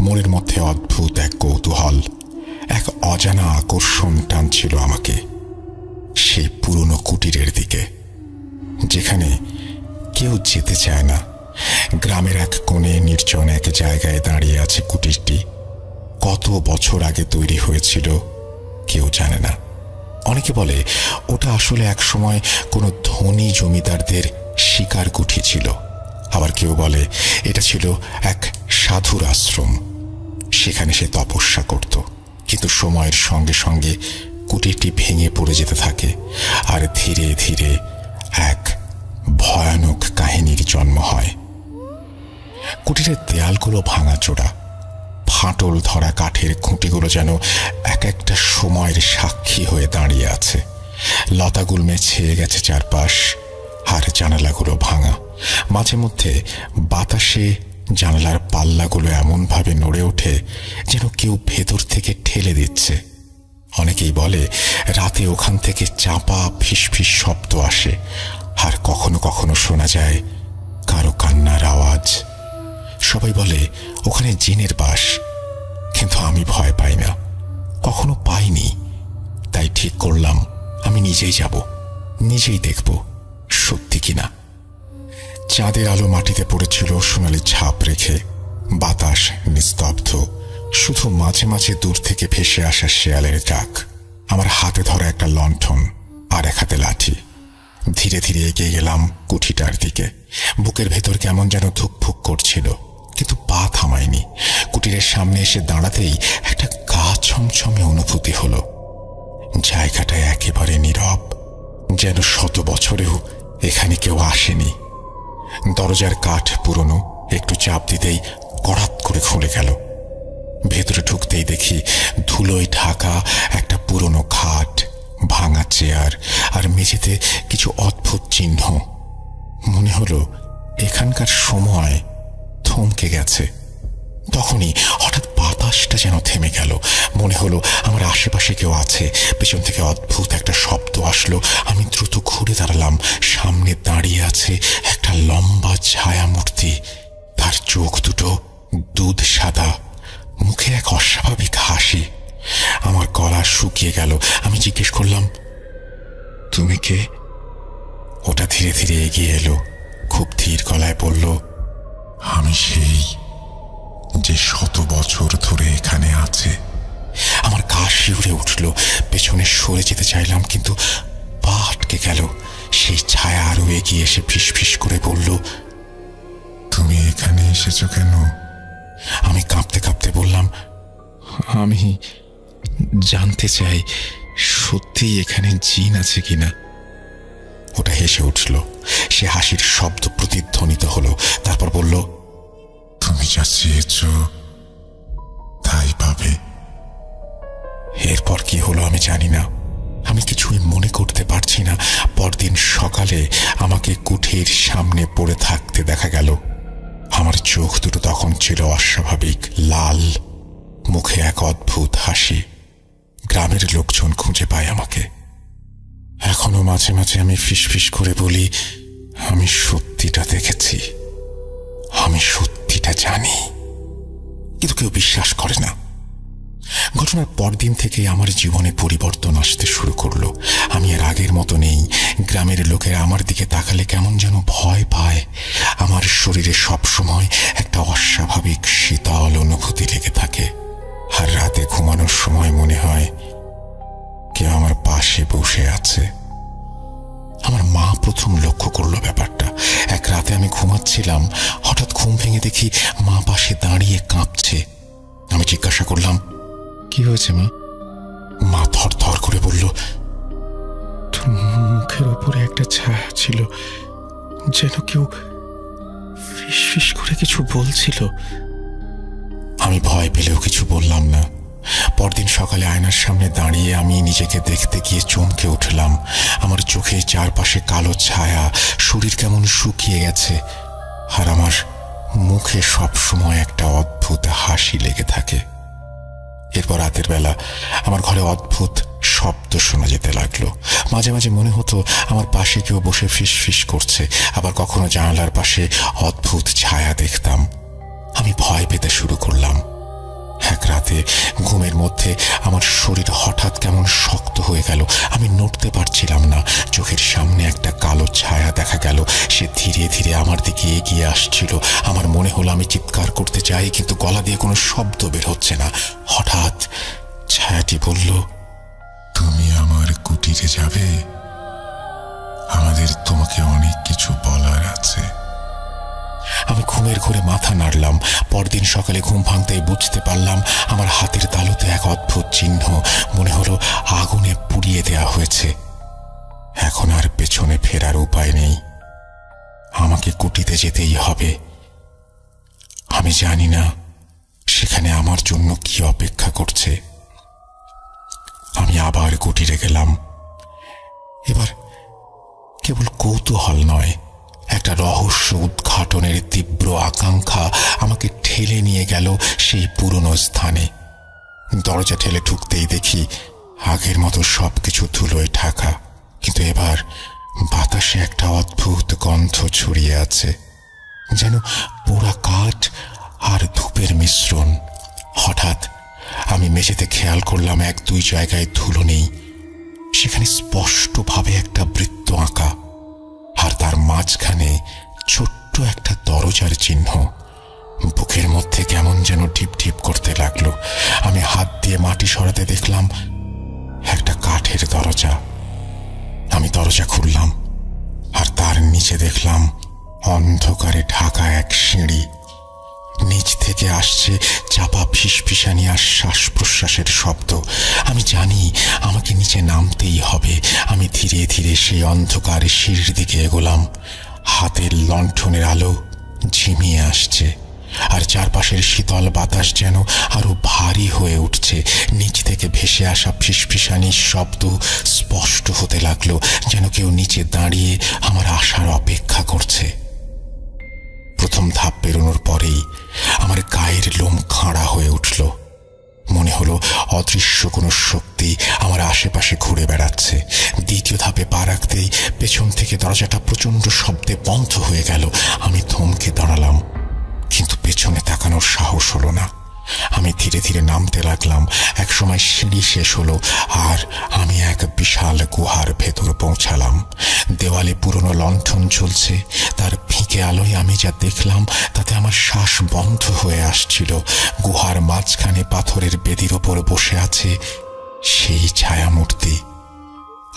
মনের মধ্যে অদ্ভুত এক কৌতূহল, এক অজানা আকর্ষণ টানছিল আমাকে সেই পুরনো কুটিরের দিকে, যেখানে কেউ যেতে চায় না। গ্রামের এক কোণে নির্জন এক জায়গায় দাঁড়িয়ে আছে কুটিরটি। কত বছর আগে তৈরি হয়েছিল কেউ জানে না। অনেকে বলে ওটা আসলে এক সময় কোনো ধনী জমিদারদের শিকার কুঠি ছিল। আবার কেউ বলে এটা ছিল এক সাধুর আশ্রম, সেখানে সে তপস্যা করত। কিন্তু সময়ের সঙ্গে সঙ্গে কুটিরটি ভেঙে পড়ে যেতে থাকে, আর ধীরে ধীরে এক ভয়ানক কাহিনীর জন্ম হয়। কুটিরের দেয়ালগুলো ভাঙাচোরা, ফাটল ধরা কাঠের খুঁটিগুলো যেন এক একটা সময়ের সাক্ষী হয়ে দাঁড়িয়ে আছে। লতাগুল্মে ছেয়ে গেছে চারপাশ, আর জানালাগুলো ভাঙা। মাঝে মধ্যে বাতাসে জানালার পাল্লাগুলো এমনভাবে নড়ে ওঠে যেন কেউ ভেতর থেকে ঠেলে দিচ্ছে। অনেকেই বলে রাতে ওখান থেকে চাপা ফিসফিস শব্দ আসে, আর কখনো কখনো শোনা যায় কারো কান্নার আওয়াজ। সবাই বলে ওখানে জিনের বাস, কিন্তু আমি ভয় পাই না, কখনো পাইনি। তাই ঠিক করলাম আমি নিজেই যাব, নিজেই দেখব সত্যি কিনা। চাঁদের আলো মাটিতে পড়েছিল সোনালি ছাপ রেখে। বাতাস নিস্তব্ধ, শুধু মাঝে মাঝে দূর থেকে ভেসে আসা শেয়ালের ডাক। আমার হাতে ধরা একটা লণ্ঠন আর এক হাতে লাঠি। ধীরে ধীরে এগিয়ে গেলাম কুঠিটার দিকে। বুকের ভেতর কেমন যেন ধুকফুক করছিল, কিন্তু পা থামায়নি। কুটিরের সামনে এসে দাঁড়াতেই একটা গা ছমছমে অনুভূতি হলো। জায়গাটা একেবারে নীরব, যেন শত বছরেও এখানে কেউ আসেনি। দরজার কাঠ পুরনো, একটু চাপ দিতেই কড়াত করে খুলে গেল। ভেতরে ঢুকতেই দেখি ধুলোয় ঢাকা একটা পুরনো খাট, ভাঙা চেয়ার, আর মেঝেতে কিছু অদ্ভুত চিহ্ন। মনে হলো এখানকার সময় থমকে গেছে। তখনই হঠাৎ বাতাসটা যেন থেমে গেল। মনে হলো আমার আশেপাশে কেউ আছে। পেছন থেকে অদ্ভুত একটা শব্দ আসলো। আমি দ্রুত ঘুরে দাঁড়ালাম। সামনে দাঁড়িয়ে আছে একটা লম্বা ছায়া মূর্তি। তার চোখ দুটো দুধ সাদা, মুখে এক অস্বাভাবিক হাসি। আমার গলা শুকিয়ে গেল। আমি জিজ্ঞেস করলাম, তুমি কে? ওটা ধীরে ধীরে এগিয়ে এলো, খুব ধীর গলায় বলল, আমি সেই যে শত বছর ধরে এখানে আছে। আমার গা শিউরে উঠল। পেছনে সরে যেতে চাইলাম, কিন্তু পা আটকে গেল। সেই ছায়া আরো এগিয়ে এসে ফিসফিস করে বলল, তুমি এখানে এসেছো কেন? আমি কাঁপতে কাঁপতে বললাম, আমি জানতে চাই সত্যি এখানে জিন আছে কিনা। ওটা হেসে উঠল। সে হাসির শব্দ প্রতিধ্বনিত হলো। তারপর বলল, তুমি যা চেয়েছ তাই পাবে। এরপর কি হলো আমি জানি না। আমি কিছুই মনে করতে পারছি না। পরদিন সকালে আমাকে কুঠির সামনে পড়ে থাকতে দেখা গেল। আমার চোখ দুটো তখন ছিল অস্বাভাবিক লাল, মুখে এক অদ্ভুত হাসি। গ্রামের লোকজন খুঁজে পায় আমাকে। এখনো মাঝে মাঝে আমি ফিসফিস করে বলি, আমি সত্যিটা দেখেছি, আমি সত্যিটা জানি। কিন্তু কেউ বিশ্বাস করে না। ঘটনার পরদিন থেকে আমার জীবনে পরিবর্তন আসতে শুরু করলো। আমি আর আগের মতো নেই। গ্রামের লোকেরা আমার দিকে তাকালে কেমন যেন ভয় পায়। আমার শরীরে সবসময় একটা অস্বাভাবিক শীতল অনুভূতি লেগে থাকে। আর রাতে ঘুমানোর সময় মনে হয় কেউ আমার পাশে বসে আছে। আমার মা প্রথম লক্ষ্য করলো ব্যাপারটা। এক রাতে আমি ঘুমাচ্ছিলাম, হঠাৎ ঘুম ভেঙে দেখি মা পাশে দাঁড়িয়ে কাঁপছে। আমি জিজ্ঞাসা করলাম, কি হয়েছে মা? মা থরথর করে বলল, তোর মুখের উপরে একটা ছায়া ছিল, যেন কেউ ফিসফিস করে কিছু বলছিল। আমি ভয় পেলেও কিছু বললাম না। পরদিন সকালে আয়নার সামনে দাঁড়িয়ে আমি নিজেকে দেখতে গিয়ে চমকে উঠলাম। আমার চোখে চারপাশে কালো ছায়া, শরীর কেমন শুকিয়ে গেছে, আর আমার মুখে সবসময় একটা অদ্ভুত হাসি লেগে থাকে। এরপর রাতের বেলা আমার ঘরে অদ্ভুত শব্দ শোনা যেতে লাগলো। মাঝে মাঝে মনে হতো আমার পাশে কেউ বসে ফিসফিস করছে। আবার কখনো জানালার পাশে অদ্ভুত ছায়া দেখতাম। আমি ভয় পেতে শুরু করলাম। এক রাতে ঘুমের মধ্যে আমার শরীর হঠাৎ কেমন শক্ত হয়ে গেল। আমি নড়তে পারছিলাম না। চোখের সামনে একটা কালো ছায়া দেখা গেল। সে ধীরে ধীরে আমার দিকে এগিয়ে আসছিল। আমার মনে হলো আমি চিৎকার করতে চাই, কিন্তু গলা দিয়ে কোনো শব্দ বের হচ্ছে না। হঠাৎ ছায়াটি বলল, তুমি আমার কুটিরে যাবে? আমাদের তোমাকে অনেক কিছু বলার আছে। আমি ঘুমের ঘোরে মাথা নাড়লাম। পরদিন সকালে ঘুম ভাঙতেই বুঝতে পারলাম আমার হাতের তালুতে এক অদ্ভুত চিহ্ন। মনে হলো আগুনে পুড়িয়ে দেয়া হয়েছে। এখন আর পেছনে ফেরার উপায় নেই। আমাকে কুটিতে যেতেই হবে। আমি জানি না সেখানে আমার জন্য কি অপেক্ষা করছে। আমি আবার কুটিরে গেলাম। এবার কেবল কৌতূহল নয়, একটা রহস্য উদ্ঘাটনের তীব্র আকাঙ্ক্ষা আমাকে ঠেলে নিয়ে গেল সেই পুরনো স্থানে। দরজা ঠেলে ঢুকতেই দেখি আগের মতো সবকিছু ধুলোয় ঢাকা, কিন্তু এবার বাতাসে একটা অদ্ভুত গন্ধ ছড়িয়ে আছে, যেন পোড়া কাঠ আর ধূপের মিশ্রণ। হঠাৎ আমি মেঝেতে খেয়াল করলাম এক দুই জায়গায় ধুলো নেই। সেখানে স্পষ্টভাবে একটা বৃত্ত আঁকা, আর তার মাঝখানে ছোট্ট একটা দরজার চিহ্ন। বুকের মধ্যে কেমন যেন টিপ টিপ করতে লাগলো। আমি হাত দিয়ে মাটি সরাতে দেখলাম একটা কাঠের দরজা। আমি দরজা খুললাম, আর তার নিচে দেখলাম অন্ধকারে ঢাকা এক সিঁড়ি। নিচ থেকে আসছে চাপা ফিসফিসানি আর শ্বাস প্রশ্বাসের শব্দ। আমি জানি আমাকে নিচে নামতেই হবে। আমি ধীরে ধীরে সেই অন্ধকার সিঁড়ির দিকে এগোলাম। হাতের লণ্ঠনের আলো ঝিমিয়ে আসছে, আর চারপাশের শীতল বাতাস যেন আরো ভারী হয়ে উঠছে। নিচ থেকে ভেসে আসা ফিসফিসানির শব্দ স্পষ্ট হতে লাগলো, যেন কেউ নিচে দাঁড়িয়ে আমার আসার অপেক্ষা করছে। প্রথম ধাপ পেরোনোর পরেই আমার গায়ের লোম খাঁড়া হয়ে উঠল। মনে হলো অদৃশ্য কোনো শক্তি আমার আশেপাশে ঘুরে বেড়াচ্ছে। দ্বিতীয় ধাপে পা রাখতেই পেছন থেকে দরজাটা প্রচণ্ড শব্দে বন্ধ হয়ে গেল। আমি থমকে দাঁড়ালাম, কিন্তু পেছনে তাকানোর সাহস হলো না। আমি ধীরে ধীরে নামতে লাগলাম। একসময় সিঁড়ি শেষ হলো, আর আমি এক বিশাল গুহার ভেতর পৌঁছালাম। দেওয়ালে পুরনো লণ্ঠন ঝুলছে। তার ফিকে আলোয় আমি যা দেখলাম তাতে আমার শ্বাস বন্ধ হয়ে আসছিল। গুহার মাঝখানে পাথরের বেদির ওপর বসে আছে সেই ছায়ামূর্তি।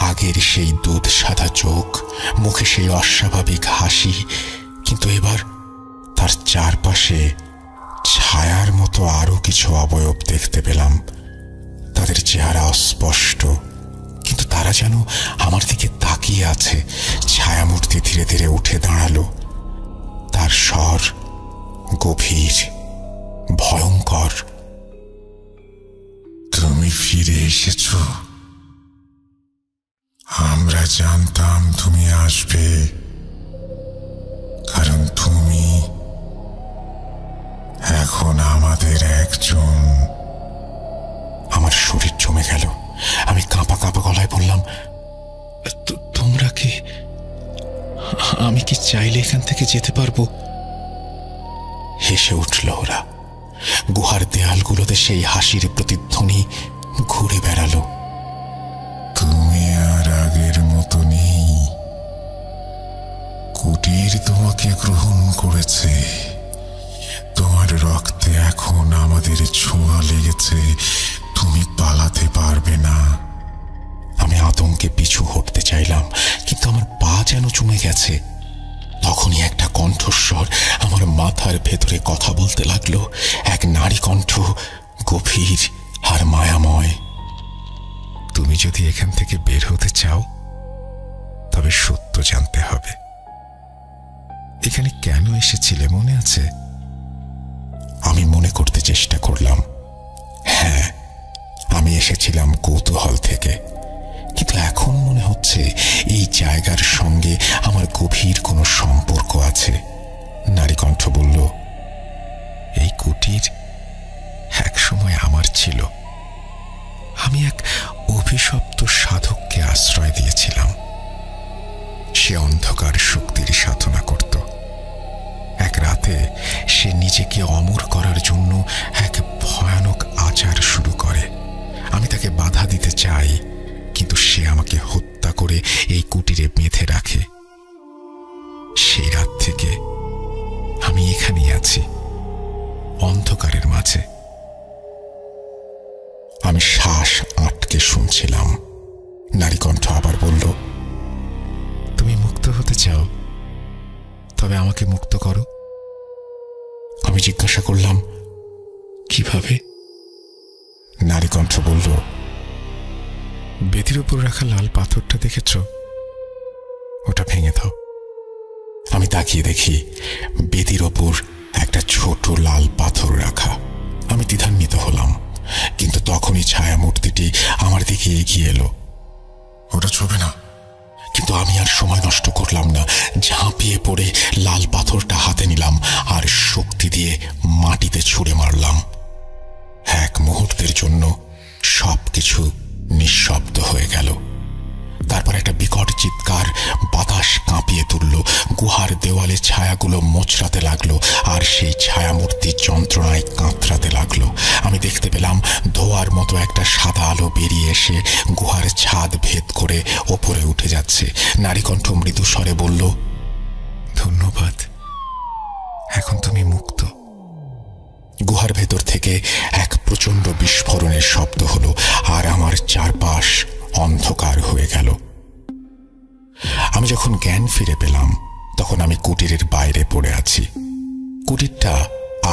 আগের সেই দুধ সাদা চোখ, মুখে সেই অস্বাভাবিক হাসি, কিন্তু এবার তার চারপাশে ছায়ার মতো আরো কিছু অবয়ব দেখতে পেলাম। তাদের চেহারা অস্পষ্ট, কিন্তু তারা যেন আমার দিকে তাকিয়ে আছে। ছায়ামূর্তি ধীরে ধীরে উঠে দাঁড়ালো। তার স্বর গভীর, ভয়ঙ্কর। তুমি ফিরে এসেছো। আমরা জানতাম তুমি আসবে, কারণ তুমি এখন আমাদের একজন। আমার শরীর জমে গেল। আমি কাঁপা কাঁপা গলায় বললাম, তোমরা কি? আমি কি চাইলে এখান থেকে যেতে পারবো? হেসে উঠল ওরা। গুহার দেয়ালগুলোতে সেই হাসির প্রতিধ্বনি ঘুরে বেড়ালো। তুমি আর আগের মতো নেই। কুটির তোমাকে গ্রহণ করেছে। তোমার রক্তে এখন আমাদের ছোঁয়া লেগেছে। তুমি পালাতে পারবে না। আমি আতঙ্কে পিছু হটতে চাইলাম, কিন্তু আমার পা যেন জমে গেছে। তখনই একটা কণ্ঠস্বর আমার মাথার ভেতরে কথা বলতে লাগলো। এক নারী কণ্ঠ, গভীর আর মায়াময়। তুমি যদি এখান থেকে বের হতে চাও, তবে সত্য জানতে হবে। এখানে কেন এসেছিলে মনে আছে? আমি মনে করতে চেষ্টা করলাম। হ্যাঁ, আমি এসেছিলাম কৌতূহল থেকে, কিন্তু এখন মনে হচ্ছে এই জায়গার সঙ্গে আমার গভীর কোনো সম্পর্ক আছে। নারী কণ্ঠ বলল, এই কুটির একসময় আমার ছিল। আমি এক অভিশপ্ত সাধককে আশ্রয় দিয়েছিলাম। সে অন্ধকার শক্তির সাধনা করত। এক রাতে সে নিজেকে অমর করার জন্য এক ভয়ানক অন্ধকারের মাঝে। আমি শ্বাস আটকে শুনছিলাম। নারীকণ্ঠ আবার বলল, তুমি মুক্ত হতে চাও, তবে আমাকে মুক্ত করো। আমি জিজ্ঞাসা করলাম, কিভাবে? নারীকণ্ঠ বলল, বেদির উপর রাখা লাল পাথরটা দেখেছ? ওটা ভেঙে দাও। আমি তাকিয়ে দেখি বেদির ওপর একটা ছোট লাল পাথর রাখা। আমি দ্বিধান্বিত হলাম, কিন্তু তখনই ছায়া মূর্তিটি আমার দিকে এগিয়ে এলো। ওটা ছুবে না। কিন্তু আমি আর সময় নষ্ট করলাম না। ঝাঁপিয়ে পড়ে লাল পাথরটা হাতে নিলাম আর শক্তি দিয়ে মাটিতে ছুঁড়ে মারলাম। এক মুহূর্তের জন্য সবকিছু নিঃশব্দ হয়ে গেল। তারপর একটা বিকট চিৎকার বাতাস কাঁপিয়ে তুলল। গুহার দেওয়ালে ছায়াগুলো মোচড়াতে লাগলো, আর সেই ছায়ামূর্তি যন্ত্রণায় কাঁতরাতে লাগলো। আমি দেখতে পেলাম ধোঁয়ার মতো একটা সাদা আলো বেরিয়ে এসে গুহার ছাদ ভেদ করে ওপরে উঠে যাচ্ছে। নারীকণ্ঠ মৃদু স্বরে বলল, ধন্যবাদ, এখন তুমি মুক্ত। গুহার ভেতর থেকে এক প্রচণ্ড বিস্ফোরণের শব্দ হলো, আর আমার চারপাশ অন্ধকার হয়ে গেল। আমি যখন জ্ঞান ফিরে পেলাম, তখন আমি কুটিরের বাইরে পড়ে আছি। কুটিরটা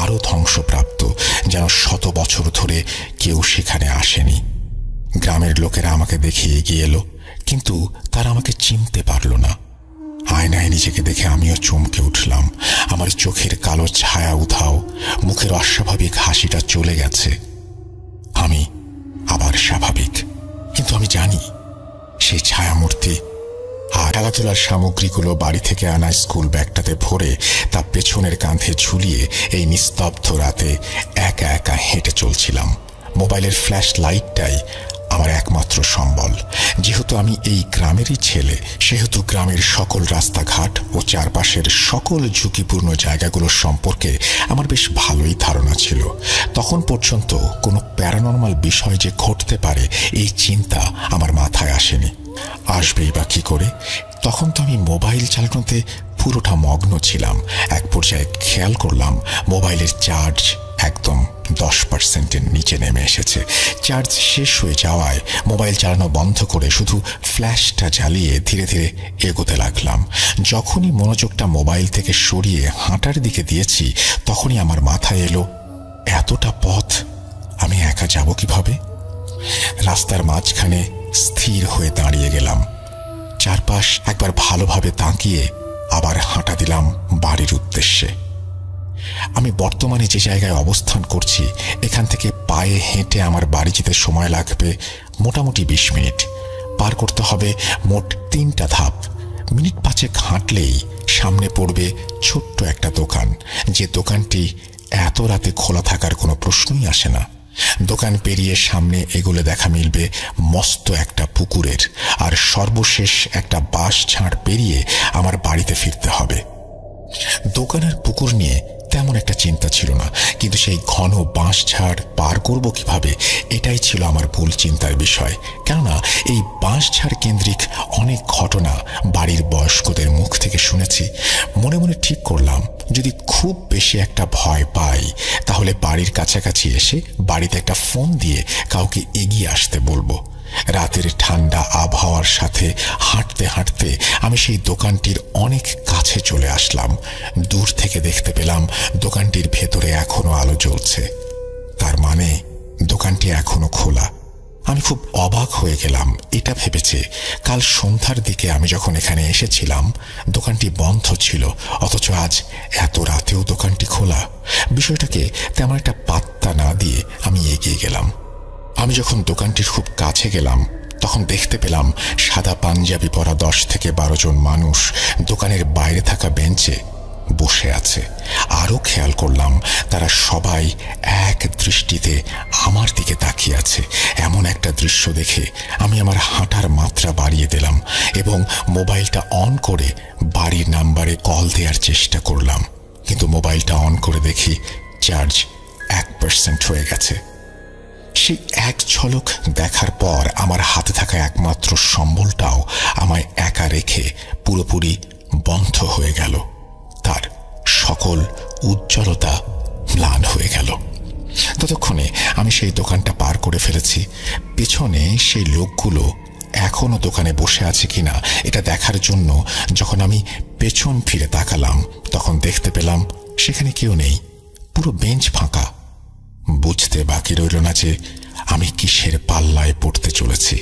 আরো ধ্বংসপ্রাপ্ত, যেন 100 বছর ধরে কেউ সেখানে আসেনি। গ্রামের লোকেরা আমাকে দেখে এগিয়ে এলো, কিন্তু তারা আমাকে চিনতে পারল না। আয়নায় নিজেকে দেখে আমিও চমকে উঠলাম। আমার চোখের কালো ছায়া উধাও, মুখের অস্বাভাবিক হাসিটা চলে গেছে। আমি আবার স্বাভাবিক। কিন্তু আমি জানি সেই ছায়ামূর্তি আর খেলাধুলার সামগ্রীগুলো বাড়ি থেকে আনা স্কুল ব্যাগটাতে ভরে তা পেছনের কাঁধে ঝুলিয়ে এই নিস্তব্ধ রাতে একা একা হেঁটে চলছিলাম। মোবাইলের ফ্ল্যাশ লাইটটাই আমার একমাত্র সম্বল। যেহেতু আমি এই গ্রামেরই ছেলে, সেহেতু গ্রামের সকল রাস্তাঘাট ও চারপাশের সকল ঝুঁকিপূর্ণ জায়গাগুলো সম্পর্কে আমার বেশ ভালোই ধারণা ছিল। তখন পর্যন্ত কোনো প্যারানর্মাল বিষয় যে ঘটতে পারে এই চিন্তা আমার মাথায় আসেনি। আসবেই বা কি করে? তখন তো আমি মোবাইল চালানোতে পুরোটা মগ্ন ছিলাম। এক পর্যায়ে খেয়াল করলাম মোবাইলের চার্জ একদম 10%-এর নিচে নেমে এসেছে। চার্জ শেষ হয়ে যাওয়ায় মোবাইল চালানো বন্ধ করে শুধু ফ্ল্যাশটা জ্বালিয়ে ধীরে ধীরে এগোতে লাগলাম। যখনই মনোযোগটা মোবাইল থেকে সরিয়ে হাঁটার দিকে দিয়েছি, তখনই আমার মাথায় এলো, এতটা পথ আমি একা যাব কিভাবে? রাস্তার মাঝখানে স্থির হয়ে দাঁড়িয়ে গেলাম। চারপাশ একবার ভালোভাবে তাকিয়ে আবার হাঁটা দিলাম বাড়ির উদ্দেশ্যে। আমি বর্তমানে যে জায়গায় অবস্থান করছি, এখান থেকে পায়ে হেঁটে আমার বাড়ি যেতে সময় লাগবে মোটামুটি 20 মিনিট। পার করতে হবে মোট 3টা ধাপ। মিনিট 5 হাঁটলেই সামনে পড়বে ছোট্ট একটা দোকান, যে দোকানটি এত রাতে খোলা থাকার কোনো প্রশ্নই আসে না। দোকান পেরিয়ে সামনে এগুলো দেখা মিলবে মস্ত একটা পুকুরের, আর সর্বশেষ একটা বাঁশ ঝাড় পেরিয়ে আমার বাড়িতে ফিরতে হবে। দোকানের পুকুর নিয়ে তেমন একটা চিন্তা ছিল না, কিন্তু সেই ঘন বাঁশ ঝাড় পার করব কিভাবে, এটাই ছিল আমার ভুল চিন্তার বিষয়। কেননা এই বাঁশ ঝাড় কেন্দ্রিক অনেক ঘটনা বাড়ির বয়স্কদের মুখ থেকে শুনেছি। মনে মনে ঠিক করলাম, যদি খুব বেশি একটা ভয় পাই, তাহলে বাড়ির কাছাকাছি এসে বাড়িতে একটা ফোন দিয়ে কাউকে এগিয়ে আসতে বলবো। রাতের ঠান্ডা আবহাওয়ার সাথে হাঁটতে হাঁটতে আমি সেই দোকানটির অনেক কাছে চলে আসলাম। দূর থেকে দেখতে পেলাম দোকানটির ভেতরে এখনো আলো জ্বলছে। তার মানে দোকানটি এখনো খোলা। আমি খুব অবাক হয়ে গেলাম। এটা ভেবেছে কাল সন্ধ্যার দিকে আমি যখন এখানে এসেছিলাম দোকানটি বন্ধ ছিল, অথচ আজ এত রাতেও দোকানটি খোলা। বিষয়টাকে তেমন একটা পাত্তা না দিয়ে আমি এগিয়ে গেলাম। আমি যখন দোকানটির খুব কাছে গেলাম, তখন দেখতে পেলাম সাদা পাঞ্জাবি পরা 10 থেকে 12 জন মানুষ দোকানের বাইরে থাকা বেঞ্চে বসে আছে। আরও খেয়াল করলাম তারা সবাই এক দৃষ্টিতে আমার দিকে তাকিয়ে আছে। এমন একটা দৃশ্য দেখে আমি আমার হাঁটার মাত্রা বাড়িয়ে দিলাম এবং মোবাইলটা অন করে বাড়ির নাম্বারে কল দেওয়ার চেষ্টা করলাম। কিন্তু মোবাইলটা অন করে দেখি চার্জ 1% হয়ে গেছে। সেই এক ঝলক দেখার পর আমার হাতে থাকা একমাত্র সম্বলটাও আমায় একা রেখে পুরোপুরি বন্ধ হয়ে গেল। তার সকল উজ্জ্বলতা ম্লান হয়ে গেল। সেই দোকানটা পার করে ফেলেছি। পেছনে সেই লোকগুলো এখনো দোকানে বসে আছে কিনা এটা দেখার জন্য যখন আমি পেছন ফিরে তাকালাম, তখন দেখতে পেলাম সেখানে কেউ নেই, পুরো বেঞ্চ ফাঁকা। বুঝতে বাকি রইল না যে আমি কিসের পাল্লায় পড়তে চলেছি।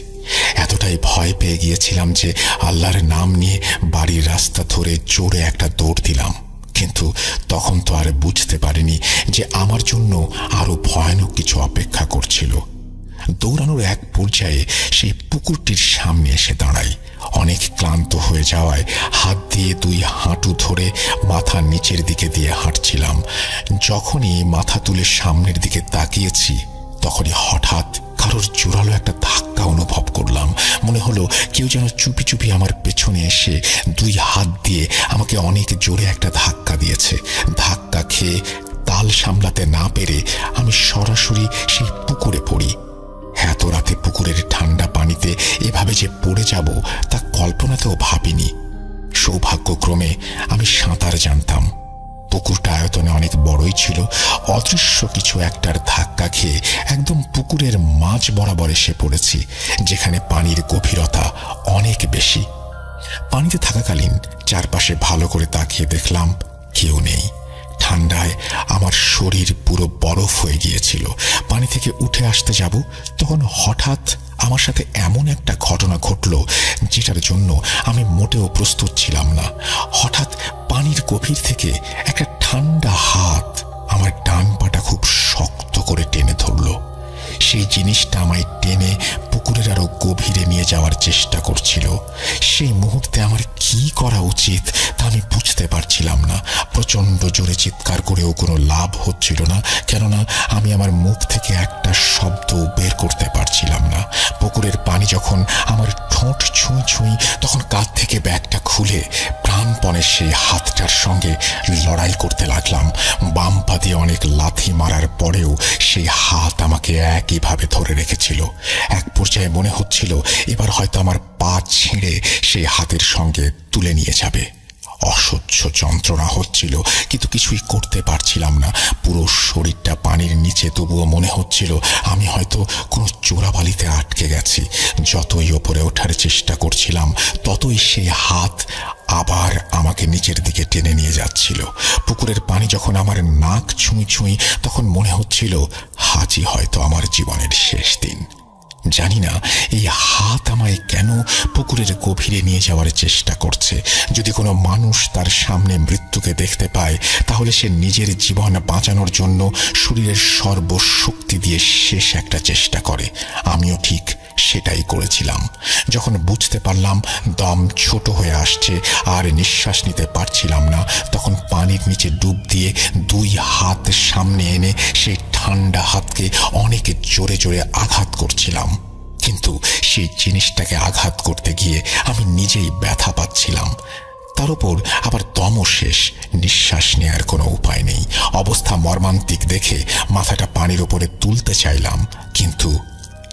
এতটাই ভয় পেয়ে গিয়েছিলাম যে আল্লাহর নাম নিয়ে বাড়ির রাস্তা ধরে জোরে একটা দৌড় দিলাম। কিন্তু তখন তো আর বুঝতে পারিনি যে আমার জন্য আরো ভয়ানক কিছু অপেক্ষা করছিল। দৌড়ানোর এক পর্যায়ে সেই পুকুরটির সামনে এসে দাঁড়াই। অনেক ক্লান্ত হয়ে যাওয়ায় হাত দিয়ে 2 হাঁটু ধরে মাথা নিচের দিকে দিয়ে হাঁটছিলাম। যখনই মাথা তুলে সামনের দিকে তাকিয়েছি, তখনই হঠাৎ কারোর জোরালো একটা ধাক্কা অনুভব করলাম। মনে হলো কেউ যেন চুপি চুপি আমার পেছনে এসে 2 হাত দিয়ে আমাকে অনেক জোরে একটা ধাক্কা দিয়েছে। ধাক্কা খেয়ে তাল সামলাতে না পেরে আমি সরাসরি সেই পুকুরে পড়ি। এত রাতে পুকুরের ঠান্ডা পানিতে এভাবে যে পড়ে যাব তা কল্পনাতেও ভাবিনি। সৌভাগ্যক্রমে আমি সাঁতার জানতাম। পুকুরটা আয়তনে অনেক বড়ই ছিল। অদৃশ্য কিছু একটার ধাক্কা খেয়ে একদম পুকুরের মাঝ বরাবর এসে পড়েছি, যেখানে পানির গভীরতা অনেক বেশি। পানিতে থাকাকালীন চারপাশে ভালো করে তাকিয়ে দেখলাম কেউ নেই। ঠান্ডায় আমার শরীর পুরো বরফ হয়ে গিয়েছিল। পানি থেকে উঠে আসতে যাব, তখন হঠাৎ আমার সাথে এমন একটা ঘটনা ঘটল যেটার জন্য আমি মোটেও প্রস্তুত ছিলাম না। হঠাৎ পানির গভীর থেকে একটা ঠান্ডা হাত আমার ডান পাটা খুব শক্ত করে টেনে ধরল। সেই জিনিসটা আমায় টেনে পুকুরের আরো গভীরে নিয়ে যাওয়ার চেষ্টা করছিল। সেই মুহূর্তে আমার কি করা উচিত তা আমি বুঝতে পারছিলাম না। প্রচন্ড জোরে চিৎকার করেও কোনো লাভ হচ্ছিল না, কেননা আমি আমার মুখ থেকে একটা শব্দ বের করতে পারছিলাম না। পুকুরের পানি যখন আমার ঠোঁট ছুঁই ছুঁই, তখন কাঁধ থেকে ব্যাগটা খুলে প্রাণপণে সেই হাতটার সঙ্গে লড়াই করতে লাগলাম। বাম পা দিয়ে অনেক লাথি মারার পরেও সেই হাত আমাকে একইভাবে ধরে রেখেছিল। এক পর্যায়ে মনে হচ্ছিল এবার হয়তো আমার পা ছিঁড়ে সেই হাতের সঙ্গে তুলে নিয়ে যাবে। অসহ্য যন্ত্রণা হচ্ছিল, কিন্তু কিছুই করতে পারছিলাম না। পুরো শরীরটা পানির নিচে, তবুও মনে হচ্ছিল আমি হয়তো কোনো চোরাবালিতে আটকে গেছি। যতই ওপরে ওঠার চেষ্টা করছিলাম, ততই সেই হাত আবার আমাকে নিচের দিকে টেনে নিয়ে যাচ্ছিল। পুকুরের পানি যখন আমার নাক ছুঁই ছুঁই, তখন মনে হচ্ছিল আজই হয়তো আমার জীবনের শেষ দিন। জানি না এই হাত আমায় কেন পুকুরের গভীরে নিয়ে যাওয়ার চেষ্টা করছে। যদি কোনো মানুষ তার সামনে মৃত্যুকে দেখতে পায়, তাহলে সে নিজের জীবন বাঁচানোর জন্য শরীরের সর্বশক্তি দিয়ে শেষ একটা চেষ্টা করে। আমিও ঠিক সেটাই করেছিলাম। যখন বুঝতে পারলাম দম ছোট হয়ে আসছে আর নিঃশ্বাস নিতে পারছিলাম না, তখন পানির নিচে ডুব দিয়ে 2 হাত সামনে এনে সেই ঠান্ডা হাতকে অনেক জোরে জোরে আঘাত করছিলাম। কিন্তু সেই জিনিসটাকে আঘাত করতে গিয়ে আমি নিজেই ব্যথা পাচ্ছিলাম। তার উপর আবার দমও শেষ, নিঃশ্বাস নেয়ার কোনো উপায় নেই। অবস্থা মর্মান্তিক দেখে মাথাটা পানির উপরে তুলতে চাইলাম, কিন্তু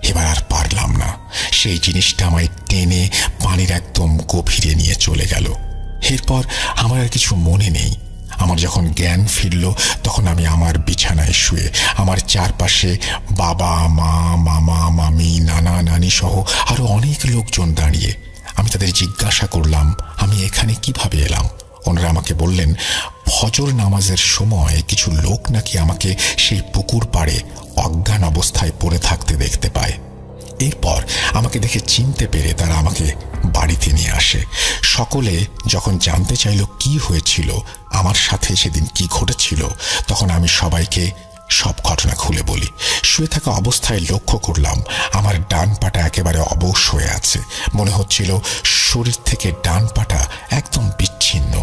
এবার আর পারলাম না। সেই জিনিসটা আমায় টেনে পানির একদম গভীরে নিয়ে চলে গেল। এরপর আমার আর কিছু মনে নেই। আমার যখন জ্ঞান ফিরল, তখন আমি আমার বিছানায় শুয়ে, আমার চারপাশে বাবা, মা, মামা, মামি, নানা, নানি সহ আরো অনেক লোকজন দাঁড়িয়ে। আমি তাদের জিজ্ঞাসা করলাম আমি এখানে কিভাবে এলাম। ওনারা আমাকে বললেন ফজর নামাজের সময় কিছু লোক নাকি আমাকে সেই পুকুর পাড়ে অজ্ঞান অবস্থায় পড়ে থাকতে দেখতে পায়। এরপর আমাকে দেখে চিনতে পেরে তারা আমাকে বাড়িতে নিয়ে আসে। সকলে যখন জানতে চাইল কি হয়েছিল, আমার সাথে সেদিন কি ঘটেছিল, তখন আমি সবাইকে সব ঘটনা খুলে বলি। শুয়ে থাকা অবস্থায় লক্ষ্য করলাম আমার ডান পাটা একেবারে অবশ হয়ে আছে। মনে হচ্ছিল শরীর থেকে ডান পাটা একদম বিচ্ছিন্ন।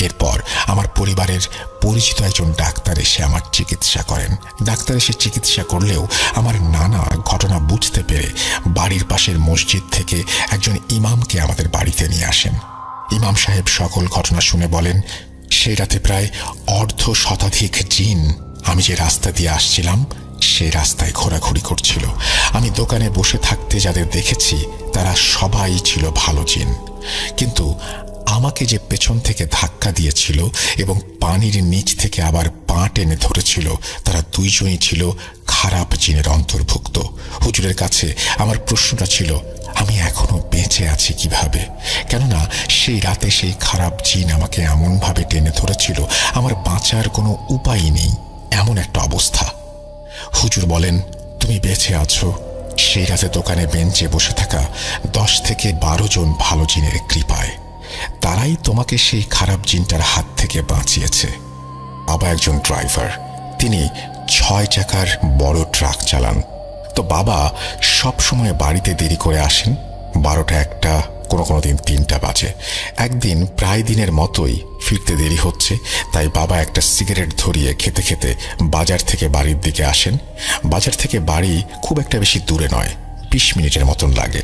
এরপর আমার পরিবারের পরিচিত একজন ডাক্তার এসে আমার চিকিৎসা করেন। ডাক্তার এসে চিকিৎসা করলেও আমার নানা ঘটনা বুঝতে পেরে বাড়ির পাশের মসজিদ থেকে একজন ইমামকে আমাদের বাড়িতে নিয়ে আসেন। ইমাম সাহেব সকল ঘটনা শুনে বলেন, সেই রাতে প্রায় 1/2 শতাধিক জিন আমি যে রাস্তা দিয়ে আসছিলাম সেই রাস্তায় ঘোরাঘুরি করছিল। আমি দোকানে বসে থাকতে যাদের দেখেছি তারা সবাই ছিল ভালো জিন, কিন্তু আমাকে যে পেছন থেকে ধাক্কা দিয়েছিল এবং পানির নিচ থেকে আবার পা টেনে ধরেছিল, তারা 2 জনই ছিল খারাপ জিনের অন্তর্ভুক্ত। হুজুরের কাছে আমার প্রশ্নটা ছিল, আমি এখনো বেঁচে আছি কিভাবে? কেননা সেই রাতে সেই খারাপ জিন আমাকে এমনভাবে টেনে ধরেছিল, আমার বাঁচার কোনো উপায় নেই, এমন একটা অবস্থা। হুজুর বলেন, তুমি বেঁচে আছো সেই রাতে দোকানে বেঞ্চে বসে থাকা 10 থেকে 12 জন ভালো জিনের কৃপায়। তারাই তোমাকে সেই খারাপ জিনটার হাত থেকে বাঁচিয়েছে। বাবা একজন ড্রাইভার, তিনি 6 চাকার বড় ট্রাক চালান। তো বাবা সব সময় বাড়িতে দেরি করে আসেন, 12টা 1টা, কোনো দিন 3টা বাজে। একদিন প্রায় দিনের মতোই ফিরতে দেরি হচ্ছে, তাই বাবা একটা সিগারেট ধরিয়ে খেতে খেতে বাজার থেকে বাড়ির দিকে আসেন। বাজার থেকে বাড়ি খুব একটা বেশি দূরে নয়, 20 মিনিটের মতন লাগে।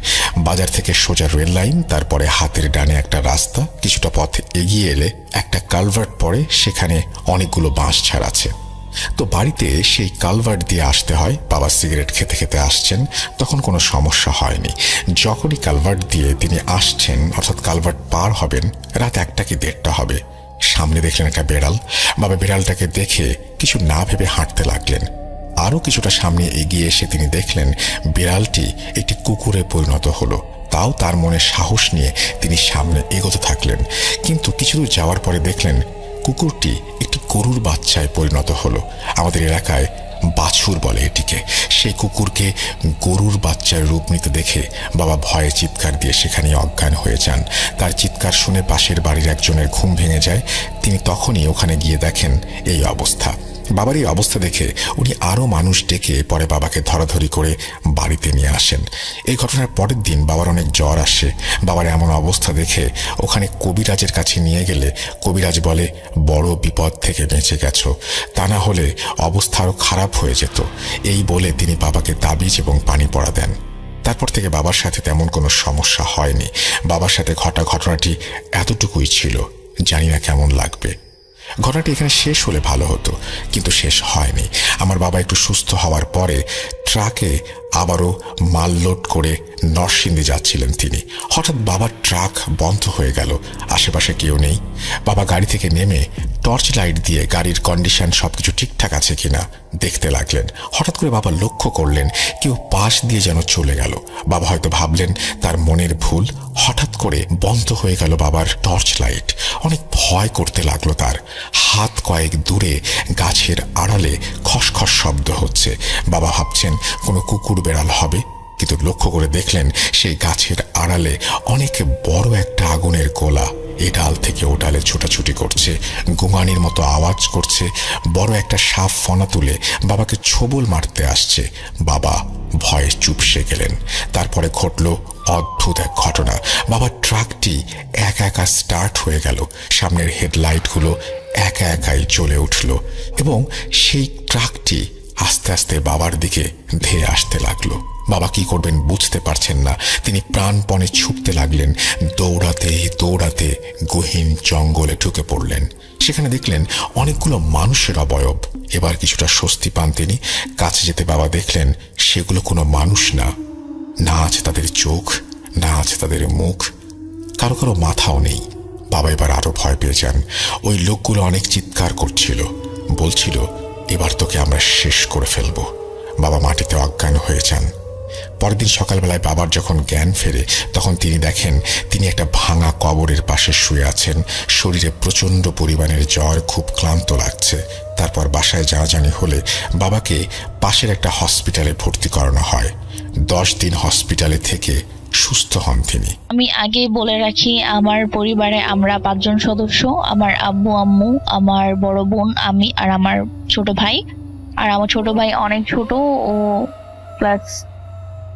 বাজার থেকে সোজা রেল লাইন, তারপরে হাতের ডানে একটা রাস্তা, কিছুটা পথ এগিয়ে এলে একটা কালভার্ট পড়ে, সেখানে অনেকগুলো বাঁশঝাড় আছে। তো বাড়িতে সেই কালভার্ট দিয়ে আসতে হয়। বাবা সিগারেট খেতে খেতে আসছেন, তখন কোনো সমস্যা হয়নি। যখনই কালভার্ট দিয়ে তিনি আসছেন, অর্থাৎ কালভার্ট পার হবেন, রাত 1টা কি 1:30 হবে, সামনে দেখলেন একটা বেড়াল। বাবা বিড়ালটাকে দেখে কিছু না ভেবে হাঁটতে লাগলেন। আরও কিছুটা সামনে এগিয়ে এসে তিনি দেখলেন বিড়ালটি একটি কুকুরে পরিণত হলো। তাও তার মনে সাহস নিয়ে তিনি সামনে এগোতে থাকলেন, কিন্তু কিছু দূর যাওয়ার পরে দেখলেন কুকুরটি একটি গরুর বাচ্চায় পরিণত হলো। আমাদের এলাকায় বাছুর বলে এটিকে। সেই কুকুরকে গরুর বাচ্চার রূপ নিতে দেখে বাবা ভয়ে চিৎকার দিয়ে সেখানেই অজ্ঞান হয়ে যান। তার চিৎকার শুনে পাশের বাড়ির একজনের ঘুম ভেঙে যায়। তিনি তখনই ওখানে গিয়ে দেখেন এই অবস্থা। বাবার এই অবস্থা দেখে উনি আরও মানুষ ডেকে পরে বাবাকে ধরাধরি করে বাড়িতে নিয়ে আসেন। এই ঘটনার পরের দিন বাবার অনেক জ্বর আসে। বাবার এমন অবস্থা দেখে ওখানে কবিরাজের কাছে নিয়ে গেলে কবিরাজ বলে, বড় বিপদ থেকে বেঁচে গেছো, তা না হলে অবস্থা আরও খারাপ হয়ে যেত। এই বলে তিনি বাবাকে তাবিজ এবং পানি পড়া দেন। তারপর থেকে বাবার সাথে তেমন কোনো সমস্যা হয়নি। বাবার সাথে ঘটা ঘটনাটি এতটুকুই ছিল, জানি না কেমন লাগবে। ঘটনাটি এখানে শেষ হলে ভালো হতো, কিন্তু শেষ হয়নি। আমার বাবা একটু সুস্থ হওয়ার পরে ট্রাকে আবারও মাল লোড করে নরসিংদী যাচ্ছিলেন তিনি। হঠাৎ বাবার ট্রাক বন্ধ হয়ে গেল, আশেপাশে কেউ নেই। বাবা গাড়ি থেকে নেমে টর্চ লাইট দিয়ে গাড়ির কন্ডিশন সবকিছু ঠিকঠাক আছে কিনা দেখতে লাগলেন। হঠাৎ করে বাবা লক্ষ্য করলেন কেউ পাশ দিয়ে যেন চলে গেল। বাবা হয়তো ভাবলেন তার মনের ভুল। হঠাৎ করে বন্ধ হয়ে গেল বাবার টর্চ লাইট। অনেক ভয় করতে লাগলো তার। হাত কয়েক দূরে গাছের আড়ালে খসখস শব্দ হচ্ছে। বাবা ভাবছেন কোনো কুকুর বেড়াল হবে, কিন্তু লক্ষ্য করে দেখলেন সেই গাছের আড়ালে অনেক বড় একটা আগুনের গোলা এ ডাল থেকে ও ডালে ছুটাছুটি করছে, গুঙানির মতো আওয়াজ করছে। বড় একটা সাপ ফনা তুলে বাবাকে ছোবল মারতে আসছে। বাবা ভয়ে চুপসে গেলেন। তারপরে ঘটল অদ্ভুত এক ঘটনা। বাবার ট্রাকটি একা একা স্টার্ট হয়ে গেল। সামনের হেডলাইটগুলো একা একাই জ্বলে উঠল এবং সেই ট্রাকটি আস্তে আস্তে বাবার দিকে ধেয়ে আসতে লাগলো। বাবা কি করবেন বুঝতে পারছেন না। তিনি প্রাণপণে ছুটতে লাগলেন। দৌড়াতে দৌড়াতে গহীন জঙ্গলে ঢুকে পড়লেন। সেখানে দেখলেন অনেকগুলো মানুষের অবয়ব। এবার কিছুটা স্বস্তি পান তিনি। কাছে যেতে বাবা দেখলেন সেগুলো কোনো মানুষ না। না আছে তাদের চোখ, না আছে তাদের মুখ, কারো কারো মাথাও নেই। বাবা এবার আরো ভয় পেয়ে যান। ওই লোকগুলো অনেক চিৎকার করছিল, বলছিল এবার তোকে আমরা শেষ করে ফেলবো। বাবা মাটিতে অজ্ঞান হয়ে যান। পরের দিন সকালবেলায় বাবার যখন জ্ঞান ফেরে তখন তিনি দেখেন তিনি একটা ভাঙা কবরের পাশে শুয়ে আছেন। শরীরে প্রচণ্ড পরিমাণের জ্বর, খুব ক্লান্ত লাগছে। তারপর বাসায় জানাজানি হলে বাবাকে পাশের একটা হসপিটালে ভর্তি করানো হয়। 10 দিন হসপিটালে থেকে সুস্থ হন তিনি। আমি আগে বলে রাখি, আমার পরিবারে আমরা 5 জন সদস্য। আমার আব্বু আম্মু, আমার বড় বোন, আমি আর আমার ছোট ভাই। আর আমার ছোট ভাই অনেক ছোট, ও ক্লাস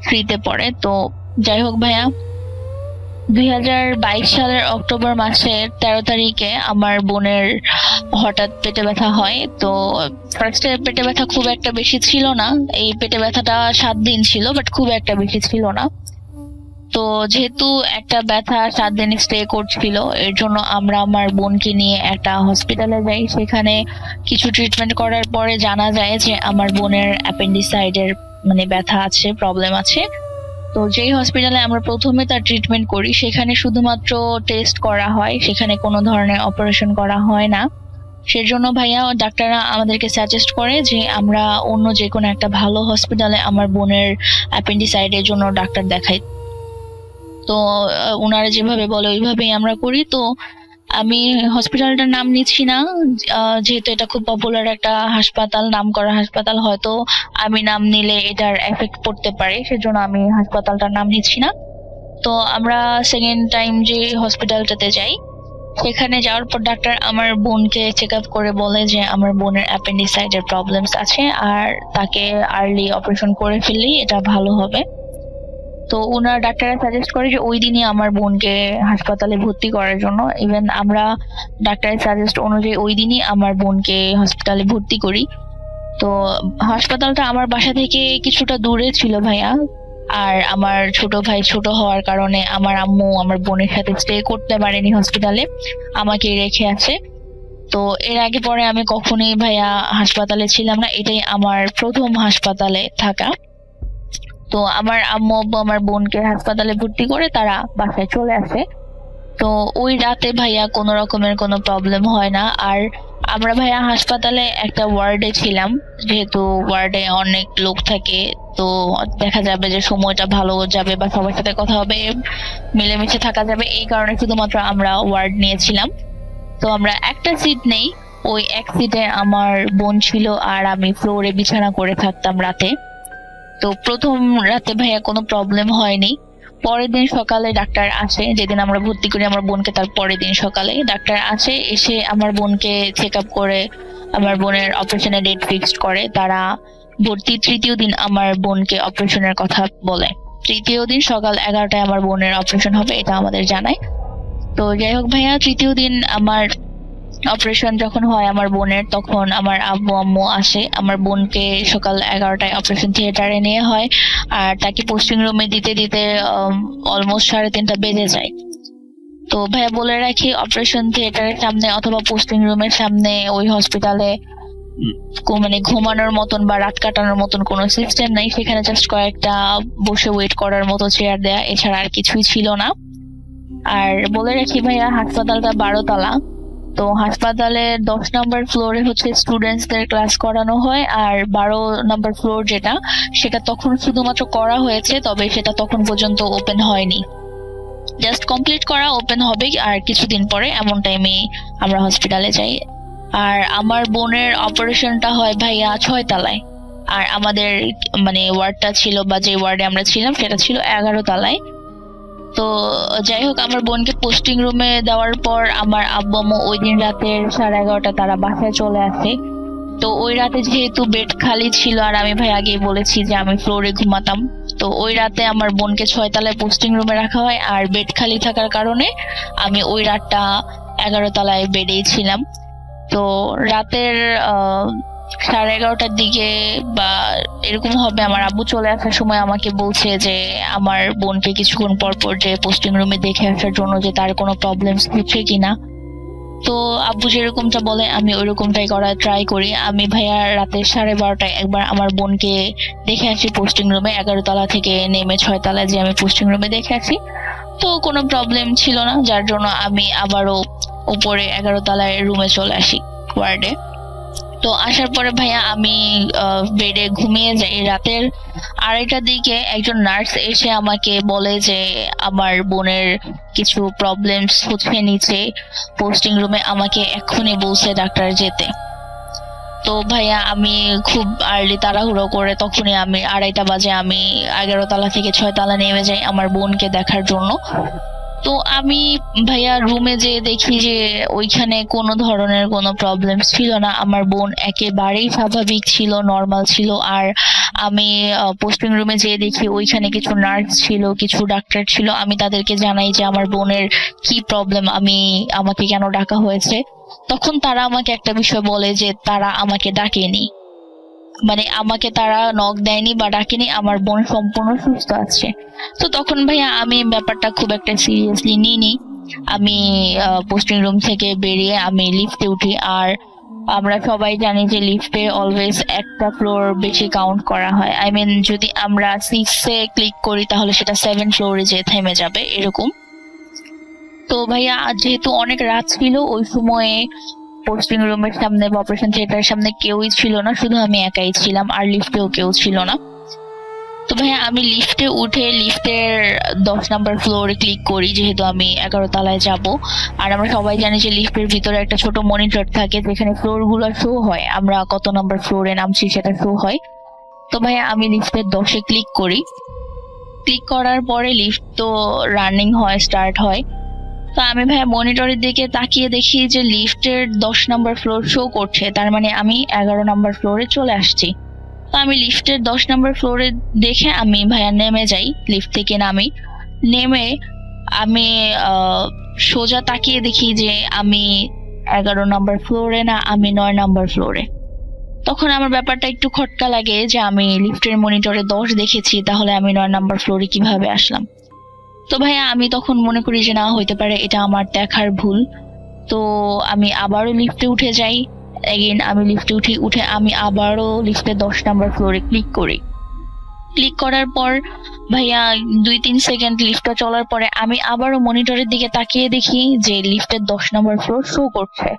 3-তে পড়ে। তো যাই হোক ভাইয়া, 2022 সালের অক্টোবর মাসের 13 তারিখে আমার বোনের হঠাৎ পেটে ব্যথা হয়। তো ফার্স্টে পেটে ব্যথা খুব একটা বেশি ছিল না। এই পেটে ব্যথাটা 7 দিন ছিল, বাট খুব একটা বেশি ছিল না। তো যেহেতু একটা ব্যথা 7 দিন স্টে করছিল, এর জন্য আমরা আমার বোনকে নিয়ে একটা হসপিটালে যাই। সেখানে কিছু ট্রিটমেন্ট করার পরে জানা যায় যে আমার বোনের অ্যাপেন্ডিসাইডের ব্যথা আছে, প্রবলেম আছে। তো যেই হসপিটালে আমরা প্রথমে তার ট্রিটমেন্ট করি, সেখানে শুধুমাত্র টেস্ট করা হয়, সেখানে কোনো ধরনের অপারেশন করা হয় না। সেজন্য ভাইয়া ডাক্তাররা আমাদেরকে সাজেস্ট করে যে আমরা অন্য যে কোনো একটা ভালো হসপিটালে আমার বোনের অ্যাপেন্ডিসাইডের জন্য ডাক্তার দেখাই। তো ওনারা যেভাবে বলে ওইভাবেই আমরা করি। তো আমি হসপিটালটার নাম নিচ্ছি না, যেহেতু এটা খুব পপুলার একটা হাসপাতাল, নাম করা হাসপাতাল, হয়তো আমি নাম নিলে এটার এফেক্ট পড়তে পারে, সেজন্য আমি হাসপাতালটার নাম নিচ্ছি না। তো আমরা সেকেন্ড টাইম যে হসপিটালটাতে যাই, সেখানে যাওয়ার পর ডাক্তার আমার বোনকে চেক আপ করে বলে যে আমার বোনের অ্যাপেন্ডিসাইডের প্রবলেমস আছে আর তাকে আর্লি অপারেশন করে ফেললেই এটা ভালো হবে। তো ওনার ডাক্তাররা সাজেস্ট করে যে ওই দিনই আমার বোনকে হাসপাতালে ভর্তি করার জন্য। ইভেন আমরা ডাক্তারের সাজেস্ট অনুযায়ী ওই দিনই আমার বোনকে হসপিটালে ভর্তি করি। তো হাসপাতালটা আমার বাসা থেকে কিছুটা দূরে ছিল ভাইয়া, আর আমার ছোট ভাই ছোট হওয়ার কারণে আমার আম্মু আমার বোনের সাথে স্টে করতে পারেনি হসপিটালে, আমাকে রেখে আছে। তো এর আগে পরে আমি কখনোই ভাইয়া হাসপাতালে ছিলাম না, এটাই আমার প্রথম হাসপাতালে থাকা। তো আমার আম্মু আব্বু আমার বোনকে হাসপাতালে ভর্তি করে তারা বাসায় চলে আসে। তো ওই রাতে ভাইয়া কোনো রকমের কোনো প্রবলেম হয় না। আর আমরা ভাইয়া হাসপাতালে একটা ওয়ার্ডে ছিলাম, যেহেতু ওয়ার্ডে অনেক লোক থাকে, তো দেখা যাবে যে সময়টা ভালো যাবে বা সবার সাথে কথা হবে, মিলেমিশে থাকা যাবে, এই কারণে শুধুমাত্র আমরা ওয়ার্ড নিয়েছিলাম। তো আমরা একটা সিট নেই, ওই এক সিটে আমার বোন ছিল আর আমি ফ্লোরে বিছানা করে থাকতাম রাতে। তো প্রথম রাতে ভাইয়া কোনো প্রবলেম হয়নি। পরের দিন সকালে ডাক্তার আসে, যেদিন আমরা ভর্তি করি আমার বোনকে, তার পরের দিন সকালে ডাক্তার আসে, এসে আমার বোনকে চেক আপ করে আমার বোনের অপারেশনের ডেট ফিক্সড করে। তারা ভর্তি তৃতীয় দিন আমার বোনকে অপারেশনের কথা বলে। তৃতীয় দিন সকাল 11টায় আমার বোনের অপারেশন হবে, এটা আমাদের জানায়। তো যাই হোক ভাইয়া, তৃতীয় দিন আমার অপারেশন যখন হয় আমার বোনের, তখন আমার আব্বু আম্মু আসে। আমার বোনকে সকাল 11টায় অপারেশন থিয়েটারে নিয়ে হয়, আর তাকে পোস্টিং রুমে দিতে দিতে অলমোস্ট 3:30 বেজে যায়। তো ভাইয়া বলে রাখি, অপারেশন থিয়েটারের সামনে অথবা পোস্টিং রুমের সামনে ওই হসপিটালে মানে ঘুমানোর মতন বা রাত কাটানোর মতন কোনো সিস্টেম নাই। সেখানে জাস্ট কয়েকটা বসে ওয়েট করার মতো চেয়ার দেয়া, এছাড়া আর কিছুই ছিল না। আর বলে রাখি ভাইয়া, হাসপাতালটা 12 তলা। তো হাসপাতালের 10 নম্বর ফ্লোরে হচ্ছে স্টুডেন্টসদের ক্লাস করানো হয়, আর 12 নম্বর ফ্লোর যেটা, সেটা তখন শুধুমাত্র করা হয়েছে, তবে সেটা তখন পর্যন্ত ওপেন হয়নি, জাস্ট কমপ্লিট করা, ওপেন হবে আর কিছুদিন পরে, এমন টাইমে আমরা হসপিটালে যাই। আর আমার বোনের অপারেশনটা হয় ভাইয়া 6 তলায়, আর আমাদের মানে ওয়ার্ডটা ছিল বা যে ওয়ার্ডে আমরা ছিলাম সেটা ছিল 11 তলায়। তো যাই হোক, আমার বোনকে পোস্টিং রুমে দেওয়ার পর আমার আব্বু আম্মু ওই দিন রাতের 11:30 তারা বাসায় চলে আসে। তো ওই রাতে যেহেতু বেড খালি ছিল, আর আমি ভাই আগেই বলেছি যে আমি ফ্লোরে ঘুমাতাম, তো ওই রাতে আমার বোনকে 6 তলায় পোস্টিং রুমে রাখা হয়, আর বেড খালি থাকার কারণে আমি ওই রাতটা 11 তলায় বেডেই ছিলাম। তো রাতের 11:30টার দিকে বা এরকম হবে, আমার আব্বু চলে আসার সময় আমাকে বলছে যে আমার বোনকে কিছুক্ষণ পর পর যে পোস্টিং রুমে দেখে আসার জন্য, যে তার কোনো প্রবলেম হচ্ছে কিনা। তো আব্বু যেরকমটা বলে আমি ওইরকমটাই করার ট্রাই করি। আমি ভাইয়া রাতে 12:30টায় একবার আমার বোনকে দেখে আসি পোস্টিং রুমে, 11 তলা থেকে নেমে 6 তলায় যে আমি পোস্টিং রুমে দেখে আসি। তো কোনো প্রবলেম ছিল না, যার জন্য আমি আবারও উপরে 11 তলায় রুমে চলে আসি ওয়ার্ডে। তো আসার পরে ভাইয়া আমি বেডে ঘুমিয়ে যাই। রাতের 2:30টার দিকে একজন নার্স এসে আমাকে বলে যে আমার বোনের কিছু প্রবলেমস হচ্ছে নিচে পোস্টিং রুমে, আমাকে এক্ষুনি বলছে ডাক্তার যেতে। তো ভাইয়া আমি খুব আর্লি তাড়াহুড়ো করে তখনই আমি 2:30 বাজে আমি 11 তলা থেকে 6 তলা নেমে যাই আমার বোনকে দেখার জন্য। তো আমি ভাইয়া রুমে যে দেখি যে ওইখানে কোনো ধরনের কোনো প্রবলেম ছিল না, আমার বোন একেবারেই স্বাভাবিক ছিল, নর্মাল ছিল। আর আমি পোস্টিং রুমে যেয়ে দেখি ওইখানে কিছু নার্স ছিল, কিছু ডাক্তার ছিল। আমি তাদেরকে জানাই যে আমার বোনের কি প্রবলেম, আমাকে কেন ডাকা হয়েছে। তখন তারা আমাকে একটা বিষয় বলে যে তারা আমাকে ডাকেনি, মানে আমাকে তারা নক দেয়নি বা ডাকেনি, আমার বোন সম্পূর্ণ সুস্থ আছে। তো তখন ভাইয়া আমি ব্যাপারটা খুব একটা সিরিয়াসলি নিইনি। আমি পোস্টিং রুম থেকে বেরিয়ে আমি লিফটে উঠি। আর আমরা সবাই জানি যে লিফটে অলওয়েজ একটা ফ্লোর বেশি কাউন্ট করা হয়, আই মিন যদি আমরা 6-এ ক্লিক করি তাহলে সেটা 7 ফ্লোরে যে থেমে যাবে এরকম। তো ভাইয়া যেহেতু অনেক রাত ছিল, ওই সময়ে পোস্টিং রুমের সামনে বা অপারেশন থিয়েটারের সামনে কেউই ছিল না, শুধু আমি একাই ছিলাম, আর লিফটেও কেউ ছিল না। তো ভাইয়া আমি লিফটে উঠে লিফটের 10 নাম্বার ফ্লোরে ক্লিক করি, যেহেতু আমি 11 তলায় যাব। আর আমরা সবাই জানি যে লিফটের ভিতরে একটা ছোট মনিটর থাকে যেখানে ফ্লোর গুলো শো হয়, আমরা কত নাম্বার ফ্লোরে নামছি সেটা শো হয়। তো ভাইয়া আমি লিফটের 10-এ ক্লিক করি। ক্লিক করার পরে লিফট তো রানিং হয়, স্টার্ট হয়। তো আমি ভাইয়া মনিটরের দিকে তাকিয়ে দেখি যে লিফটের 10 নাম্বার ফ্লোর শো করছে, তার মানে আমি 11 নাম্বার ফ্লোরে চলে আসছি। তো আমি লিফটের 10 নাম্বার ফ্লোরে দেখে আমি ভাইয়া নেমে যাই, লিফট থেকে নামি। নেমে আমি সোজা তাকিয়ে দেখি যে আমি 11 নাম্বার ফ্লোরে না, আমি 9 নাম্বার ফ্লোরে। তখন আমার ব্যাপারটা একটু খটকা লাগে যে আমি লিফটের মনিটরে 10 দেখেছি, তাহলে আমি 9 নাম্বার ফ্লোরে কিভাবে আসলাম। তো ভাইয়া আমি তখন মনে করি যে না, হইতে পারে এটা আমার দেখার ভুল। তো আমি আবারও লিফটে উঠে যাই। এগেইন আমি লিফটে উঠে আমি আবারও লিফটের 10 নাম্বার ফ্লোরে ক্লিক করি। ক্লিক করার পর ভাইয়া 2-3 সেকেন্ড লিফটটা চলার পরে আমি আবারও মনিটরের দিকে তাকিয়ে দেখি যে লিফটের 10 নাম্বার ফ্লোর শো করছে।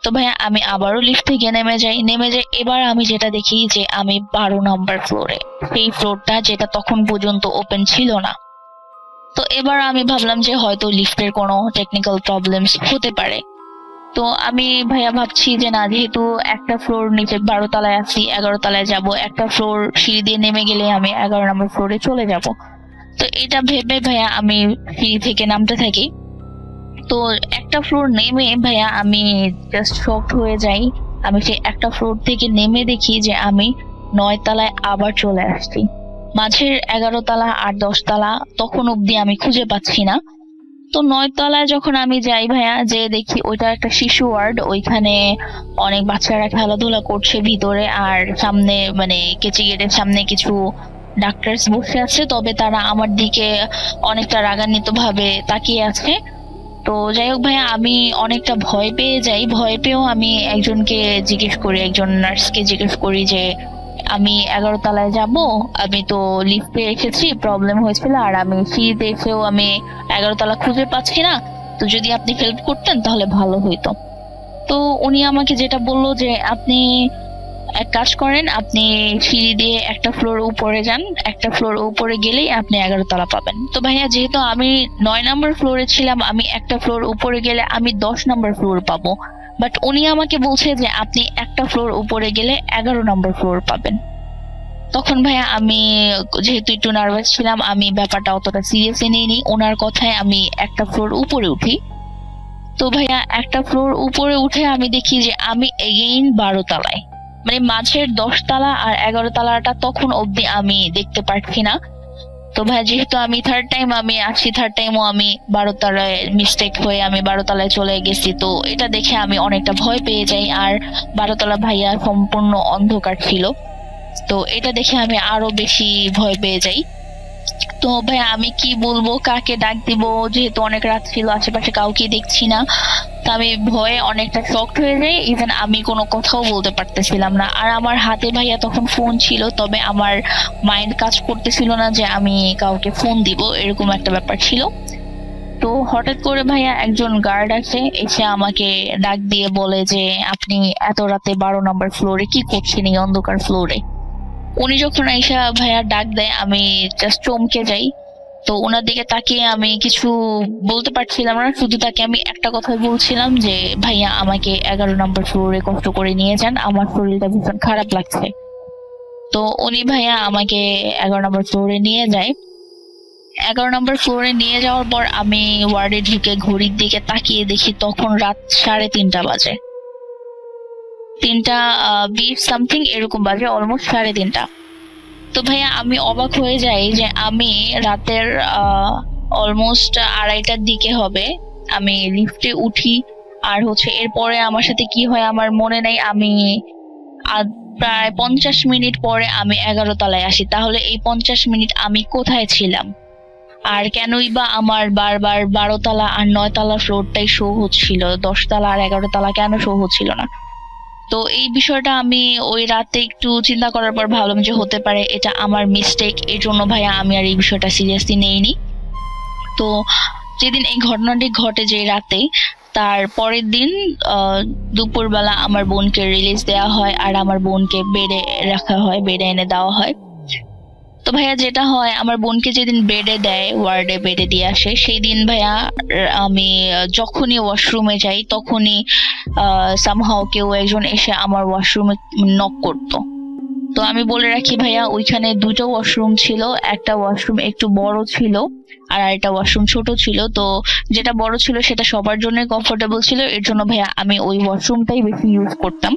তো ভাইয়া আমি আবারও লিফট থেকে নেমে যাই। এবার আমি যেটা দেখি যে আমি 12 নাম্বার ফ্লোরে, সেই ফ্লোরটা যেটা তখন পর্যন্ত ওপেন ছিল না। তো এবার আমি ভাবলাম যে হয়তো লিফটের কোনো টেকনিক্যাল প্রবলেমস হতে পারে। তো আমি ভাইয়া ভাবছি যে না, যেহেতু একটা ফ্লোর নিচে 12 তলায় আছি, 11 তলায় যাব, একটা ফ্লোর সিঁড়ি দিয়ে নেমে গেলে আমি 11 নম্বর ফ্লোরে চলে যাব। তো এটা ভেবে ভাইয়া আমি সিঁড়ি থেকে নামতে থাকি। তো একটা ফ্লোর নেমে ভাইয়া আমি জাস্ট শকড হয়ে যাই। আমি সেই একটা ফ্লোর থেকে নেমে দেখি যে আমি 9 তলায় আবার চলে আসছি। মাঝের 11 তলা আর 10 তলা তখন অব্দি আমি খুঁজে পাচ্ছি না। তো 9 তলায় যখন আমি যাই ভাইয়া, যে দেখি ওইটা একটা শিশু ওয়ার্ড, ওইখানে অনেক বাচ্চারা খেলাধুলা করছে ভিতরে। আর সামনে মানে কেচি গেটের সামনে কিছু ডাক্তার বসে আছে, তবে তারা আমার দিকে অনেকটা রাগান্বিত ভাবে তাকিয়ে আছে। তো যাই হোক ভাইয়া, আমি অনেকটা ভয় পেয়ে যাই। ভয় পেয়েও আমি একজন নার্সকে জিজ্ঞেস করি যে আমি 11 তলায় যাব, আমি তো লিফটে এসেছি, প্রবলেম হয়েছিল, আর আমি সিঁড়িতে এসেও আমি 11 তলা খুঁজে পাচ্ছি না। তো যদি আপনি হেল্প করতেন তাহলে ভালো হইতো। তো উনি আমাকে যেটা বললো যে আপনি এক কাজ করেন, আপনি সিঁড়ি দিয়ে একটা ফ্লোর উপরে যান, একটা ফ্লোর উপরে গেলেই আপনি 11 তলা পাবেন। তো ভাইয়া যেহেতু আমি 9 নম্বর ফ্লোরে ছিলাম, আমি একটা ফ্লোর উপরে গেলে আমি 10 নম্বর ফ্লোর পাবো। বাট উনি আমাকে বলছে যে আপনি একটা ফ্লোর উপরে গেলে 11 নম্বর ফ্লোর পাবেন। তখন ভাইয়া আমি যেহেতু একটু নার্ভাস ছিলাম, আমি ব্যাপারটা অতটা সিরিয়াসলি নিইনি। ওনার কথায় আমি একটা ফ্লোর উপরে উঠি। তো ভাইয়া একটা ফ্লোর উপরে উঠে আমি দেখি যে আমি এগেইন 12 তলায়, মানে মাঝের 10 তলা আর 11 তলাটা তখন অবধি আমি দেখতে পাচ্ছি না। তো ভাইয়া যেহেতু আমি থার্ড টাইমও আমি 12 তলায় মিস্টেক হয়ে আমি 12 তলায় চলে গেছি। তো এটা দেখে আমি অনেকটা ভয় পেয়ে যাই। আর 12 তলা ভাইয়া সম্পূর্ণ অন্ধকার ছিল, তো এটা দেখে আমি আরো বেশি ভয় পেয়ে যাই। তো ভাইয়া আমি কি বলবো, কাকে ডাক দিব, যেহেতু অনেক রাত ছিল, আশেপাশে কাউকে দেখছি না। তো আমি ভয়ে অনেকটা শকড হয়ে যাই। ইভেন আমি কোনো কথাও বলতে পারতেছিলাম না। আর আমার হাতে ভাইয়া তখন ফোন ছিল, তবে আমার মাইন্ড কাজ করতেছিল না যে আমি কাউকে ফোন দিব, এরকম একটা ব্যাপার ছিল। তো হঠাৎ করে ভাইয়া একজন গার্ড এসে আমাকে ডাক দিয়ে বলে যে আপনি এত রাতে 12 নম্বর ফ্লোরে কি করছেন এই অন্ধকার ফ্লোরে। উনি যখন আইসা ভাইয়া ডাক দেয়, আমি জাস্ট চমকে যাই। তো ওনার দিকে তাকিয়ে আমি কিছু বলতে পারছিলাম না, শুধু তাকে আমি একটা কথাই বলছিলাম যে ভাইয়া আমাকে 11 নম্বর ফ্লোরে কষ্ট করে নিয়ে যান, আমার শরীরটা ভীষণ খারাপ লাগছে। তো উনি ভাইয়া আমাকে 11 নম্বর ফ্লোরে নিয়ে যায়। 11 নম্বর ফ্লোরে নিয়ে যাওয়ার পর আমি ওয়ার্ডে ঢুকে ঘড়ির দিকে তাকিয়ে দেখি তখন রাত 3:30 বাজে। 3:20 সামথিং এরকম বাজে, অলমোস্ট 3:30। তো ভাইয়া আমি অবাক হয়ে যাই যে আমি রাতের অলমোস্ট 2:30টার দিকে হবে আমি লিফটে উঠি। আর এরপরে আমার সাথে কি হয় আমার মনে নাই। আমি প্রায় 50 মিনিট পরে আমি 11 তলায় আসি। তাহলে এই 50 মিনিট আমি কোথায় ছিলাম, আর কেনই বা আমার বারবার 12 তলা আর 9 তলা ফ্লোরটাই শো হচ্ছিল, 10 তলা আর 11 তলা কেন শো হচ্ছিল না। তো এই বিষয়টা আমি ওই রাতে একটু চিন্তা করার পর ভাবলাম যে হতে পারে এটা আমার মিস্টেক, এর জন্য ভাইয়া আমি আর এই বিষয়টা সিরিয়াসলি নেইনি। তো যেদিন এই ঘটনাটি ঘটে যে রাতে, তার পরের দিন দুপুরবেলা আমার বোনকে রিলিজ দেওয়া হয় আর আমার বোনকে বেডে রাখা হয়, বেডে এনে দেওয়া হয়। তো ভাইয়া যেটা হয়, আমার বোনকে যেদিন বেডে দেয়, ওয়ার্ডে বেডে দিয়ে আসে, সেই দিন ভাইয়া আমি যখনই ওয়াশরুমে যাই তখনই সামহাও কেউ একজন এসে আমার ওয়াশরুমে নক করতো। তো আমি বলে রাখি ভাইয়া, ওইখানে দুটো ওয়াশরুম ছিল, একটা ওয়াশরুম একটু বড় ছিল আর আরেকটা ওয়াশরুম ছোট ছিল। তো যেটা বড় ছিল সেটা সবার জন্য কমফোর্টেবল ছিল, এর জন্য ভাইয়া আমি ওই ওয়াশরুমটাই বেশি ইউজ করতাম।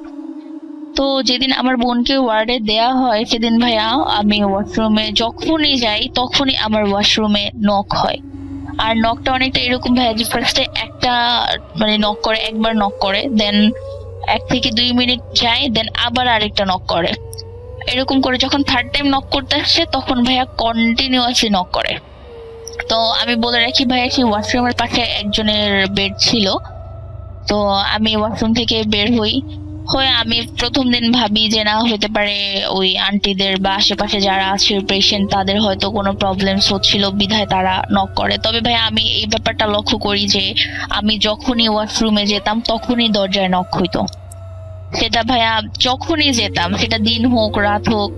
তো যেদিন আমার বোনকে ওয়ার্ডে দেয়া হয় সেদিন ভাইয়া আমি ওয়াশরুমে যখনই যাই তখনই আমার ওয়াশরুমে নক হয়। আর নকটা অনেকটা এরকম ভাইয়া যে ফার্স্টে একটা মানে নক করে, একবার নক করে, দেন 1 থেকে 2 মিনিট যায়, দেন আবার আরেকটা নক করে। এরকম করে যখন থার্ড টাইম নক করতে আসছে তখন ভাইয়া কন্টিনিউয়াসলি নক করে। তো আমি বলে রাখি ভাইয়া, সেই ওয়াশরুমের পাশে একজনের বেড ছিল। তো আমি ওয়াশরুম থেকে বের হয়ে আমি প্রথম দিন ভাবি যে না, হতে পারে ওই আন্টিদের বা আশেপাশে যারা আছে পেশেন্ট তাদের হয়তো কোনো প্রবলেমস হচ্ছিল বিধায় তারা নক করে। তবে ভাই আমি এই ব্যাপারটা লক্ষ্য করি যে আমি যখনই ওয়াশরুমে যেতাম তখনই দরজায় নক হইতো। সেটা ভাইয়া যখনই যেতাম, সেটা দিন হোক রাত হোক,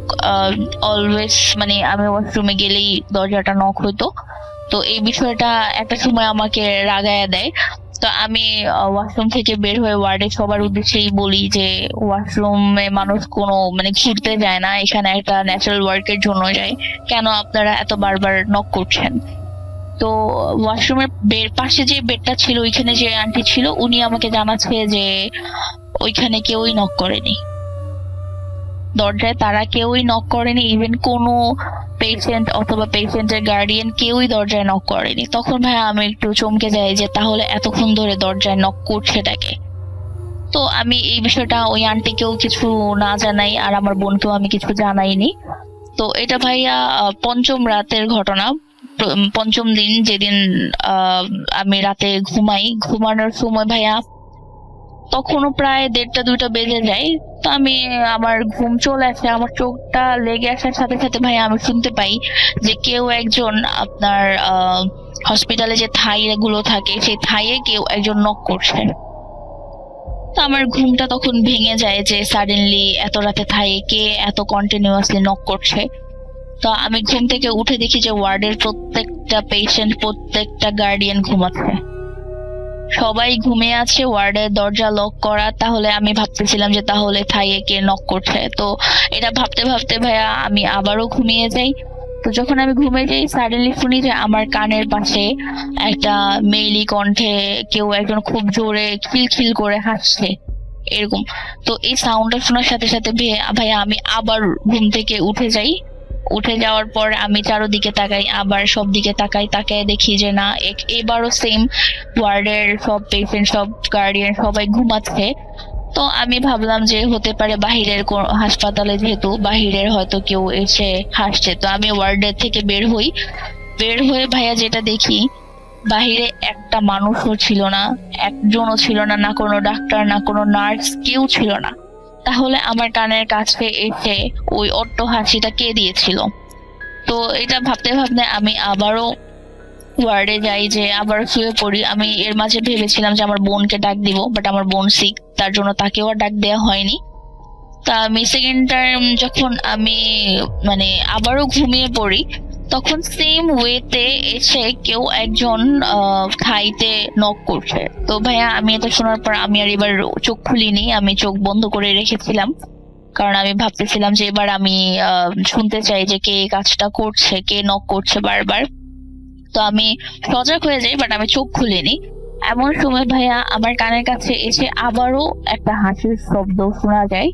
অলওয়েজ মানে আমি ওয়াশরুমে গেলেই দরজাটা নক হইতো। তো এই বিষয়টা একটা সময় আমাকে রাগায়া দেয়। তো আমি ওয়াশরুম থেকে বের হয়ে ওয়ার্ডে সবার উদ্দেশ্যেই বলি যে ওয়াশরুমে মানুষ কোনো মানে ঘুরতে যায় না, এখানে একটা ন্যাচারাল ওয়ার্কের জন্য যায়, কেন আপনারা এত বারবার নক করছেন? তো ওয়াশরুমের পাশে যে বেডটা ছিল, ওইখানে যে আন্টি ছিল উনি আমাকে জানাচ্ছে যে ওইখানে কেউই নক করেনি, দরজায় তারা কেউই নক করেনি, ইভেন কোনো পেশেন্ট অথবা পেশেন্টের গার্ডিয়ান কেউই দরজায় নক করেনি। তখন ভাই আমি একটু চমকে যাই যে তাহলে এতক্ষণ ধরে দরজায় নক করছেটাকে। তো আমি এই বিষয়টা ওই আন্টিকেও কিছু না জানাই আর আমার বোনকেও আমি কিছু জানাইনি। তো এটা ভাইয়া পঞ্চম রাতের ঘটনা। পঞ্চম দিন যেদিন আমি রাতে ঘুমানোর সময় ভাইয়া তখনও প্রায় 1:30-2টা বেজে যায়। তো আমি আমার ঘুম চলে আসে, আমার চোখটা লেগে আসার সাথে সাথে ভাই আমি শুনতে পাই যে কেউ একজন আপনার হসপিটালে যে থাই গুলো থাকে সেই থাইয়ে কেউ একজন নক করছে। তো আমার ঘুমটা তখন ভেঙে যায় যে সাডেনলি এত রাতে থাইয়ে কে এত কন্টিনিউয়াসলি নক করছে। তো আমি ঘুম থেকে উঠে দেখি যে ওয়ার্ডের প্রত্যেকটা পেশেন্ট, প্রত্যেকটা গার্ডিয়ান ঘুমাচ্ছে, সবাই ঘুমিয়ে আছে, ওয়ার্ডের দরজা লক করা। তাহলে আমি ভাবতেছিলাম যে তাহলে থাইয়ে কে নক করছে। তো এটা ভাবতে ভাবতে ভাইয়া আমি আবারও ঘুমিয়ে যাই। তো যখন আমি ঘুমিয়ে যাই সাডেনলি শুনি যে আমার কানের পাশে একটা মেইলি কণ্ঠে কেউ একজন খুব জোরে খিলখিল করে হাসছে এরকম। তো এই সাউন্ডটা শোনার সাথে সাথে ভাইয়া আমি আবার ঘুম থেকে উঠে যাই। উঠে যাওয়ার পর আমি চারোদিকে তাকাই, আবার সব দিকে তাকাই দেখি যে না, এবারও সেম, ওয়ার্ডের সব পেশেন্ট, সব গার্ডিয়ান সবাই ঘুমাচ্ছে। তো আমি ভাবলাম যে হতে পারে বাহিরের হাসপাতালে, যেহেতু বাহিরের হয়তো কেউ এসে হাসছে। তো আমি ওয়ার্ডের থেকে বের হয়ে ভাইয়া যেটা দেখি, বাহিরে একটা মানুষও ছিল না, একজনও ছিল না, না কোনো ডাক্তার না কোনো নার্স, কেউ ছিল না। তাহলে আমার কানের কাছে এসে ওই অট্ট হাসিটা কে দিয়েছিল? তো এটা ভাবতে ভাবতে আমি আবারও ওয়ার্ডে যাই, যে আবার শুয়ে পড়ি। আমি এর মাঝে ভেবেছিলাম যে আমার বোনকে ডাক দিব, বাট আমার বোন সিক, তার জন্য তাকেও আর ডাক দেওয়া হয়নি। তা আমি সেকেন্ড টাইম যখন আমি মানে আবারও ঘুমিয়ে পড়ি, তখন সেম ওয়েতে এসে কেউ একজন খাইতে নক করছে। তো ভাইয়া আমি এটা শোনার পর আমি আর এবার চোখ খুলিনি, আমি চোখ বন্ধ করে রেখেছিলাম, কারণ আমি ভাবতেছিলাম যে এবার আমি শুনতে চাই যে কে কাজটা করছে, কে নক করছে বারবার। তো আমি সজাগ হয়ে যাই, বাট আমি চোখ খুলিনি। এমন সময় ভাইয়া আমার কানের কাছে এসে আবারও একটা হাসির শব্দ শোনা যায়।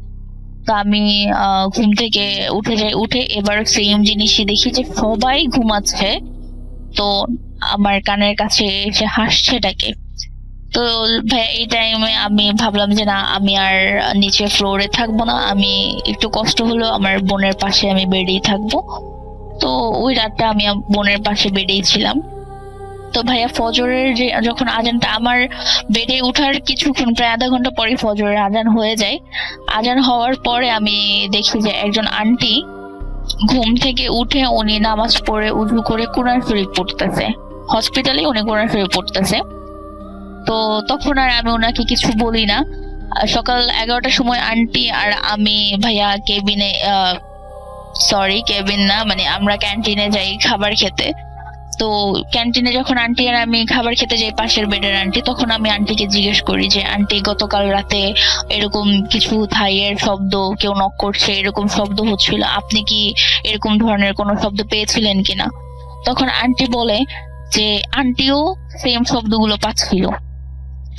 তো আমি ঘুম থেকে উঠে যাই, উঠে এবার সেম জিনিসই দেখি যে সবাই ঘুমাচ্ছে, তো আমার কানের কাছে এসে হাসছেটাকে। তো ভাই এই টাইমে আমি ভাবলাম যে না, আমি আর নিচে ফ্লোরে থাকবো না, আমি একটু কষ্ট হলো আমার বোনের পাশে আমি বেডেই থাকবো। তো ওই রাতটা আমি বোনের পাশে বেডেই ছিলাম। তো ভাইয়া ফজরের যখন আজানটা, আমার বেডে উঠার কিছুক্ষণ প্রায় আধা ঘন্টা পরে ফজরের আজান হয়ে যায়। আজান হওয়ার পরে আমি দেখি যে একজন আন্টি ঘুম থেকে উঠে উনি নামাজ পড়ে উযু করে কোরআন শরীফ পড়তেছে, হসপিটালে উনি কোরআন শরীফ পড়তেছে। তো তখন আর আমি ওনাকে কিছু বলি না। সকাল 11টার সময় আন্টি আর আমি ভাইয়া কেবিন না, মানে আমরা ক্যান্টিনে যাই খাবার খেতে। তো ক্যান্টিনে যখন আন্টি আর আমি খাবার খেতে যাই, পাশের বেডের আন্টি, তখন আমি আন্টিকে জিজ্ঞেস করি যে আন্টি, গতকাল রাতে এরকম কিছু থাইয়ের শব্দ, কেউ নক করছে এরকম শব্দ হচ্ছিল, আপনি কি এরকম ধরনের কোনো শব্দ পেয়েছিলেন কিনা? তখন আন্টি বলে যে আন্টিও সেম শব্দগুলো পাচ্ছিল,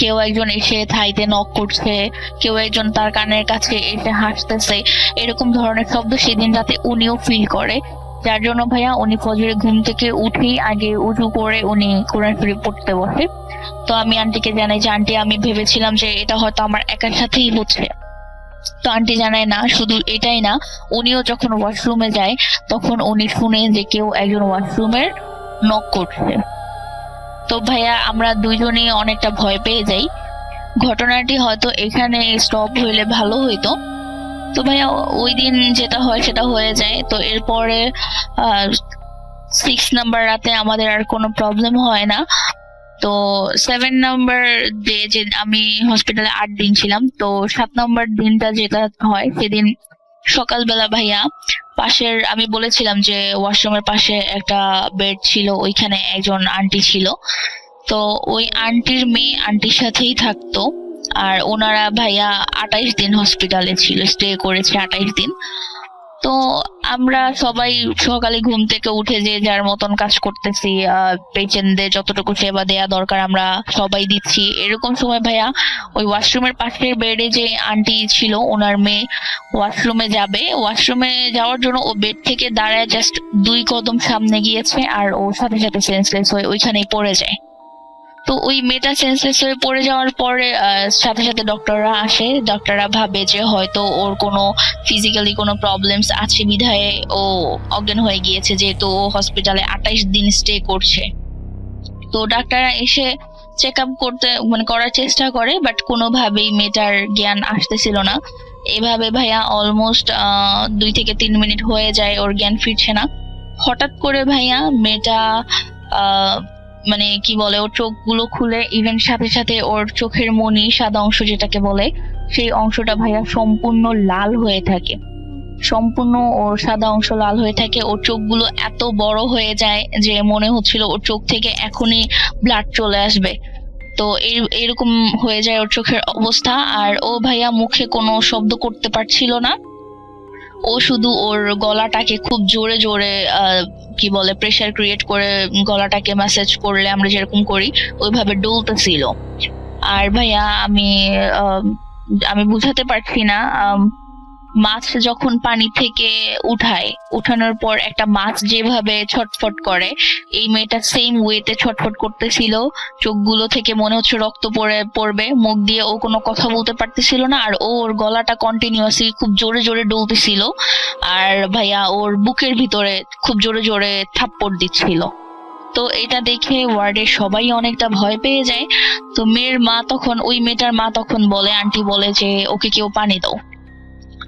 কেউ একজন এসে থাইতে নক করছে, কেউ একজন তার কানের কাছে এসে হাসতেছে, এরকম ধরনের শব্দ সেদিন রাতে উনিও ফিল করে। যার জন্য ভাইয়া উনি ফজরে ঘুম থেকে উঠেই আগে উজু করে উনি কোরআন শরীফ পড়তে বসে। তো আমি আন্টিকে জানাই যে আন্টি, আমি ভেবেছিলাম যে এটা হয়তো আমার একার সাথেই হচ্ছে। তো আন্টি জানায় না, শুধু এটাই না, উনিও যখন ওয়াশরুমে যায় তখন উনি শুনে যে কেউ একজন ওয়াশরুমের নক করছে। তো ভাইয়া আমরা দুইজনই অনেকটা ভয় পেয়ে যাই। ঘটনাটি হয়তো এখানে স্টপ হইলে ভালো হইতো। তো ভাইয়া ওই দিন যেটা হয় সেটা হয়ে যায়। তো এরপরে 6 নাম্বার রাতে আমাদের আর কোনো প্রবলেম হয় না। তো 7 নাম্বার ডে, যে আমি হসপিটালে 8 দিন ছিলাম, তো 7 নাম্বার দিনটা যেটা হয় সেদিন সকালবেলা ভাইয়া পাশের, আমি বলেছিলাম যে ওয়াশরুমের পাশে একটা বেড ছিল, ওইখানে একজন আন্টি ছিল। তো ওই আন্টির মেয়ে আন্টির সাথেই থাকতো। আর ওনারা ভাইয়া 28 দিন হসপিটালে ছিল, স্টে করেছে 28 দিন। তো আমরা সবাই সকালে ঘুম থেকে উঠে যে যার মতন কাজ করতেছি, পেশেন্টদের যতটুকু সেবা দেয়া দরকার আমরা সবাই দিচ্ছি। এরকম সময় ভাইয়া ওই ওয়াশরুমের পাশের বেডে যে আন্টি ছিল, ওনার মেয়ে ওয়াশরুমে যাবে, ওয়াশরুমে যাওয়ার জন্য ও বেড থেকে দাঁড়ায় জাস্ট 2 কদম সামনে গিয়েছে, আর ওর সাথে সাথে সেন্সলেস হয়ে ওইখানেই পড়ে যায়। তো ওই মেয়েটা সেন্সলেস হয়ে পড়ে যাওয়ার পরে সাথে সাথে ডক্টররা আসে। ডক্টররা ভাবে যে হয়তো ওর কোনো ফিজিক্যালি কোনো প্রবলেমস আছে বিধায় ও অজ্ঞান হয়ে গিয়েছে, যেহেতু ও হসপিটালে 28 দিন স্টে করছে। তো ডাক্তাররা এসে চেক আপ করার চেষ্টা করে, বাট কোনোভাবেই মেয়েটার জ্ঞান আসতেছিল না। এভাবে ভাইয়া অলমোস্ট 2 থেকে 3 মিনিট হয়ে যায়, ওর জ্ঞান ফিরছে না। হঠাৎ করে ভাইয়া মেয়েটা মানে কি বলে, ওর চোখগুলো খুলে, ইভেন সাথে সাথে ওর চোখের মনি, সাদা অংশ যেটাকে বলে, সেই অংশটা ভাইয়া সম্পূর্ণ লাল হয়ে থাকে। সম্পূর্ণ ওর সাদা অংশ লাল হয়ে থাকে। ওর চোখগুলো এত বড় হয়ে যায় যে মনে হচ্ছিল ওর চোখ থেকে এখনই ব্লাড চলে আসবে। তো এরকম হয়ে যায় ওর চোখের অবস্থা। আর ও ভাইয়া মুখে কোনো শব্দ করতে পারছিল না। ও শুধু ওর গলাটাকে খুব জোরে জোরে কি বলে, প্রেসার ক্রিয়েট করে গলাটাকে ম্যাসাজ করলে আমরা যেরকম করি ওইভাবে ডুলতেছিল। আর ভাইয়া আমি বুঝাতে পারছি না, মাছ যখন পানি থেকে উঠানোর পর একটা মাছ যেভাবে ছটফট করে, এই মেয়েটা সেম ওয়েতে ছটফট করতেছিল। চোখগুলো থেকে মনে হচ্ছে রক্ত পড়বে, মুখ দিয়ে ও কোনো কথা বলতে পারতেছিল না, আর ওর গলাটা কন্টিনিউয়াসলি খুব জোরে জোরে ডলতেছিল। আর ভাইয়া ওর বুকের ভিতরে খুব জোরে জোরে থাপ্পড় দিচ্ছিল। তো এটা দেখে ওয়ার্ডের সবাই অনেকটা ভয় পেয়ে যায়। তো ওই মেয়েটার মা তখন বলে, আন্টি বলে যে ওকে কেউ পানি দাও।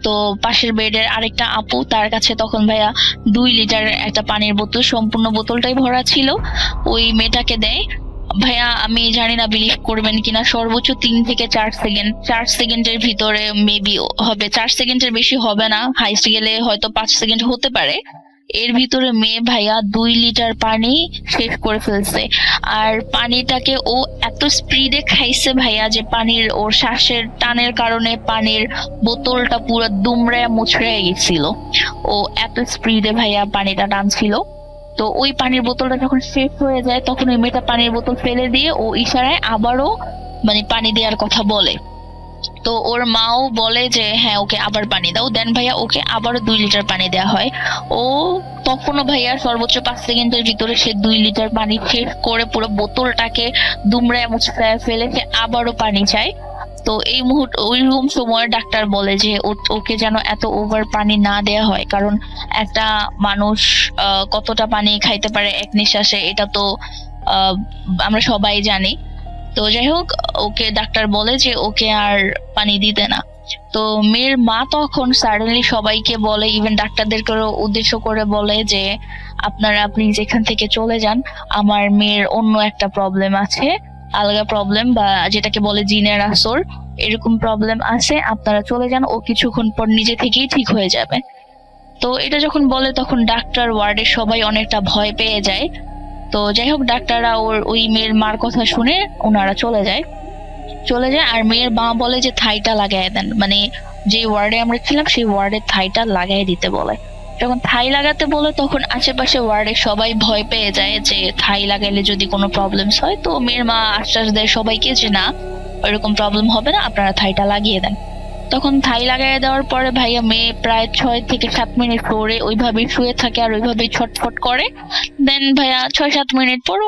তো পাশের বেডের আরেকটা আপু, তার কাছে তখন ভাইয়া 2 লিটার একটা পানির বোতল, সম্পূর্ণ বোতলটাই ভরা ছিল, ওই মেয়েটাকে দেয়। ভাইয়া আমি জানি না বিলিভ করবেন কিনা, সর্বোচ্চ 3 থেকে 4 সেকেন্ডের ভিতরে মেবি হবে, 4 সেকেন্ডের বেশি হবে না, হাইস্ট গেলে হয়তো 5 সেকেন্ড হতে পারে, এর ভিতরে মেয়ে ভাইয়া 2 লিটার পানি শেষ করে ফেলছে। আর পানিটাকে ও এত স্পিডে খাইছে ভাইয়া যে ওর শ্বাসের টানের কারণে পানির বোতলটা পুরো দুমড়ায় মুচড়ে গেছিল। ও এত স্পিডে ভাইয়া পানিটা টানছিল। তো ওই পানির বোতলটা যখন শেষ হয়ে যায় তখন ওই মেয়েটা পানির বোতল ফেলে দিয়ে ও ইশারায় আবারও পানি দেওয়ার কথা বলে। তো ওর মাও বলে যে হ্যাঁ ওকে আবার পানি দাও। দেন ভাইয়া ওকে আবারও 2 লিটার পানি দেওয়া হয়। ও তখনও ভাইয়া সর্বোচ্চ 5 সেকেন্ডের ভিতরে সে 2 লিটার পানি শেষ করে পুরো বোতলটাকে দুমড়ায় মুচড়ায় ফেলে সে আবারও পানি চায়। তো এই মুহূর্তে ওইরকম সময় ডাক্তার বলে যে ওকে যেন এত ওভার পানি না দেয়া হয়, কারণ একটা মানুষ কতটা পানি খাইতে পারে এক নিঃশ্বাসে এটা তো আমরা সবাই জানি। তো যাই হোক, ওকে ডাক্তার বলে যে ওকে আর পানি দিতে না। তো মেয়ের মা তখন সাডেনলি সবাইকে বলে, ইভেন ডাক্তারদেরকে উদ্দেশ্য করে বলে যে আপনারা প্লিজ এখান থেকে চলে যান, আমার মেয়ের অন্য একটা প্রবলেম আছে, আলগা প্রবলেম বা যেটাকে বলে জিনের আসর, এরকম প্রবলেম আছে, আপনারা চলে যান, ও কিছুক্ষণ পর নিজে থেকেই ঠিক হয়ে যাবে। তো এটা যখন বলে তখন ডাক্তার, ওয়ার্ডের সবাই অনেকটা ভয় পেয়ে যায়। তো যাই হোক, ডাক্তাররা ওই মেয়ের মার কথা শুনে ওনারা চলে যায়। আর মেয়ের মা বলে যে থাইটা লাগাই দেন, মানে যে ওয়ার্ডে আমরা ছিলাম সেই ওয়ার্ডের থাইটা লাগাই দিতে বলে। যখন থাই লাগাতে বলে তখন আশেপাশে ওয়ার্ডের সবাই ভয় পেয়ে যায় যে থাই লাগাইলে যদি কোনো প্রবলেমস হয়। তো মেয়ের মা আশ্বাস দেয় সবাইকে যে না, ওইরকম প্রবলেম হবে না, আপনারা থাইটা লাগিয়ে দেন। তখন থাই লাগাই দেওয়ার পরে ভাইয়া মেয়ে প্রায় 6 থেকে 7 মিনিট পরে ওইভাবেই শুয়ে থাকে আর ওইভাবেই ছটফট করে। দেন ভাইয়া 6-7 মিনিট পর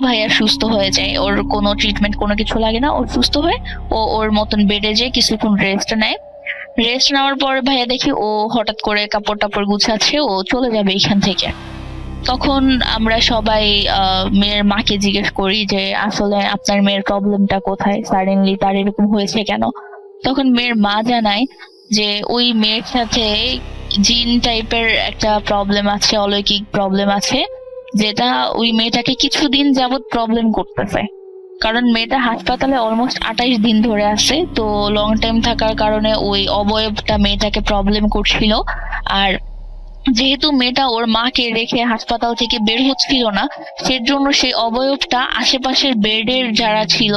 ভাইয়া সুস্থ হয়ে যায়, ওর কোনো ট্রিটমেন্ট কোনো কিছু লাগে না, ওর সুস্থ হয়ে ওর মতন বেডে যেয়ে কিছুক্ষণ রেস্ট নেয়। রেস্ট নেওয়ার পরে ভাইয়া দেখি ও হঠাৎ করে কাপড় টাপড় গুছাচ্ছে, ও চলে যাবে এখান থেকে। তখন আমরা সবাই মেয়ের মাকে জিজ্ঞেস করি যে আসলে আপনার মেয়ের প্রবলেমটা কোথায়, সাডেনলি তার এরকম হয়েছে কেন। তখন মেয়ের মা জানায় যে ওই মেয়ের সাথে জিন টাইপের একটা প্রবলেম আছে, অলৌকিক প্রবলেম আছে, যেটা ওই মেয়েটাকে কিছুদিন যাবত প্রবলেম করতেছে। কারণ মেয়েটা হাসপাতালে অলমোস্ট 28 দিন ধরে আছে, তো লং টাইম থাকার কারণে ওই অবয়বটা মেয়েটাকে প্রবলেম করছিল। আর যেহেতু মেয়েটা ওর মাকে রেখে হাসপাতাল থেকে বের হচ্ছিল না, সেজন্য সেই অবয়বটা আশেপাশের বেডের যারা ছিল,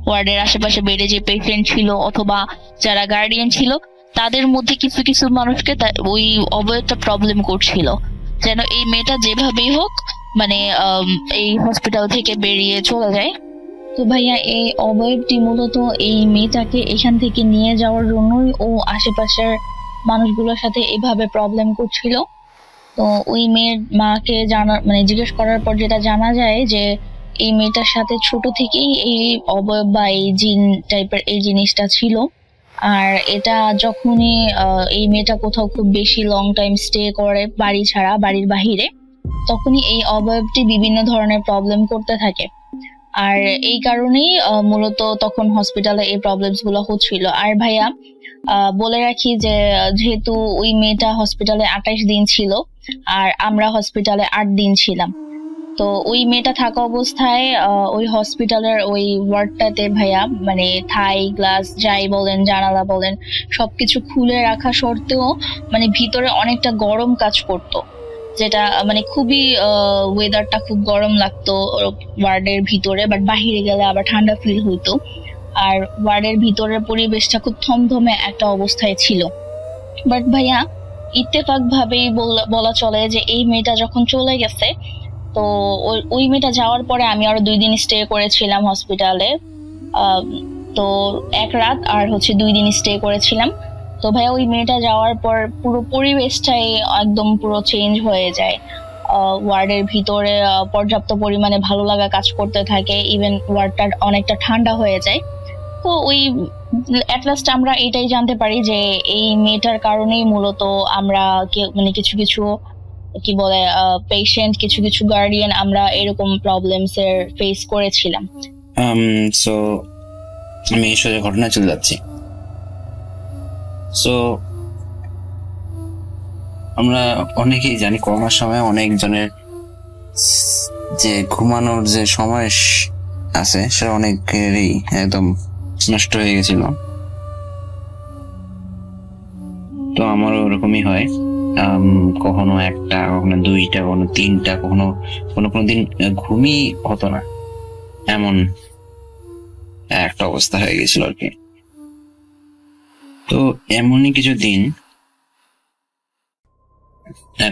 ওয়ার্ডের আশেপাশে বেডে যে পেশেন্ট ছিল অথবা যারা গার্ডিয়ান ছিল, তাদের মধ্যে কিছু কিছু মানুষকে ওই অবয়বটা প্রবলেম করছিল, যেন এই মেয়েটা যেভাবেই হোক মানে এই হসপিটাল থেকে বেরিয়ে চলে যায়। তো ভাইয়া এই অবয়বটি মূলত এই মেয়েটাকে এখান থেকে নিয়ে যাওয়ার জন্যই ও আশেপাশের মানুষগুলোর সাথে এভাবে প্রবলেম করছিল। তো ওই মেয়ের মাকে জিজ্ঞেস করার পর যেটা জানা যায় যে এই মেয়েটার সাথে ছোট থেকেই এই অবয়ব বা এই জিন টাইপের এই জিনিসটা ছিল। আর এটা যখনই এই মেয়েটা কোথাও খুব বেশি লং টাইম স্টে করে বাড়ি ছাড়া, বাড়ির বাহিরে, তখনই এই অবয়বটি বিভিন্ন ধরনের প্রবলেম করতে থাকে। আর এই কারণেই মূলত তখন হসপিটালে এই প্রবলেমস গুলো হচ্ছিল। আর ভাইয়া বলে রাখি যে যেহেতু ওই মেয়েটা হসপিটালে 28 দিন ছিল আর আমরা হসপিটালে 8 দিন ছিলাম, তো ওই মেয়েটা থাকা অবস্থায় ওই হসপিটালের ওই ওয়ার্ডটাতে ভাইয়া মানে থাই গ্লাস যাই বলেন, জানালা বলেন, সবকিছু খুলে রাখা সত্ত্বেও মানে ভিতরে অনেকটা গরম কাজ করতো, যেটা মানে খুবই ওয়েদারটা খুব গরম লাগতো ওয়ার্ডের ভিতরে, বাট বাহিরে গেলে আবার ঠান্ডা ফিল হইতো। আর ওয়ার্ডের ভিতরের পরিবেশটা খুব থমথমে একটা অবস্থায় ছিল। বাট ভাইয়া ইত্তেফাক ভাবেই বলা চলে যে এই মেয়েটা যখন চলে গেছে, তো ওই মেয়েটা যাওয়ার পরে আমি আরো 2 দিন স্টে করেছিলাম হসপিটালে। তো 1 রাত আর 2 দিন স্টে করেছিলাম। তো ভাইয়া ওই মেয়েটা যাওয়ার পর পুরো পরিবেশটাই একদম পুরো চেঞ্জ হয়ে যায়। ওয়ার্ডের ভিতরে পর্যাপ্ত পরিমাণে ভালো লাগা কাজ করতে থাকে, ইভেন ওয়ার্ডটা অনেকটা ঠান্ডা হয়ে যায়। তো ওই এট লাস্ট আমরা এটাই জানতে পারি যে এই মেয়েটার কারণেই মূলত আমরা মানে কিছু কিছু কি বলে পেশেন্ট, কিছু কিছু গার্ডিয়ান আমরা এরকম প্রবলেমস এর ফেস করেছিলাম। সো আমি সোজা ঘটনা চলে যাচ্ছি। সো আমরা অনেকেই জানি করোনার সময় অনেকজনের যে ঘুমানোর যে সময় আছে সেটা অনেকেরই একদম নষ্ট হয়ে গেছিল। তো আমারও ওরকমই হয়, কখনো 1টা, কখনো 2টা, কখনো 3টা, কখনো কোনো দিন ঘুমই হতো না, এমন একটা অবস্থা হয়ে গেছিল আর কি। তো এমনই কিছু দিন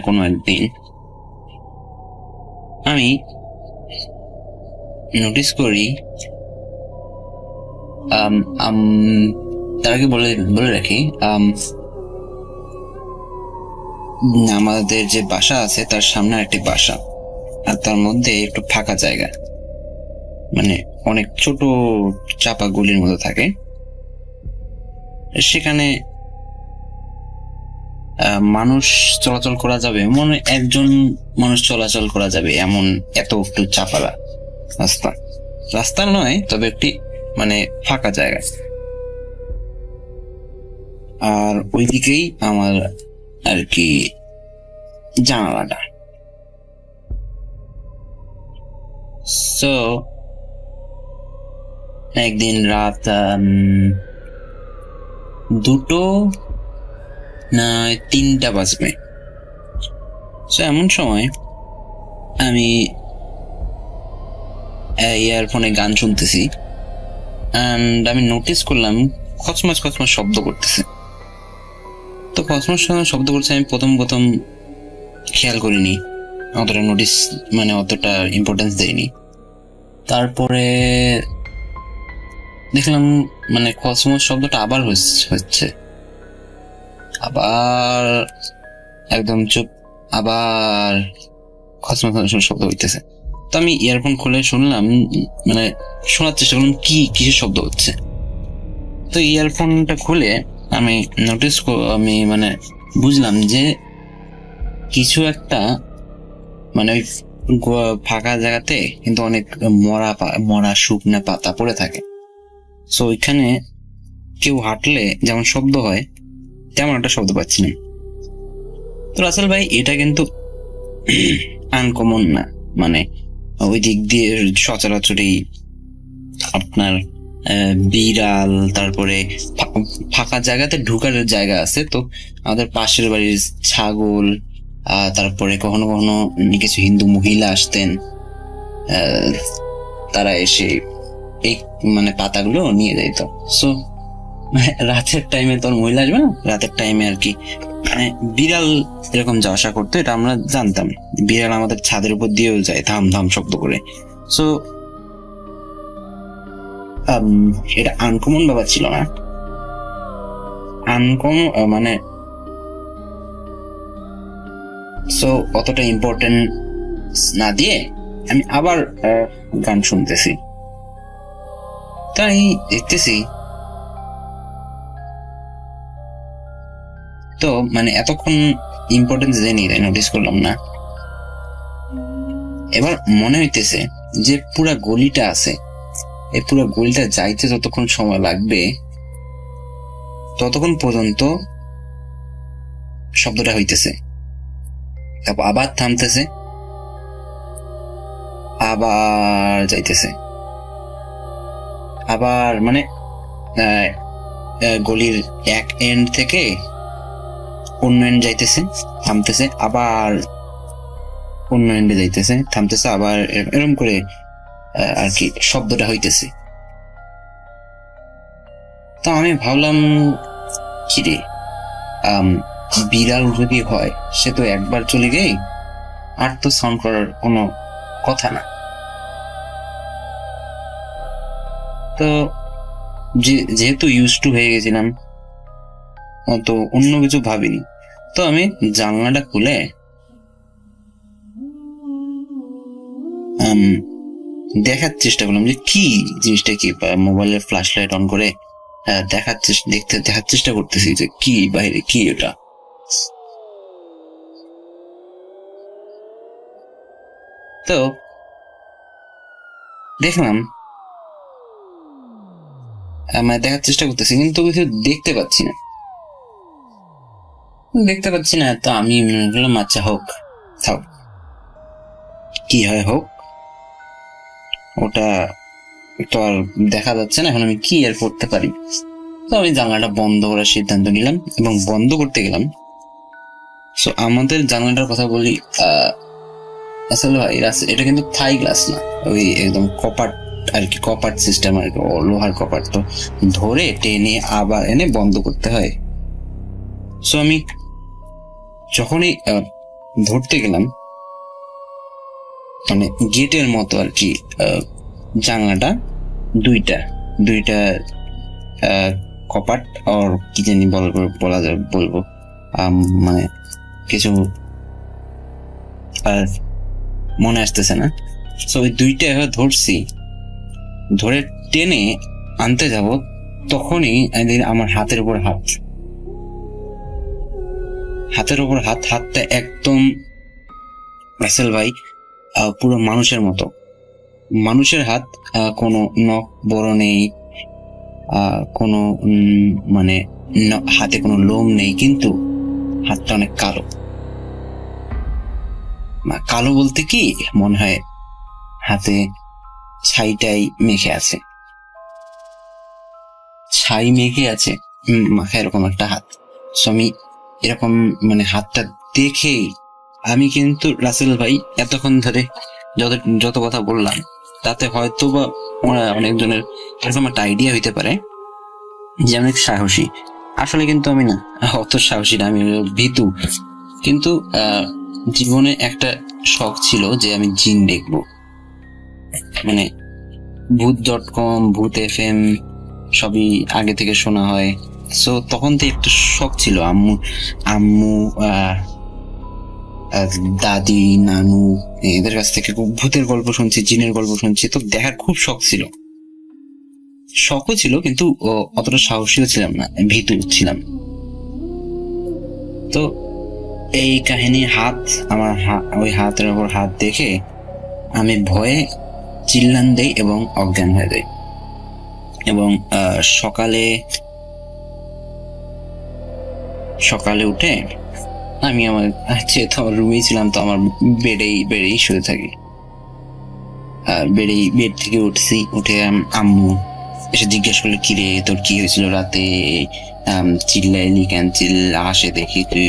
কোনো একদিন আমি নোটিস করি, তার আগে বলে রাখি, আমাদের যে বাসা আছে তার সামনে একটি বাসা, আর তার মধ্যে একটু ফাঁকা জায়গা, মানে অনেক ছোট চাপা গুলির মতো থাকে। সেখানে মানুষ চলাচল করা যাবে, মনে একজন মানুষ চলাচল করা যাবে এমন এত একটু চাপা রাস্তা নয়, তবে একটি মানে ফাঁকা জায়গা। আর ওইদিকেই আমার আর কি জানালাটা। সো একদিন রাত 2টো না 3টা বাজবে। সো এমন সময় আমি ইয়ারফোনে গান শুনতেছি, অ্যান্ড আমি নোটিস করলাম খচমচ খচমচ শব্দ করতেছে। তো খচমচ শব্দ করছে, আমি প্রথম খেয়াল করিনি, অতটা নোটিস মানে অতটা ইম্পর্টেন্স দেয়নি। তারপরে দেখলাম মানে খচমচ শব্দটা আবার হচ্ছে, আবার একদম চুপ, আবার খচমচ শব্দ হইতেছে। তো আমি ইয়ারফোন খুলে শুনলাম, মানে শোনার চেষ্টা করলাম কিসের শব্দ হচ্ছে। তো ইয়ারফোনটা খুলে আমি মানে বুঝলাম যে কিছু একটা মানে ওই ফাঁকা জায়গাতে কিন্তু অনেক মরা শুকনা পাতা পড়ে থাকে। সো ওইখানে কেউ হাঁটলে যেমন শব্দ হয় তেমন একটা শব্দ পাচ্ছি না। তো রাসেল ভাই, এটা কিন্তু আনকমন না, মানে ওই দিক দিয়ে সচরাচরই আপনার বিড়াল, তারপরে ফাঁকা জায়গাতে ঢুকার জায়গা আছে। তো আমাদের পাশের বাড়ির ছাগল, তারপরে কখনো কখনো কিছু হিন্দু মহিলা আসতেন, তারা এসে এই মানে পাতাগুলো নিয়ে যেত। সো রাতের টাইমে তোর মহিলা আসবে না, রাতের টাইমে আর কি মানে বিড়াল এরকম যাওয়া আসা করতো, এটা আমরা জানতাম। বিড়াল আমাদের ছাদের উপর দিয়েও যায় ধাম ধাম শব্দ করে। সো এটা আনকমন ব্যাপার ছিল না, আনকমন মানে সো অতটা ইম্পর্টেন্ট না দিয়ে আমি আবার গান শুনতেছি। তাই দেখতেছি তো মানে এতক্ষণ ইম্পর্টেন্স দেয়নি, তাই নোটিস করলাম না। এবার মনে হইতেছে যে পুরা গলিটা আছে, এই পুরো গলিটা যাইতে যতক্ষণ সময় লাগবে ততক্ষণ পর্যন্ত শব্দটা হইতেছে, তারপর আবার থামতেছে, আবার যাইতেছে, আবার মানে গলির এক এন্ড থেকে অন্য এন্ড যাইতেছে, থামতেছে, আবার অন্য এন্ডে যাইতেছে, থামতেছে, আবার এরকম করে আর কি শব্দটা হইতেছে। তো আমি ভাবলাম কিরে, বিড়াল যদি হয় সে তো একবার চলে গেই, আর তো সাউন্ড করার কোনো কথা না। তো যেহেতু ইউজ টু হয়ে গেছিলাম, তো অন্য কিছু ভাবিনি। তো আমি জানলাটা খুলে দেখার চেষ্টা করলাম যে কি জিনিসটা, কি মোবাইলের ফ্ল্যাশ লাইট অন করে দেখার চেষ্টা করতেছি যে কি বাইরে, কি এটা। তো দেখলাম দেখার চেষ্টা করতেছি কিন্তু কিছু দেখতে পাচ্ছি না। তো আমি বললাম আচ্ছা হোক, থাক, কি হয় হোক, ওটা তো আর দেখা যাচ্ছে না, এখন আমি কি আর করতে পারি। তো আমি জানলাটা বন্ধ করার সিদ্ধান্ত নিলাম এবং বন্ধ করতে গেলাম। সো আমাদের জানলাটার কথা বলি, আসলে ভাই এটা কিন্তু থাই গ্লাস না, ওই একদম কপাট আর কি, কপাট সিস্টেম আর কি, লোহার কপাট। তো ধরে টেনে আবার এনে বন্ধ করতে হয়। সো আমি যখনই ধরতে গেলাম, মানে গেটের মতো আর কি জানলাটা, দুইটা কপাট আর কি জানি বলবো মানে কিছু মনে আসতেছে না। সো ওই দুইটা ধরছি, ধরে টেনে আনতে যাব, তখনই আমার হাতের উপর হাতটা একদম রাসেল ভাই পুরো মানুষের মতো, মানুষের হাত, কোনো নখ বড় নেই, কোনো মানে হাতে কোনো লোম নেই, কিন্তু হাতটা অনেক কালো বলতে কি মনে হয় হাতে ছাইটাই মেখে আছে, ছাই মেখে আছে মাথায় এরকম একটা হাত। সো আমি এরকম মানে হাতটা দেখেই আমি কিন্তু রাসেল ভাই এতক্ষণ ধরে যত কথা বললাম তাতে হয়তো বা অনেকজনের এরকম একটা আইডিয়া হইতে পারে যে আমি সাহসী। আসলে কিন্তু আমি না, অত সাহসী না, আমি ভীতু। কিন্তু জীবনে একটা শখ ছিল যে আমি জিন দেখবো, মানে ভূত.com, ভূত FM সবই আগে থেকে শোনা হয়। সো তখন তো একটু শখ ছিল। আম্মু দাদি নানু এদের কাছ থেকে ভূতের গল্প শুনছি, জিনের গল্প শুনছি, তো দেখার খুব শখ ছিল, শখও ছিল, কিন্তু অতটা সাহসীও ছিলাম না, ভীতু ছিলাম। তো এই কাহিনী আমার ওই হাতের উপর হাত দেখে আমি ভয়ে চিল্লান দেই এবং অজ্ঞান হয়ে যাই। এবং সকালে উঠে আমি যেহেতু আমার রুমেই ছিলাম, তো আমার বেডেই শুয়ে থাকি। আর বেড থেকে উঠে আম্মু এসে জিজ্ঞেস করলো, কিরে তোর কি হয়েছিল রাতে, চিল্লাইলি কেন, আসে দেখি তুই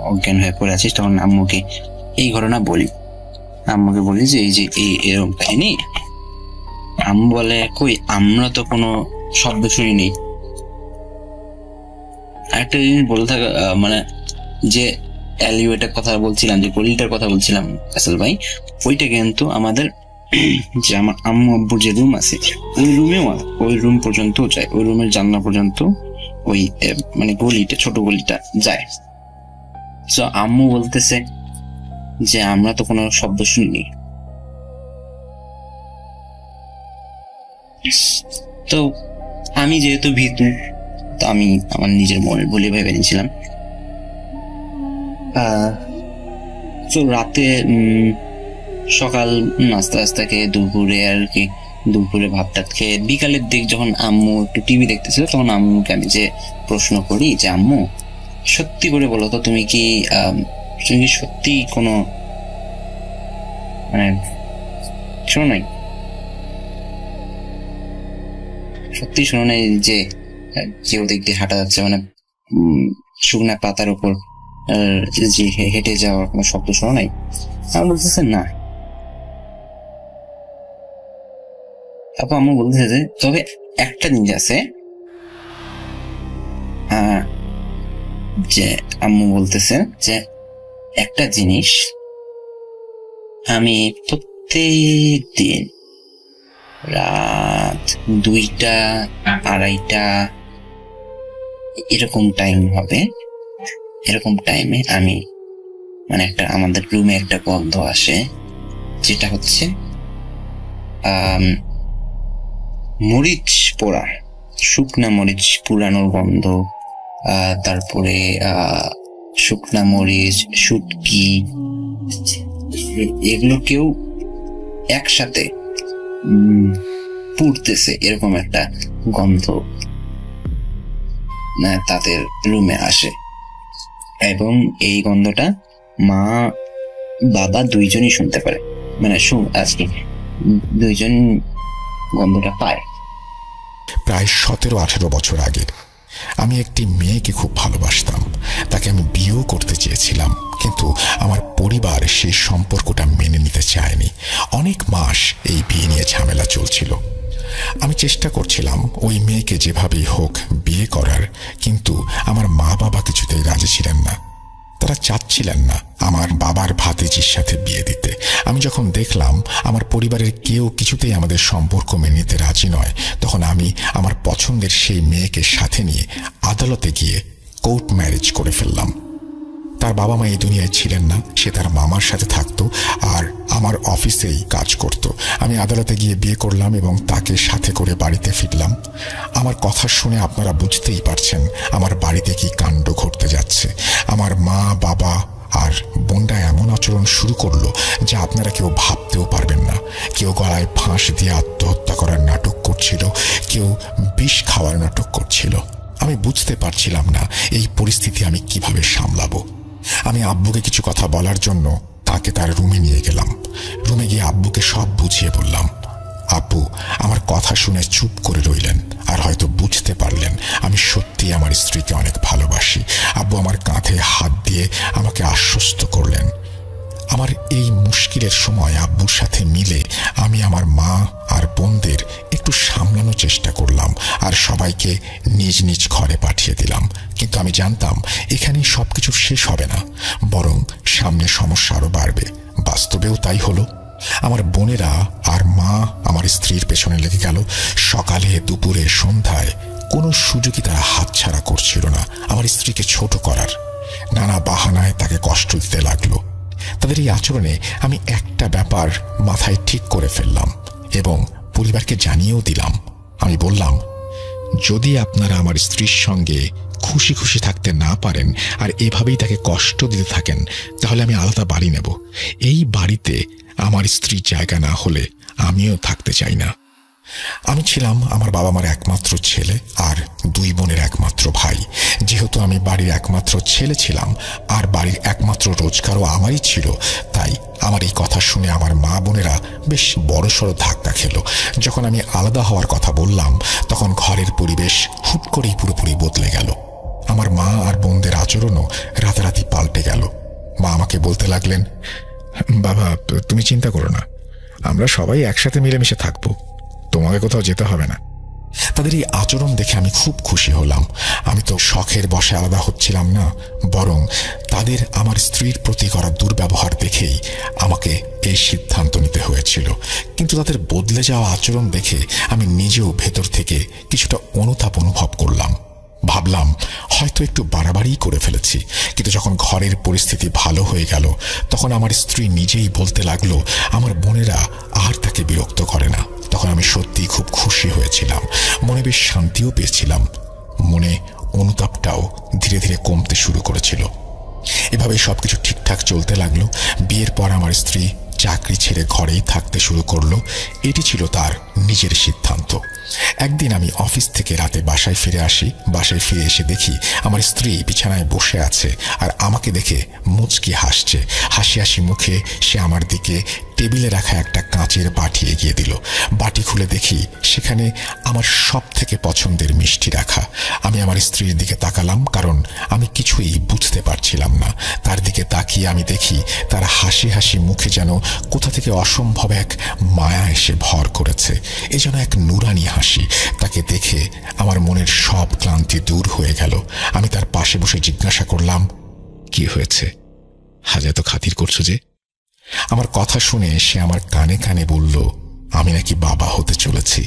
অজ্ঞান হয়ে পড়ে আছিস। তখন আম্মুকে এই ঘটনা বলি, আম্মুকে বলি যে এই এরকম কাহিনী। আম্মু বলে, কই আমরা তো কোনো শব্দ শুনিনি। একটা জিনিস বলে থাকা, মানে যে অ্যালিওয়েটার কথা বলছিলাম, যে গলিটার কথা বলছিলাম রাসেল ভাই, ওইটা কিন্তু আমাদের যে আমার আম্মু আব্বুর যে রুম আছে ওই রুম পর্যন্ত যায়, ওই রুমের জানলা পর্যন্ত ওই মানে গলিটা, ছোট গলিটা যায়। তো আম্মু বলতেছে যে আমরা তো কোনো শব্দ শুনিনি। তো আমি যেহেতু ভীতু, তো আমি আমার নিজের মনের বলে ভেবে নিয়েছিলাম। তো রাতে সকাল নাস্তা খেয়ে দুপুরে ভাত টাত খেয়ে বিকালের দিক যখন আম্মু একটু টিভি দেখতেছিল, তখন আম্মুকে আমি যে প্রশ্ন করি যে আম্মু সত্যি করে বলো তো, তুমি কি সত্যি কোনো মানে শোনো নাই, সত্যি শোনো নাই যে কেউ দিক দিয়ে হাঁটা যাচ্ছে, মানে শুকনা পাতার উপর যে হেঁটে যাওয়ার কোনো শব্দ শোনো নাই? আমি বলতেছে না। তারপর আম্মু বলতেছে যে তবে একটা জিনিস আছে, যে আম্মু বলতেছে যে একটা জিনিস আমি প্রত্যেক দিন রাত 2টা 2:30 এরকম টাইম হবে, এরকম টাইমে আমি মানে আমাদের রুমে একটা গন্ধ আসে, যেটা হচ্ছে মরিচ পোড়া, শুকনা মরিচ পুরানোর গন্ধ, তারপরে শুকনা মরিচ, শুটকি, এগুলো কেউ একসাথে পুড়তেছে এরকম একটা গন্ধ তাদের রুমে আসে। এবং এই গন্ধটা মা বাবা দুইজনই শুনতে পারে, মানে আজকে দুইজন গন্ধটা পায়। প্রায় 17-18 বছর আগে আমি একটি মেয়েকে খুব ভালোবাসতাম, তাকে আমি বিয়েও করতে চেয়েছিলাম, কিন্তু আমার পরিবার সেই সম্পর্কটা মেনে নিতে চায়নি। অনেক মাস এই বিয়ে নিয়ে ঝামেলা চলছিল। আমি চেষ্টা করছিলাম ওই মেয়েকে যেভাবেই হোক বিয়ে করার, কিন্তু আমার মা বাবা কিছুতেই রাজি ছিলেন না। তারা চাচ্ছিলেন না আমার বাবার ভাতিজির সাথে বিয়ে দিতে। আমি যখন দেখলাম আমার পরিবারের কেউ কিছুতেই আমাদের সম্পর্ক মেনে নিতে রাজি নয়, তখন আমি আমার পছন্দের সেই মেয়েকে সাথে নিয়ে আদালতে গিয়ে কোর্ট ম্যারেজ করে ফেললাম। তার বাবা মা এই দুনিয়ায় ছিলেন না, সে তার মামার সাথে থাকতো আর আমার অফিসেই কাজ করত। আমি আদালতে গিয়ে বিয়ে করলাম এবং তাকে সাথে করে বাড়িতে ফিরলাম। আমার কথা শুনে আপনারা বুঝতেই পারছেন আমার বাড়িতে কি কাণ্ড ঘটতে যাচ্ছে। আমার মা বাবা আর বোনটা এমন আচরণ শুরু করলো যা আপনারা কেউ ভাবতেও পারবেন না। কেউ গলায় ফাঁস দিয়ে আত্মহত্যা করার নাটক করছিল, কেউ বিষ খাওয়ার নাটক করছিল। আমি বুঝতে পারছিলাম না এই পরিস্থিতি আমি কিভাবে সামলাবো। আমি আব্বুকে কিছু কথা বলার জন্য তাকে তার রুমে নিয়ে গেলাম। রুমে গিয়ে আব্বুকে সব বুঝিয়ে বললাম। আব্বু আমার কথা শুনে চুপ করে রইলেন, আর হয়তো বুঝতে পারলেন আমি সত্যি আমার স্ত্রীকে অনেক ভালোবাসি। আব্বু আমার কাঁধে হাত দিয়ে আমাকে আশ্বস্ত করলেন। আমার এই মুশকিলের সময় আব্বুর সাথে মিলে আমি আমার মা আর বোনদের একটু সামলানোর চেষ্টা করলাম, আর সবাইকে নিজ নিজ ঘরে পাঠিয়ে দিলাম। কিন্তু আমি জানতাম এখানেই সবকিছু শেষ হবে না, বরং সামনে সমস্যা আরো বাড়বে। বাস্তবেও তাই হলো। আমার বোনেরা আর মা আমার স্ত্রীর পেছনে লেগে গেল। সকালে, দুপুরে, সন্ধ্যায় কোনো সুযোগই তারা হাতছাড়া করছিল না আমার স্ত্রীকে ছোট করার। নানা বাহানায় তাকে কষ্ট দিতে লাগলো। তাদের এই আচরণে আমি একটা ব্যাপার মাথায় ঠিক করে ফেললাম এবং পরিবারকে জানিয়েও দিলাম। আমি বললাম, যদি আপনারা আমার স্ত্রীর সঙ্গে খুশি খুশি থাকতে না পারেন আর এভাবেই তাকে কষ্ট দিতে থাকেন, তাহলে আমি আলাদা বাড়ি নেব। এই বাড়িতে আমার স্ত্রীর জায়গা না হলে আমিও থাকতে চাই না। আমি ছিলাম আমার বাবা মার একমাত্র ছেলে আর 2 বোনের একমাত্র ভাই। যেহেতু আমি বাড়ির একমাত্র ছেলে ছিলাম আর বাড়ির একমাত্র রোজগারও আমারই ছিল, তাই আমার এই কথা শুনে আমার মা বোনেরা বেশ বড়সড় ধাক্কা খেল। যখন আমি আলাদা হওয়ার কথা বললাম, তখন ঘরের পরিবেশ হুট করেই পুরোপুরি বদলে গেল। আমার মা আর বোনদের আচরণও রাতারাতি পাল্টে গেল। মা আমাকে বলতে লাগলেন, বাবা তুমি চিন্তা করো না, আমরা সবাই একসাথে মিলেমিশে থাকবো, তোমাকে কোথাও যেতে হবে না। তাদের এই আচরণ দেখে আমি খুব খুশি হলাম। আমি তো শখের বশে আলাদা হচ্ছিলাম না, বরং তাদের আমার স্ত্রীর প্রতি করা দুর্ব্যবহার দেখেই আমাকে এই সিদ্ধান্ত নিতে হয়েছিল। কিন্তু তাদের বদলে যাওয়া আচরণ দেখে আমি নিজেও ভেতর থেকে কিছুটা অনুতাপ অনুভব করলাম। ভাবলাম হয়তো একটু বাড়াবাড়ি করে ফেলেছি। কিন্তু যখন ঘরের পরিস্থিতি ভালো হয়ে গেল, তখন আমার স্ত্রী নিজেই বলতে লাগলো আমার বোনেরা আর তাকে বিরক্ত করে না। তখন আমি সত্যি খুব খুশি হয়েছিলাম, মনে বেশ শান্তিও পেয়েছিলাম। মনে অনুতাপটাও ধীরে ধীরে কমতে শুরু করেছিল। এভাবে সবকিছু ঠিকঠাক চলতে লাগলো। বিয়ের পর আমার স্ত্রী চাকরি ছেড়ে ঘরেই থাকতে শুরু করলো। এটি ছিল তার নিজের সিদ্ধান্ত। একদিন আমি অফিস থেকে রাতে বাসায় ফিরে আসি। বাসায় ফিরে এসে দেখি আমার স্ত্রী বিছানায় বসে আছে আর আমাকে দেখে মুচকি হাসছে। হাসি হাসি মুখে সে আমার দিকে টেবিলে রাখা একটা কাঁচের বাটি এগিয়ে দিল। বাটি খুলে দেখি সেখানে আমার সব থেকে পছন্দের মিষ্টি রাখা। আমি আমার স্ত্রীর দিকে তাকালাম, কারণ আমি কিছুই বুঝতে পারছিলাম না। তার দিকে তাকিয়ে আমি দেখি তার হাসি হাসি মুখে যেন কোথা থেকে অসম্ভব এক মায়া এসে ভর করেছে। এ যেন এক নুরানি হাসি। তাকে দেখে আমার মনের সব ক্লান্তি দূর হয়ে গেল। আমি তার পাশে বসে জিজ্ঞাসা করলাম, কি হয়েছে? আজ এত খাতির করছো যে? আমার কথা শুনে সে আমার কানে কানে বলল, আমি নাকি বাবা হতে চলেছি।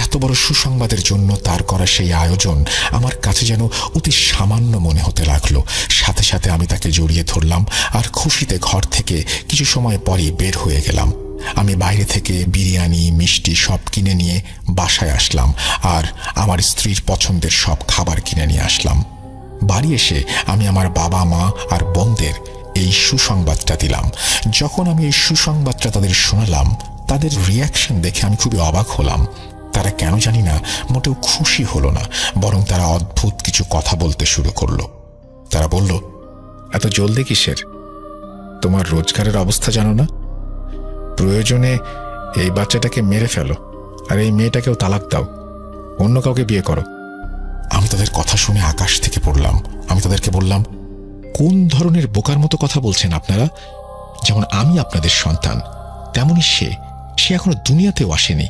এত বড় সুসংবাদের জন্য তার করা সেই আয়োজন আমার কাছে যেন অতি সামান্য মনে হতে লাগলো। সাথে সাথে আমি তাকে জড়িয়ে ধরলাম আর খুশিতে ঘর থেকে কিছু সময় পরই বের হয়ে গেলাম। আমি বাইরে থেকে বিরিয়ানি, মিষ্টি সব কিনে নিয়ে বাসায় আসলাম আর আমার স্ত্রীর পছন্দের সব খাবার কিনে নিয়ে আসলাম। বাড়ি এসে আমি আমার বাবা মা আর বোনদের এই সুসংবাদটা দিলাম। যখন আমি এই সুসংবাদটা তাদের শোনালাম, তাদের রিয়াকশন দেখে আমি খুবই অবাক হলাম। তারা কেন জানি না মোটেও খুশি হলো না, বরং তারা অদ্ভুত কিছু কথা বলতে শুরু করলো। তারা বলল, এত জলদি কিসের? তোমার রোজগারের অবস্থা জানো না? প্রয়োজনে এই বাচ্চাটাকে মেরে ফেলো আর এই মেয়েটাকেও তালাক দাও, অন্য কাউকে বিয়ে করো। আমি তাদের কথা শুনে আকাশ থেকে পড়লাম। আমি তাদেরকে বললাম, কোন ধরনের বোকার মতো কথা বলছেন আপনারা? যেমন আমি আপনাদের সন্তান, তেমনি সে এখনো দুনিয়াতেও আসেনি।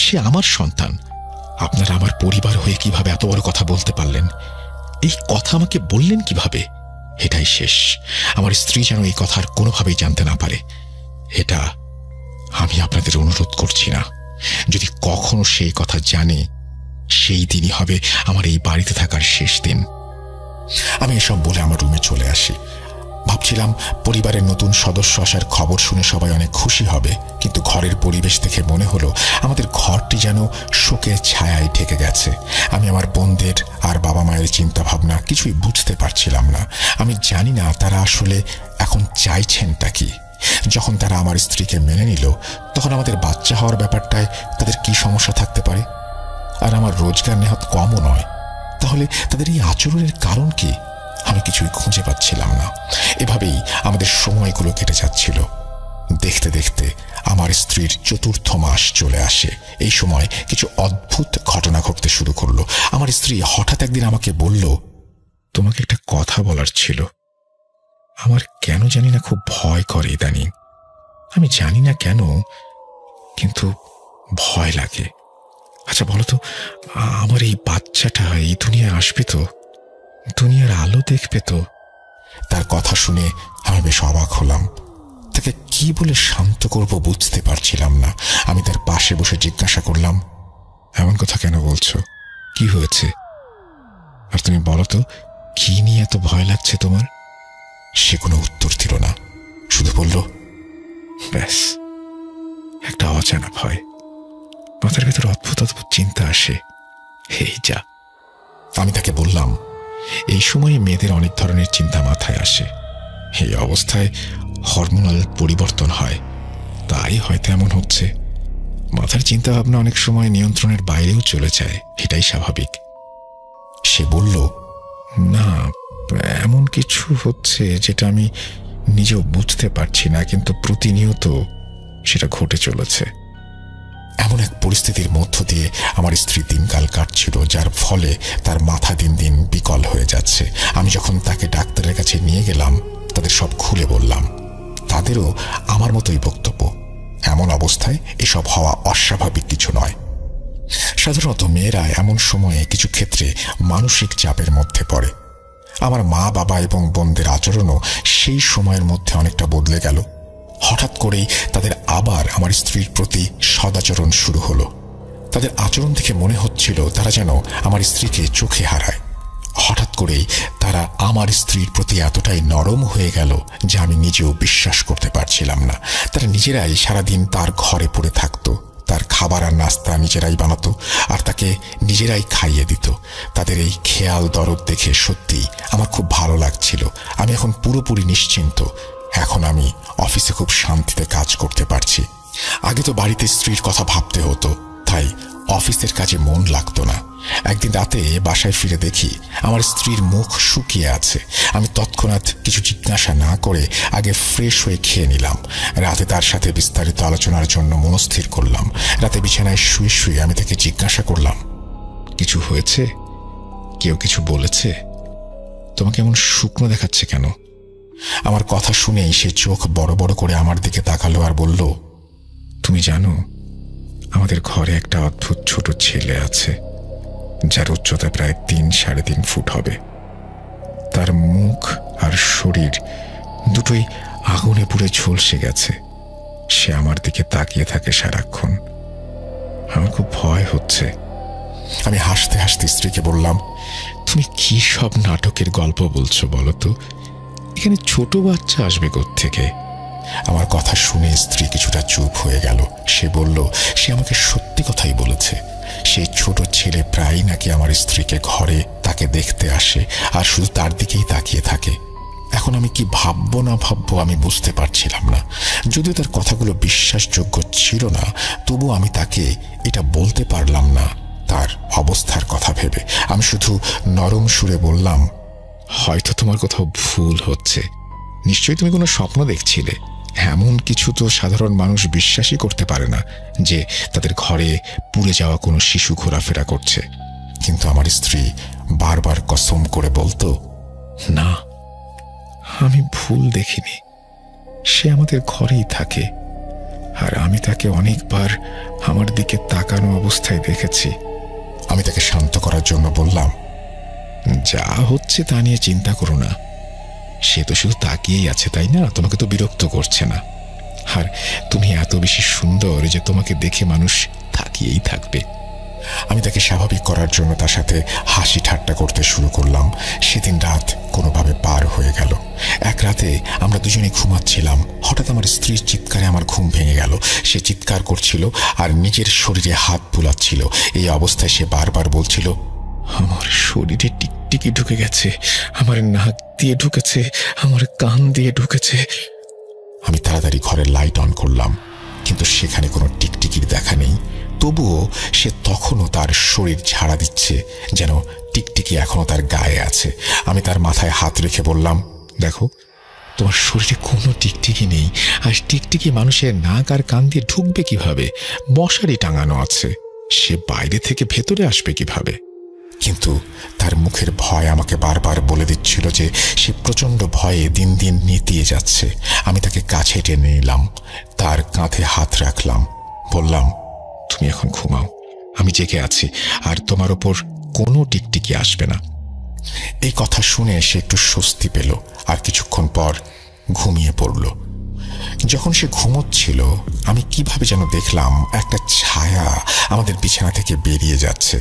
সে আমার সন্তান। আপনারা আমার পরিবার হয়ে কিভাবে এত বড় কথা বলতে পারলেন? এই কথা আমাকে বললেন কিভাবে? এটাই শেষ। আমার স্ত্রী যেন এই কথা আর কোনোভাবেই জানতে না পারে। এটা আমি আপনাদের অনুরোধ করছি না। যদি কখনো সেই কথা জানে, সেই দিনই হবে আমার এই বাড়িতে থাকার শেষ দিন। আমি এসব বলে আমার রুমে চলে আসি। ভাবছিলাম পরিবারের নতুন সদস্য আসার খবর শুনে সবাই অনেক খুশি হবে, কিন্তু ঘরের পরিবেশ দেখে মনে হলো আমাদের ঘরটি যেন শোকের ছায়ায় ঢেকে গেছে। আমি আমার বোনদের আর বাবা মায়ের চিন্তা ভাবনা কিছুই বুঝতে পারছিলাম না। আমি জানি না তারা আসলে এখন চাইছেনটা কি। যখন তারা আমার স্ত্রীকে মেনে নিল, তখন আমাদের বাচ্চা হওয়ার ব্যাপারটায় তাদের কি সমস্যা থাকতে পারে? আর আমার রোজগার নেহাত কমও নয়। তাহলে তাদের এই আচরণের কারণ কি? আমি কিছুই খুঁজে পাচ্ছিলাম না। এভাবেই আমাদের সময়গুলো কেটে যাচ্ছিল। দেখতে দেখতে আমার স্ত্রীর ৪র্থ মাস চলে আসে। এই সময় কিছু অদ্ভুত ঘটনা ঘটতে শুরু করলো। আমার স্ত্রী হঠাৎ একদিন আমাকে বলল, তোমাকে একটা কথা বলার ছিল। আমার কেন জানি না খুব ভয় করে ইদানিং। আমি জানি না কেন, কিন্তু ভয় লাগে। আচ্ছা বলো তো, আমার এই বাচ্চাটা এই দুনিয়ায় আসবে তো? দুনিয়ার আলো দেখবে তো? তার কথা শুনে আমি বেশ অবাক হলাম। তাকে কি বলে শান্ত করব বুঝতে পারছিলাম না। আমি তার পাশে বসে জিজ্ঞাসা করলাম, এমন কথা কেন বলছো? কি হয়েছে? আর তুমি বলো তো, কি নিয়ে এত ভয় লাগছে তোমার? সে কোনো উত্তর দিল না, শুধু বলল, ব্যাস একটা অজানা ভয়। মাথার ভেতর অদ্ভুত অদ্ভুত চিন্তা আসে, এই যা। আমি তাকে বললাম, এই সময়ে মেয়েদের অনেক ধরনের চিন্তা মাথায় আসে। এই অবস্থায় হরমোনাল পরিবর্তন হয়, তাই হয়তো এমন হচ্ছে। মাথার চিন্তা ভাবনা অনেক সময় নিয়ন্ত্রণের বাইরেও চলে যায়, এটাই স্বাভাবিক। সে বলল, না, এমন কিছু হচ্ছে যেটা আমি নিজেও বুঝতে পারছি না, কিন্তু প্রতিনিয়ত সেটা ঘটে চলেছে। এমন এক পরিস্থিতির মধ্য দিয়ে আমার স্ত্রী দিনকাল কাটছিল, যার ফলে তার মাথা দিন দিন বিকল হয়ে যাচ্ছে। আমি যখন তাকে ডাক্তারের কাছে নিয়ে গেলাম, তাদের সব খুলে বললাম। তাদেরও আমার মতোই বক্তব্য। এমন অবস্থায় এসব হওয়া অস্বাভাবিক কিছু নয়। সাধারণত মেয়েরা এমন সময়ে কিছু ক্ষেত্রে মানসিক চাপের মধ্যে পড়ে। আমার মা বাবা এবং বোনদের আচরণও সেই সময়ের মধ্যে অনেকটা বদলে গেল। হঠাৎ করেই তাদের আবার আমার স্ত্রীর প্রতি সদাচরণ শুরু হলো। তাদের আচরণ থেকে মনে হচ্ছিল তারা যেন আমার স্ত্রীকে চোখে হারায়। হঠাৎ করেই তারা আমার স্ত্রীর প্রতি এতটাই নরম হয়ে গেল যে আমি নিজেও বিশ্বাস করতে পারছিলাম না। তারা নিজেরাই সারাদিন তার ঘরে পড়ে থাকতো, তার খাবার আর নাস্তা নিজেরাই বানাতো, আর তাকে নিজেরাই খাইয়ে দিত। তাদের এই খেয়াল দরদ দেখে সত্যিই আমার খুব ভালো লাগছিল। আমি এখন পুরোপুরি নিশ্চিন্ত। এখন আমি অফিসে খুব শান্তিতে কাজ করতে পারছি। আগে তো বাড়িতে স্ত্রীর কথা ভাবতে হতো, তাই অফিসের কাজে মন লাগতো না। একদিন রাতে বাসায় ফিরে দেখি আমার স্ত্রীর মুখ শুকিয়ে আছে। আমি তৎক্ষণাৎ কিছু জিজ্ঞাসা না করে আগে ফ্রেশ হয়ে খেয়ে নিলাম। রাতে তার সাথে বিস্তারিত আলোচনার জন্য মনস্থির করলাম। রাতে বিছানায় শুয়ে শুয়ে আমি তাকে জিজ্ঞাসা করলাম, কিছু হয়েছে? কেউ কিছু বলেছে? তোমাকে এমন শুকনো দেখাচ্ছে কেন? আমার কথা শুনেই সে চোখ বড় বড় করে আমার দিকে তাকালো আর বলল, তুমি জানো, আমাদের ঘরে একটা অদ্ভুত ছোট ছেলে আছে, যার উচ্চতা প্রায় ৩-৩.৫ ফুট হবে। তার মুখ আর শরীর দুটোই আগুনে পুড়ে ঝলসে গেছে। সে আমার দিকে তাকিয়ে থাকে সারাক্ষণ। আমার খুব ভয় হচ্ছে। আমি হাসতে হাসতে স্ত্রীকে বললাম, তুমি কি সব নাটকের গল্প বলছো বলো তো? এখানে ছোট বাচ্চা আসবে কোত্থেকে? আমার কথা শুনে স্ত্রী কিছুটা চুপ হয়ে গেল। সে বলল, সে আমাকে সত্যি কথাই বলেছে। সেই ছোট ছেলে প্রায়ই নাকি আমার স্ত্রীকে ঘরে তাকে দেখতে আসে আর শুধু তার দিকেই তাকিয়ে থাকে। এখন আমি কি ভাববো না ভাববো আমি বুঝতে পারছিলাম না। যদিও তার কথাগুলো বিশ্বাসযোগ্য ছিল না, তবু আমি তাকে এটা বলতে পারলাম না তার অবস্থার কথা ভেবে। আমি শুধু নরম সুরে বললাম, হয়তো তোমার কোথাও ভুল হচ্ছে। নিশ্চয়ই তুমি কোনো স্বপ্ন দেখছিলে। এমন কিছু তো সাধারণ মানুষ বিশ্বাসই করতে পারে না যে তাদের ঘরে পুড়ে যাওয়া কোনো শিশু ঘোরাফেরা করছে। কিন্তু আমার স্ত্রী বারবার কসম করে বলতো, না, আমি ভুল দেখিনি। সে আমাদের ঘরেই থাকে, আর আমি তাকে অনেকবার আমার দিকে তাকানো অবস্থায় দেখেছি। আমি তাকে শান্ত করার জন্য বললাম, যা হচ্ছে তা নিয়ে চিন্তা করো না। সে তো শুধু তাকিয়েই আছে, তাই না? তোমাকে তো বিরক্ত করছে না। আর তুমি এত বেশি সুন্দর যে তোমাকে দেখে মানুষ তাকিয়েই থাকবে। আমি তাকে স্বাভাবিক করার জন্য তার সাথে হাসি ঠাট্টা করতে শুরু করলাম। সেদিন রাত কোনোভাবে পার হয়ে গেল। এক রাতে আমরা দুজনে ঘুমাচ্ছিলাম। হঠাৎ আমার স্ত্রীর চিৎকারে আমার ঘুম ভেঙে গেল। সে চিৎকার করছিল আর নিজের শরীরে হাত বুলাচ্ছিল। এই অবস্থায় সে বারবার বলছিল, আমার শরীরে টিকটিকি ঢুকে গেছে, আমার নাক দিয়ে ঢুকেছে, আমার কান দিয়ে ঢুকেছে। আমি তাড়াতাড়ি ঘরের লাইট অন করলাম, কিন্তু সেখানে কোনো টিকটিকির দেখা নেই। তবুও সে তখনও তার শরীর ঝাড়া দিচ্ছে, যেন টিকটিকি এখনো তার গায়ে আছে। আমি তার মাথায় হাত রেখে বললাম, দেখো, তোমার শরীরে কোনো টিকটিকি নেই, আর টিকটিকি মানুষের নাক আর কান দিয়ে ঢুকবে কিভাবে? মশারি টাঙানো আছে, সে বাইরে থেকে ভেতরে আসবে কিভাবে? কিন্তু তার মুখের ভয় আমাকে বারবার বলে দিচ্ছিল যে সে প্রচণ্ড ভয়ে দিন দিন নেতিয়ে যাচ্ছে। আমি তাকে কাছে টেনে নিলাম, তার কাঁধে হাত রাখলাম, বললাম, তুমি এখন ঘুমাও, আমি জেগে আছি, আর তোমার ওপর কোনো টিকটিকি আসবে না। এই কথা শুনে সে একটু স্বস্তি পেল, আর কিছুক্ষণ পর ঘুমিয়ে পড়ল। যখন সে ঘুমোচ্ছিল, আমি কিভাবে যেন দেখলাম একটা ছায়া আমাদের বিছানা থেকে বেরিয়ে যাচ্ছে।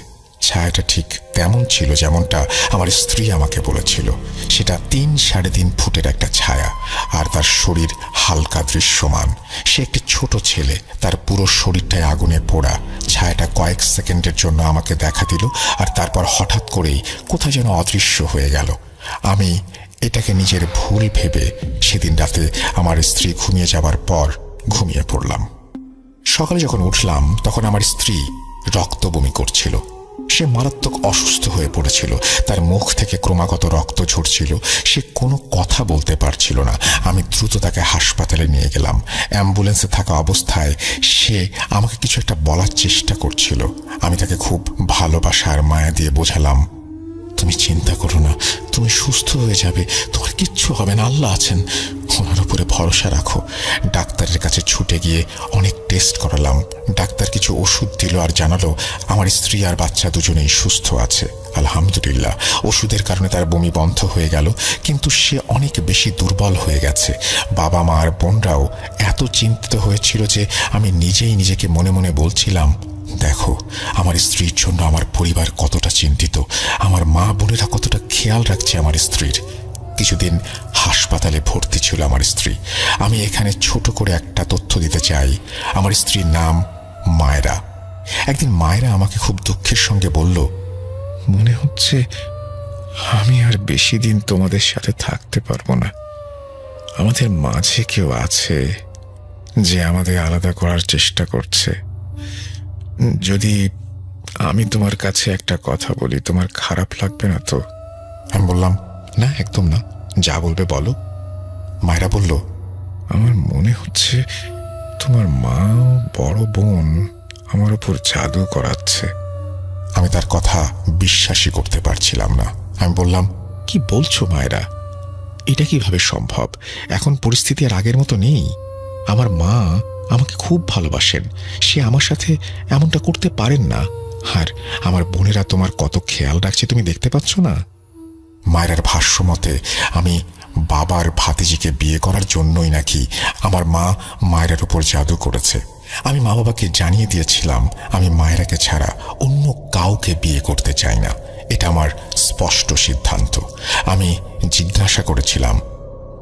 ছায়াটা ঠিক তেমন ছিল যেমনটা আমার স্ত্রী আমাকে বলেছিল। সেটা 3-3.5 ফুটের একটা ছায়া, আর তার শরীর হালকা দৃশ্যমান। সে একটি ছোট ছেলে, তার পুরো শরীরটাই আগুনে পোড়া। ছায়াটা কয়েক সেকেন্ডের জন্য আমাকে দেখা দিল, আর তারপর হঠাৎ করেই কোথায় যেন অদৃশ্য হয়ে গেল। আমি এটাকে নিজের ভুল ভেবে সেদিন রাতে আমার স্ত্রী ঘুমিয়ে যাবার পর ঘুমিয়ে পড়লাম। সকালে যখন উঠলাম, তখন আমার স্ত্রী রক্ত বমি করছিল। সে মারাত্মক অসুস্থ হয়ে পড়েছিল, তার মুখ থেকে ক্রমাগত রক্ত ঝরছিল, সে কোনো কথা বলতে পারছিল না। আমি দ্রুত তাকে হাসপাতালে নিয়ে গেলাম। অ্যাম্বুলেন্সে থাকা অবস্থায় সে আমাকে কিছু একটা বলার চেষ্টা করছিল। আমি তাকে খুব ভালোবাসা আর মায়া দিয়ে বোঝালাম, তুমি চিন্তা করো না, তুমি সুস্থ হয়ে যাবে, তোমার কিচ্ছু হবে না, আল্লাহ আছেন, ওনার উপরে ভরসা রাখো। ডাক্তারের কাছে ছুটে গিয়ে অনেক টেস্ট করালাম। ডাক্তার কিছু ওষুধ দিল আর জানালো আমার স্ত্রী আর বাচ্চা দুজনেই সুস্থ আছে, আলহামদুলিল্লাহ। ওষুধের কারণে তার বমি বন্ধ হয়ে গেল, কিন্তু সে অনেক বেশি দুর্বল হয়ে গেছে। বাবা মা আর বোনরাও এত চিন্তিত হয়েছিল যে আমি নিজেই নিজেকে মনে মনে বলছিলাম, দেখো আমার স্ত্রীর জন্য আমার পরিবার কতটা চিন্তিত, আমার মা বোনেরা কতটা খেয়াল রাখছে আমার স্ত্রীর। কিছুদিন হাসপাতালে ভর্তি ছিল আমার স্ত্রী। আমি এখানে ছোট করে একটা তথ্য দিতে চাই। আমার স্ত্রীর নাম মায়রা। একদিন মায়রা আমাকে খুব দুঃখের সঙ্গে বলল, মনে হচ্ছে আমি আর বেশি দিন তোমাদের সাথে থাকতে পারবো না। আমাদের মাঝে কেউ আছে যে আমাদের আলাদা করার চেষ্টা করছে। যদি আমি তোমার কাছে একটা কথা বলি, তোমার খারাপ লাগবে না তো? আমি বললাম, না, একদম না, যা বলবে বলো। মায়েরা বলল, আমার মনে হচ্ছে তোমার মা বড় বোন আমার উপর জাদু করাচ্ছে। আমি তার কথা বিশ্বাসই করতে পারছিলাম না। আমি বললাম, কি বলছো মায়েরা? এটা কিভাবে সম্ভব? এখন পরিস্থিতি আর আগের মতো নেই। আমার মা আমাকে খুব ভালোবাসেন, সে আমার সাথে এমনটা করতে পারেন না। আর আমার বোনেরা তোমার কত খেয়াল রাখছে তুমি দেখতে পাচ্ছ না? মায়ের ভাষ্য মতে আমি বাবার ভাতিজিকে বিয়ে করার জন্যই নাকি আমার মা মায়ের উপর জাদু করেছে। আমি মা বাবাকে জানিয়ে দিয়েছিলাম আমি মায়েরাকে ছাড়া অন্য কাউকে বিয়ে করতে চাই না। এটা আমার স্পষ্ট সিদ্ধান্ত। আমি জিজ্ঞাসা করেছিলাম,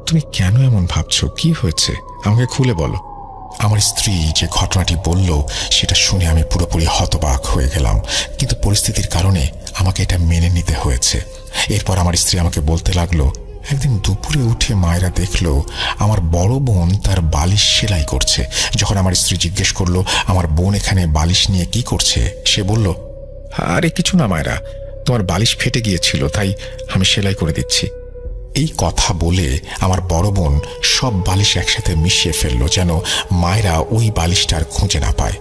তুমি কেন এমন ভাবছো? কি হয়েছে? আমাকে খুলে বলো। আমার স্ত্রী যে ঘটনাটি বলল সেটা শুনে আমি পুরোপুরি হতবাক হয়ে গেলাম, কিন্তু পরিস্থিতির কারণে আমাকে এটা মেনে নিতে হয়েছে। এরপর আমার স্ত্রী আমাকে বলতে লাগলো, একদিন দুপুরে উঠে মায়েরা দেখলো আমার বড় বোন তার বালিশ সেলাই করছে। যখন আমার স্ত্রী জিজ্ঞেস করলো আমার বোন এখানে বালিশ নিয়ে কি করছে, সে বলল, আরে কিছু না মায়েরা, তোমার বালিশ ফেটে গিয়েছিল তাই আমি সেলাই করে দিচ্ছি। এই কথা বলে আমার বড় বোন সব বালিশ একসাথে মিশিয়ে ফেললো যেন মায়েরা ওই বালিশটার খুঁজে না পায়।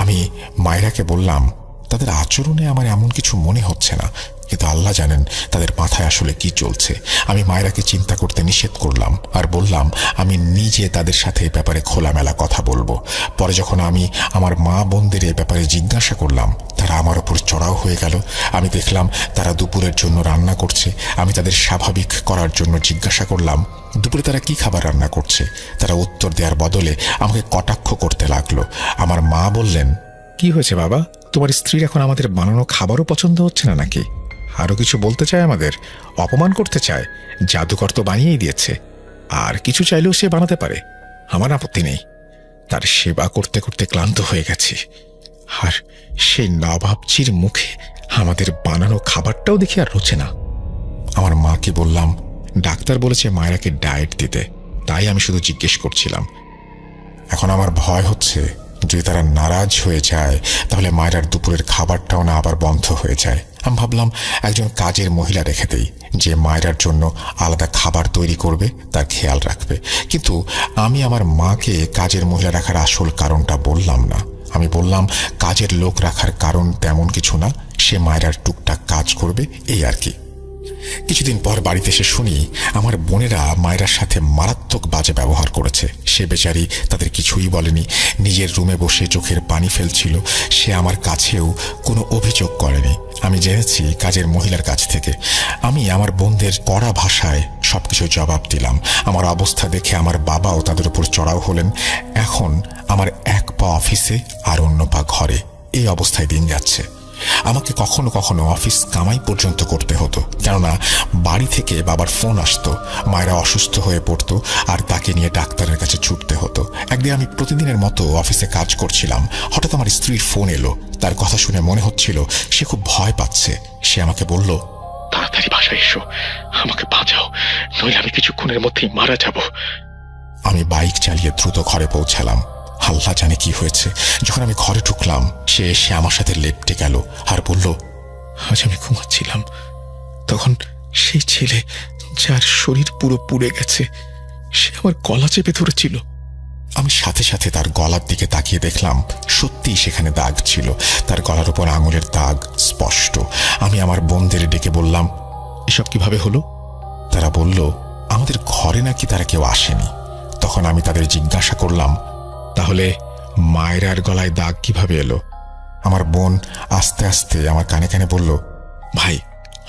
আমি মায়েরাকে বললাম, তাদের আচরণে আমার এমন কিছু মনে হচ্ছে না, কিন্তু আল্লাহ জানেন তাদের মাথায় আসলে কি চলছে। আমি মায়েরাকে চিন্তা করতে নিষেধ করলাম আর বললাম আমি নিজে তাদের সাথে এ ব্যাপারে খোলামেলা কথা বলবো। পরে যখন আমি আমার মা বোনদের এ ব্যাপারে জিজ্ঞাসা করলাম, তারা আমার ওপর চড়াও হয়ে গেল। আমি দেখলাম তারা দুপুরের জন্য রান্না করছে। আমি তাদের স্বাভাবিক করার জন্য জিজ্ঞাসা করলাম দুপুরে তারা কি খাবার রান্না করছে। তারা উত্তর দেওয়ার বদলে আমাকে কটাক্ষ করতে লাগলো। আমার মা বললেন, কি হয়েছে বাবা, তোমার স্ত্রীর এখন আমাদের বানানো খাবারও পছন্দ হচ্ছে না নাকি? আরো কিছু বলতে চায়, আমাদের অপমান করতে চায়? জাদুকর তো বানিয়েই দিয়েছে, আর কিছু চাইলেও সে বানাতে পারে, আমার আপত্তি নেই। তার সেবা করতে করতে ক্লান্ত হয়ে গেছি, আর সেই নবাবজির মুখে আমাদের বানানো খাবারটাও দেখি আর রোচে না। আমার মাকে বললাম ডাক্তার বলেছে মায়েরাকে ডায়েট দিতে, তাই আমি শুধু জিজ্ঞেস করছিলাম। এখন আমার ভয় হচ্ছে যদি তারা নারাজ হয়ে যায় তাহলে মায়েরার দুপুরের খাবারটাও না আবার বন্ধ হয়ে যায়। আমি ভাবলাম একজন কাজের মহিলা রেখে দেই, যে মায়েরার জন্য আলাদা খাবার তৈরি করবে, তার খেয়াল রাখবে। কিন্তু আমি আমার মাকে কাজের মহিলা রাখার আসল কারণটা বললাম না। আমি বললাম কাজের লোক রাখার কারণ তেমন কিছু না, সে মায়েরার টুকটাক কাজ করবে, এই আর কি। কিছুদিন পর বাড়িতে এসে শুনি আমার বোনেরা মায়েরার সাথে মারাত্মক বাজে ব্যবহার করেছে। সে বেচারি তাদের কিছুই বলেনি, নিজের রুমে বসে চোখের পানি ফেলছিল। সে আমার কাছেও কোনো অভিযোগ করেনি। আমি জেনেছি কাজের মহিলার কাছ থেকে। আমি আমার বোনদের কড়া ভাষায় সবকিছু জবাব দিলাম। আমার অবস্থা দেখে আমার বাবাও তাদের উপর চড়াও হলেন। এখন আমার এক পা অফিসে আর অন্য পা ঘরে, এই অবস্থায় দিন যাচ্ছে। আমাকে কখনো কখনো অফিস কামাই পর্যন্ত করতে হতো, কেননা বাড়ি থেকে বাবার ফোন আসতো, মায়েরা অসুস্থ হয়ে পড়তো আর তাকে নিয়ে ডাক্তারের কাছে ছুটতে হতো। একদিন আমি প্রতিদিনের মতো অফিসে কাজ করছিলাম, হঠাৎ আমার স্ত্রীর ফোন এলো। তার কথা শুনে মনে হচ্ছিল সে খুব ভয় পাচ্ছে। সে আমাকে বলল, তাড়াতাড়ি বাসায় এসো, আমাকে বাঁচাও, নইলে আমি কিছুক্ষণের মধ্যেই মারা যাব। আমি বাইক চালিয়ে দ্রুত ঘরে পৌঁছালাম। আল্লাহ জানে কি হয়েছে, যখন আমি ঘরে ঢুকলাম সে এসে আমার সাথে লেপ্টে গেল আর বলল, আজ আমি ঘুমাচ্ছিলাম, তখন সেই ছেলে যার শরীর পুরো পুড়ে গেছে, সে আমার গলা চেপে ধরেছিল। আমি সাথে সাথে তার গলার দিকে তাকিয়ে দেখলাম সত্যিই সেখানে দাগ ছিল, তার গলার উপর আঙুলের দাগ স্পষ্ট। আমি আমার বোনদের ডেকে বললাম, এসব কিভাবে হলো? তারা বলল, আমাদের ঘরে নাকি তারা কেউ আসেনি। তখন আমি তাদের জিজ্ঞাসা করলাম, তাহলে মায়েরার গলায় দাগ কিভাবে এলো? আমার বোন আস্তে আস্তে আমার কানে কানে বলল, ভাই,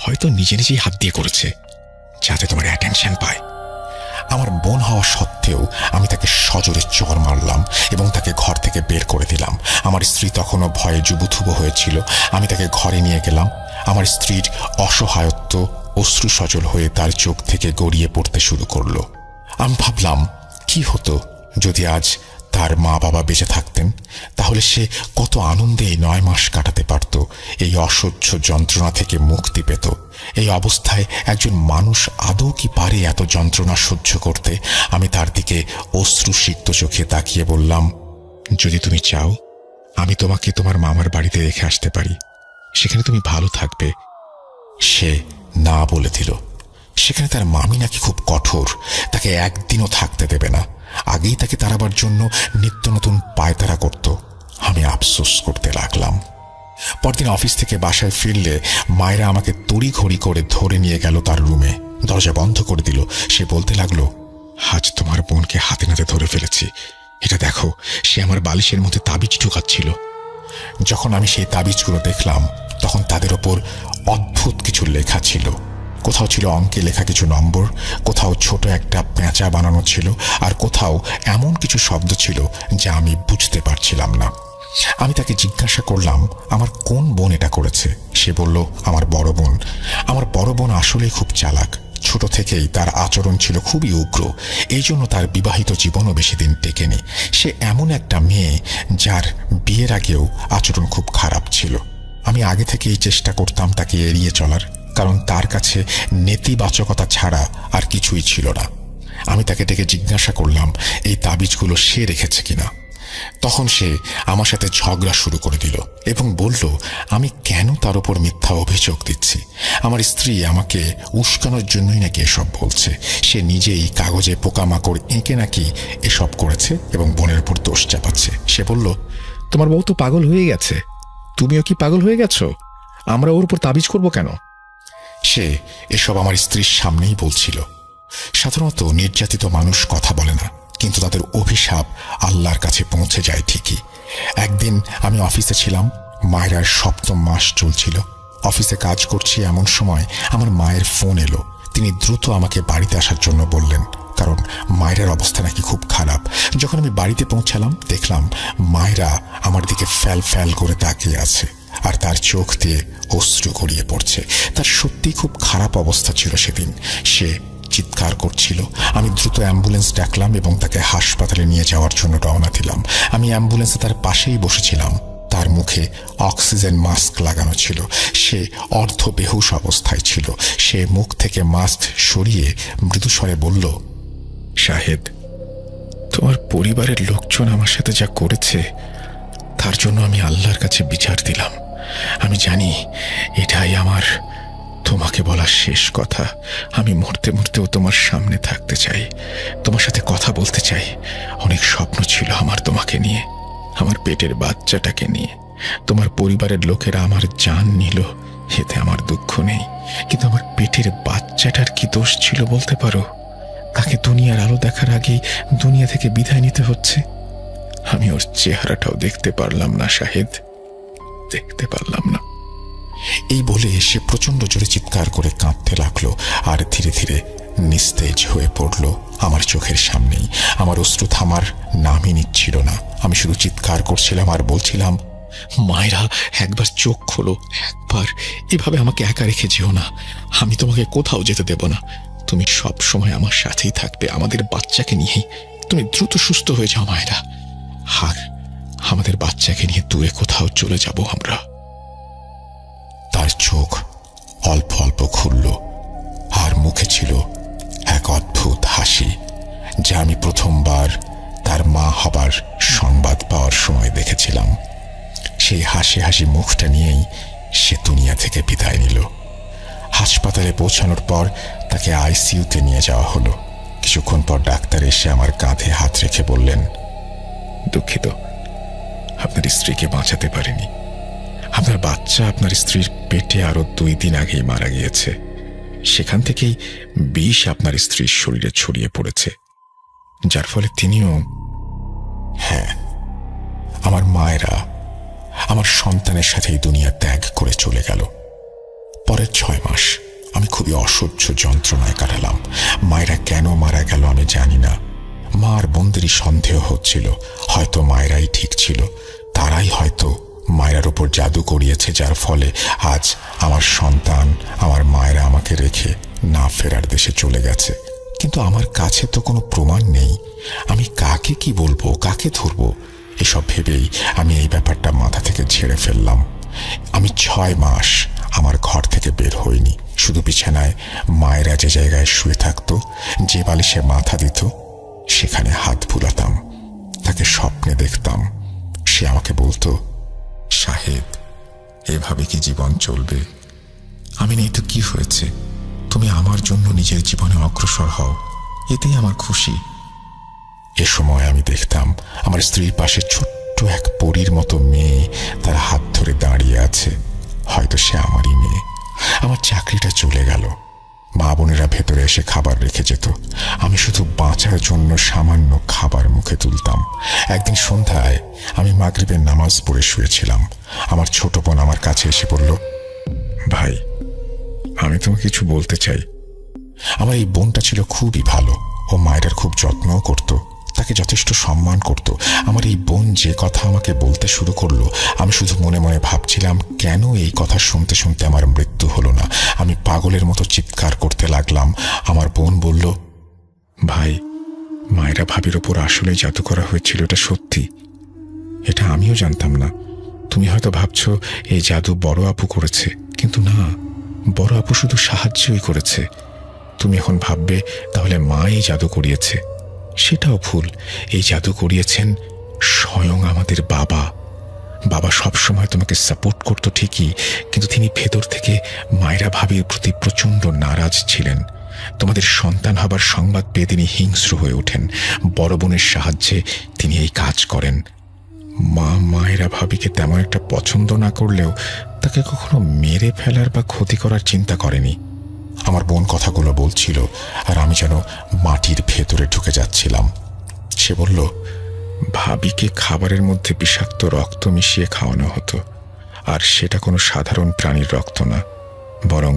হয়তো নিজে নিজেই হাত দিয়ে করেছে, যাতে তোমার অ্যাটেনশন পায়। আমার বোন হওয়া সত্ত্বেও আমি তাকে সজোরে চড় মারলাম এবং তাকে ঘর থেকে বের করে দিলাম। আমার স্ত্রী তখনও ভয়ে জুবুথুবু হয়েছিল। আমি তাকে ঘরে নিয়ে গেলাম। আমার স্ত্রীর অসহায়ত্ব অশ্রু সজল হয়ে তার চোখ থেকে গড়িয়ে পড়তে শুরু করলো। আমি ভাবলাম, কি হতো যদি আজ তার মা বাবা বেঁচে থাকতেন, তাহলে সে কত আনন্দে এই 9 মাস কাটাতে পারত, এই অসহ্য যন্ত্রণা থেকে মুক্তি পেত। এই অবস্থায় একজন মানুষ আদৌ কি পারে এত যন্ত্রণা সহ্য করতে? আমি তার দিকে অশ্রুসিক্ত চোখে তাকিয়ে বললাম, যদি তুমি চাও, আমি তোমাকে তোমার মামার বাড়িতে রেখে আসতে পারি, সেখানে তুমি ভালো থাকবে। সে না বলে দিল। সেখানে তার মামি নাকি খুব কঠোর, তাকে একদিনও থাকতে দেবে না। আগেই তাকে তাড়াবার জন্য নিত্য নতুন পায়তারা করত। আমি আফসোস করতে লাগলাম। পরদিন অফিস থেকে বাসায় ফিরলে মায়েরা আমাকে তড়িঘড়ি করে ধরে নিয়ে গেল তার রুমে, দরজা বন্ধ করে দিল। সে বলতে লাগলো, আজ তোমার বোনকে হাতে নাতে ধরে ফেলেছি, এটা দেখো, সে আমার বালিশের মধ্যে তাবিজ ঢুকাচ্ছিল। যখন আমি সেই তাবিজগুলো দেখলাম, তখন তাদের ওপর অদ্ভুত কিছু লেখা ছিল। কোথাও ছিল অঙ্কে লেখা কিছু নম্বর, কোথাও ছোট একটা পেঁচা বানানো ছিল, আর কোথাও এমন কিছু শব্দ ছিল যা আমি বুঝতে পারছিলাম না। আমি তাকে জিজ্ঞাসা করলাম, আমার কোন বোন এটা করেছে? সে বলল, আমার বড় বোন। আমার বড় বোন আসলেই খুব চালাক। ছোট থেকেই তার আচরণ ছিল খুবই উগ্র, এই জন্য তার বিবাহিত জীবনও বেশি দিন টেকেনি। সে এমন একটা মেয়ে যার বিয়ের আগেও আচরণ খুব খারাপ ছিল। আমি আগে থেকেই চেষ্টা করতাম তাকে এড়িয়ে চলার, কারণ তার কাছে নেতিবাচকতা ছাড়া আর কিছুই ছিল না। আমি তাকে ডেকে জিজ্ঞাসা করলাম এই তাবিজগুলো সে রেখেছে কিনা। তখন সে আমার সাথে ঝগড়া শুরু করে দিল এবং বলল, আমি কেন তার উপর মিথ্যা অভিযোগ দিচ্ছি। আমার স্ত্রী আমাকে উস্কানোর জন্যই নাকি এসব বলছে। সে নিজেই কাগজে পোকামাকড় এঁকে নাকি এসব করেছে এবং বোনের উপর দোষ চাপাচ্ছে। সে বলল, তোমার বউ তো পাগল হয়ে গেছে, তুমিও কি পাগল হয়ে গেছো? আমরা ওর উপর তাবিজ করবো কেন? সে এসব আমার স্ত্রীর সামনেই বলছিল। সাধারণত নির্যাতিত মানুষ কথা বলে না, কিন্তু তাদের অভিশাপ আল্লাহর কাছে পৌঁছে যায় ঠিকই। একদিন আমি অফিসে ছিলাম, মায়ের 7ম মাস চলছিল। অফিসে কাজ করছি এমন সময় আমার মায়ের ফোন এলো। তিনি দ্রুত আমাকে বাড়িতে আসার জন্য বললেন, কারণ মায়ের অবস্থা নাকি খুব খারাপ। যখন আমি বাড়িতে পৌঁছালাম, দেখলাম মায়েরা আমার দিকে ফ্যাল ফ্যাল করে তাকিয়ে আছে আর তার চোখ দিয়ে অশ্রু গড়িয়ে পড়ছে। তার সত্যি খুব খারাপ অবস্থা ছিল সেদিন। সে চিৎকার করছিল। আমি দ্রুত অ্যাম্বুলেন্স ডাকলাম এবং তাকে হাসপাতালে নিয়ে যাওয়ার জন্য রওনা দিলাম। আমি অ্যাম্বুলেন্সে তার পাশেই বসেছিলাম। তার মুখে অক্সিজেন মাস্ক লাগানো ছিল। সে অর্ধ বেহুশ অবস্থায় ছিল। সে মুখ থেকে মাস্ক সরিয়ে মৃদুস্বরে বলল, শাহেদ, তোমার পরিবারের লোকজন আমার সাথে যা করেছে তার জন্য আমি আল্লাহর কাছে বিচার দিলাম। আমি জানি এটাই আমার তোমাকে বলা শেষ কথা। আমি মরতে মরতেও তোমার সামনে থাকতে চাই, তোমার সাথে কথা বলতে চাই। অনেক স্বপ্ন ছিল আমার তোমাকে নিয়ে, আমার পেটের বাচ্চাটাকে নিয়ে। তোমার পরিবারের লোকেরা আমার জান নিল, এতে আমার দুঃখ নেই, কিন্তু আমার পেটের বাচ্চাটার কি দোষ ছিল বলতে পারো? তাকে দুনিয়ার আলো দেখার আগেই দুনিয়া থেকে বিদায় নিতে হচ্ছে। আমি ওর চেহারাটাও দেখতে পারলাম না শাহেদ, দেখতে পারলাম না। এই বলে সে প্রচন্ড জোরে চিৎকার করে কাঁদতে লাগলো আর ধীরে ধীরে নিস্তেজ হয়ে পড়ল আমার চোখের সামনেই। আমার অশ্রু থামার নামই নিচ্ছিল না। আমি শুধু চিৎকার করছিলাম আর বলছিলাম, মায়েরা একবার চোখ খোলো, একবার। এভাবে আমাকে একা রেখে যেও না, আমি তোমাকে কোথাও যেতে দেব না। তুমি সব সময় আমার সাথেই থাকবে, আমাদের বাচ্চাকে নিয়েই। তুমি দ্রুত সুস্থ হয়ে যাও মায়েরা, আর আমাদের বাচ্চাকে নিয়ে দূরে কোথাও চলে যাব আমরা। তার চোখ অল্প অল্প খুলল আর মুখে ছিল এক অদ্ভুত হাসি, যা আমি প্রথমবার তার মা হবার সংবাদ পাওয়ার সময় দেখেছিলাম। সেই হাসি হাসি মুখটা নিয়েই সে দুনিয়া থেকে বিদায় নিল। হাসপাতালে পৌঁছানোর পর তাকে আইসিইউতে নিয়ে যাওয়া হলো। কিছুক্ষণ পর ডাক্তার এসে আমার কাঁধে হাত রেখে বললেন, দুঃখিত, আপনার স্ত্রীকে বাঁচাতে পারেনি। আপনার বাচ্চা আপনার স্ত্রীর পেটে আরো 2 দিন আগেই মারা গিয়েছে। সেখান থেকেই বিষ আপনার স্ত্রীর শরীরে ছড়িয়ে পড়েছে, যার ফলে তিনিও। হ্যাঁ, আমার মায়েরা আমার সন্তানের সাথেই দুনিয়া ত্যাগ করে চলে গেল। পরের 6 মাস আমি খুবই অসহ্য যন্ত্রণায় কাটালাম। মায়েরা কেন মারা গেল আমি জানি না। মা আর বোনদেরই সন্দেহ হচ্ছিল, হয়তো মায়েরাই ঠিক ছিল। তারাই হয়তো মায়েরার উপর জাদু করিয়েছে, যার ফলে আজ আমার সন্তান, আমার মায়েরা আমাকে রেখে না ফেরার দেশে চলে গেছে। কিন্তু আমার কাছে তো কোনো প্রমাণ নেই। আমি কাকে কি বলবো, কাকে ধরবো? এসব ভেবেই আমি এই ব্যাপারটা মাথা থেকে ঝেড়ে ফেললাম। আমি 6 মাস আমার ঘর থেকে বের হইনি। শুধু বিছানায় মায়েরা যে জায়গায় শুয়ে থাকতো, যে বালিশে মাথা দিত, সেখানে হাত বুলাতাম। তাকে স্বপ্নে দেখতাম। সে আমাকে বলতো, শাহেদ, এভাবে কি জীবন চলবে? আমি নেই তো কি হয়েছে? তুমি আমার জন্য নিজের জীবনে অগ্রসর হও, এতেই আমার খুশি। এ সময় আমি দেখতাম আমার স্ত্রীর পাশে ছোট্ট এক পরীর মতো মেয়ে তার হাত ধরে দাঁড়িয়ে আছে। হয়তো সে আমারই মেয়ে। আমার চাকরিটা চলে গেল। মা বোনেরা ভেতরে এসে খাবার রেখে যেত। আমি শুধু বাঁচার জন্য সামান্য খাবার মুখে তুলতাম। একদিন সন্ধ্যায় আমি মাগরিবের নামাজ পড়ে শুয়েছিলাম। আমার ছোট বোন আমার কাছে এসে বলল, ভাই, আমি তোমাকে কিছু বলতে চাই। আমার এই বোনটা ছিল খুবই ভালো। ও মায়ের খুব যত্নও করত, তাকে যথেষ্ট সম্মান করত। আমার এই বোন যে কথা আমাকে বলতে শুরু করলো, আমি শুধু মনে মনে ভাবছিলাম, কেন এই কথা শুনতে শুনতে আমার মৃত্যু হলো না? আমি পাগলের মতো চিৎকার করতে লাগলাম। আমার বোন বলল, ভাই, মায়েরা ভাবির ওপর আসলে জাদু করা হয়েছিল, এটা সত্যি। এটা আমিও জানতাম না। তুমি হয়তো ভাবছো এই জাদু বড় আপু করেছে, কিন্তু না, বড় আপু শুধু সাহায্যই করেছে। তুমি এখন ভাববে তাহলে মা এই জাদু করিয়েছে। সেটাও ভুল। এই জাদু করিয়েছেন স্বয়ং আমাদের বাবা। বাবা সবসময় তোমাকে সাপোর্ট করতো ঠিকই, কিন্তু তিনি ভেতর থেকে মায়েরা ভাবির প্রতি প্রচন্ড নারাজ ছিলেন। তোমাদের সন্তান হবার সংবাদ পেয়ে তিনি হিংস্র হয়ে ওঠেন। বড় বোনের সাহায্যে তিনি এই কাজ করেন। মায়েরা ভাবিকে তেমন একটা পছন্দ না করলেও তাকে কখনো মেরে ফেলার বা ক্ষতি করার চিন্তা করেনি। আমার বোন কথাগুলো বলছিল আর আমি যেন মাটির ভেতরে ঢুকে যাচ্ছিলাম। সে বলল, ভাবিকে খাবারের মধ্যে বিষাক্ত রক্ত মিশিয়ে খাওয়ানো হতো, আর সেটা কোনো সাধারণ প্রাণীর রক্ত না, বরং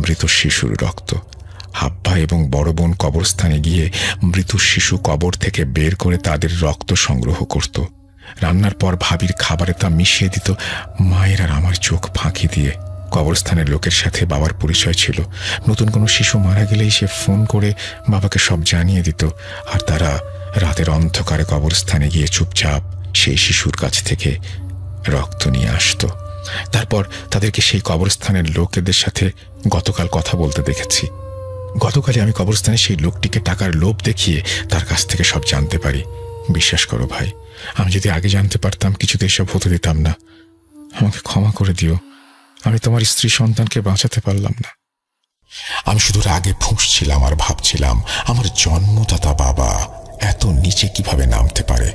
মৃত শিশুর রক্ত। আব্বা এবং বড় বোন কবরস্থানে গিয়ে মৃত শিশু কবর থেকে বের করে তাদের রক্ত সংগ্রহ করত। রান্নার পর ভাবির খাবারে তা মিশিয়ে দিত মায়ের আর আমার চোখ ফাঁকি দিয়ে। কবরস্থানের লোকের সাথে বাবার পরিচয় ছিল। নতুন কোনো শিশু মারা গেলেই সে ফোন করে বাবাকে সব জানিয়ে দিত, আর তারা রাতের অন্ধকারে কবরস্থানে গিয়ে চুপচাপ সেই শিশুর কাছ থেকে রক্ত নিয়ে আসতো। তারপর তাদেরকে সেই কবরস্থানের লোকেদের সাথে গতকাল কথা বলতে দেখেছি। গতকালই আমি কবরস্থানে সেই লোকটিকে টাকার লোভ দেখিয়ে তার কাছ থেকে সব জানতে পারি। বিশ্বাস করো ভাই, আমি যদি আগে জানতে পারতাম কিছুতে এসব হতে দিতাম না। আমাকে ক্ষমা করে দিও, আমি তোমার স্ত্রী সন্তানকে বাঁচাতে পারলাম না। আমি শুধু রাগে ফুঁসছিলাম আর ভাবছিলাম আমার জন্মদাতা বাবা এত নিচে কিভাবে নামতে পারে।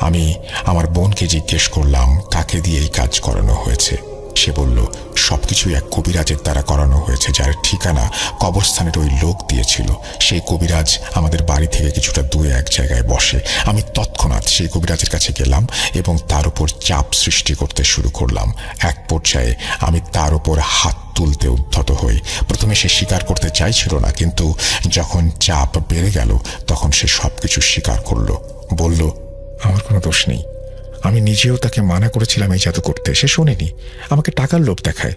আমি আমার বোনকে জিজ্ঞেস করলাম কাকে দিয়ে এই কাজ করানো হয়েছে। সে বলল সবকিছুই এক কবিরাজের দ্বারা করানো হয়েছে, যার ঠিকানা কবরস্থানের ওই লোক দিয়েছিল। সেই কবিরাজ আমাদের বাড়ি থেকে কিছুটা দূরে এক জায়গায় বসে। আমি তৎক্ষণাৎ সেই কবিরাজের কাছে গেলাম এবং তার উপর চাপ সৃষ্টি করতে শুরু করলাম। এক পর্যায়ে আমি তার উপর হাত তুলতে উদ্ধত হই। প্রথমে সে স্বীকার করতে চাইছিল না, কিন্তু যখন চাপ বেড়ে গেল তখন সে সবকিছু স্বীকার করলো। বলল, আমার কোনো দোষ নেই, আমি নিজেও তাকে মানা করেছিলাম এই জাদু করতে, সে শোনেনি, আমাকে টাকার লোভ দেখায়।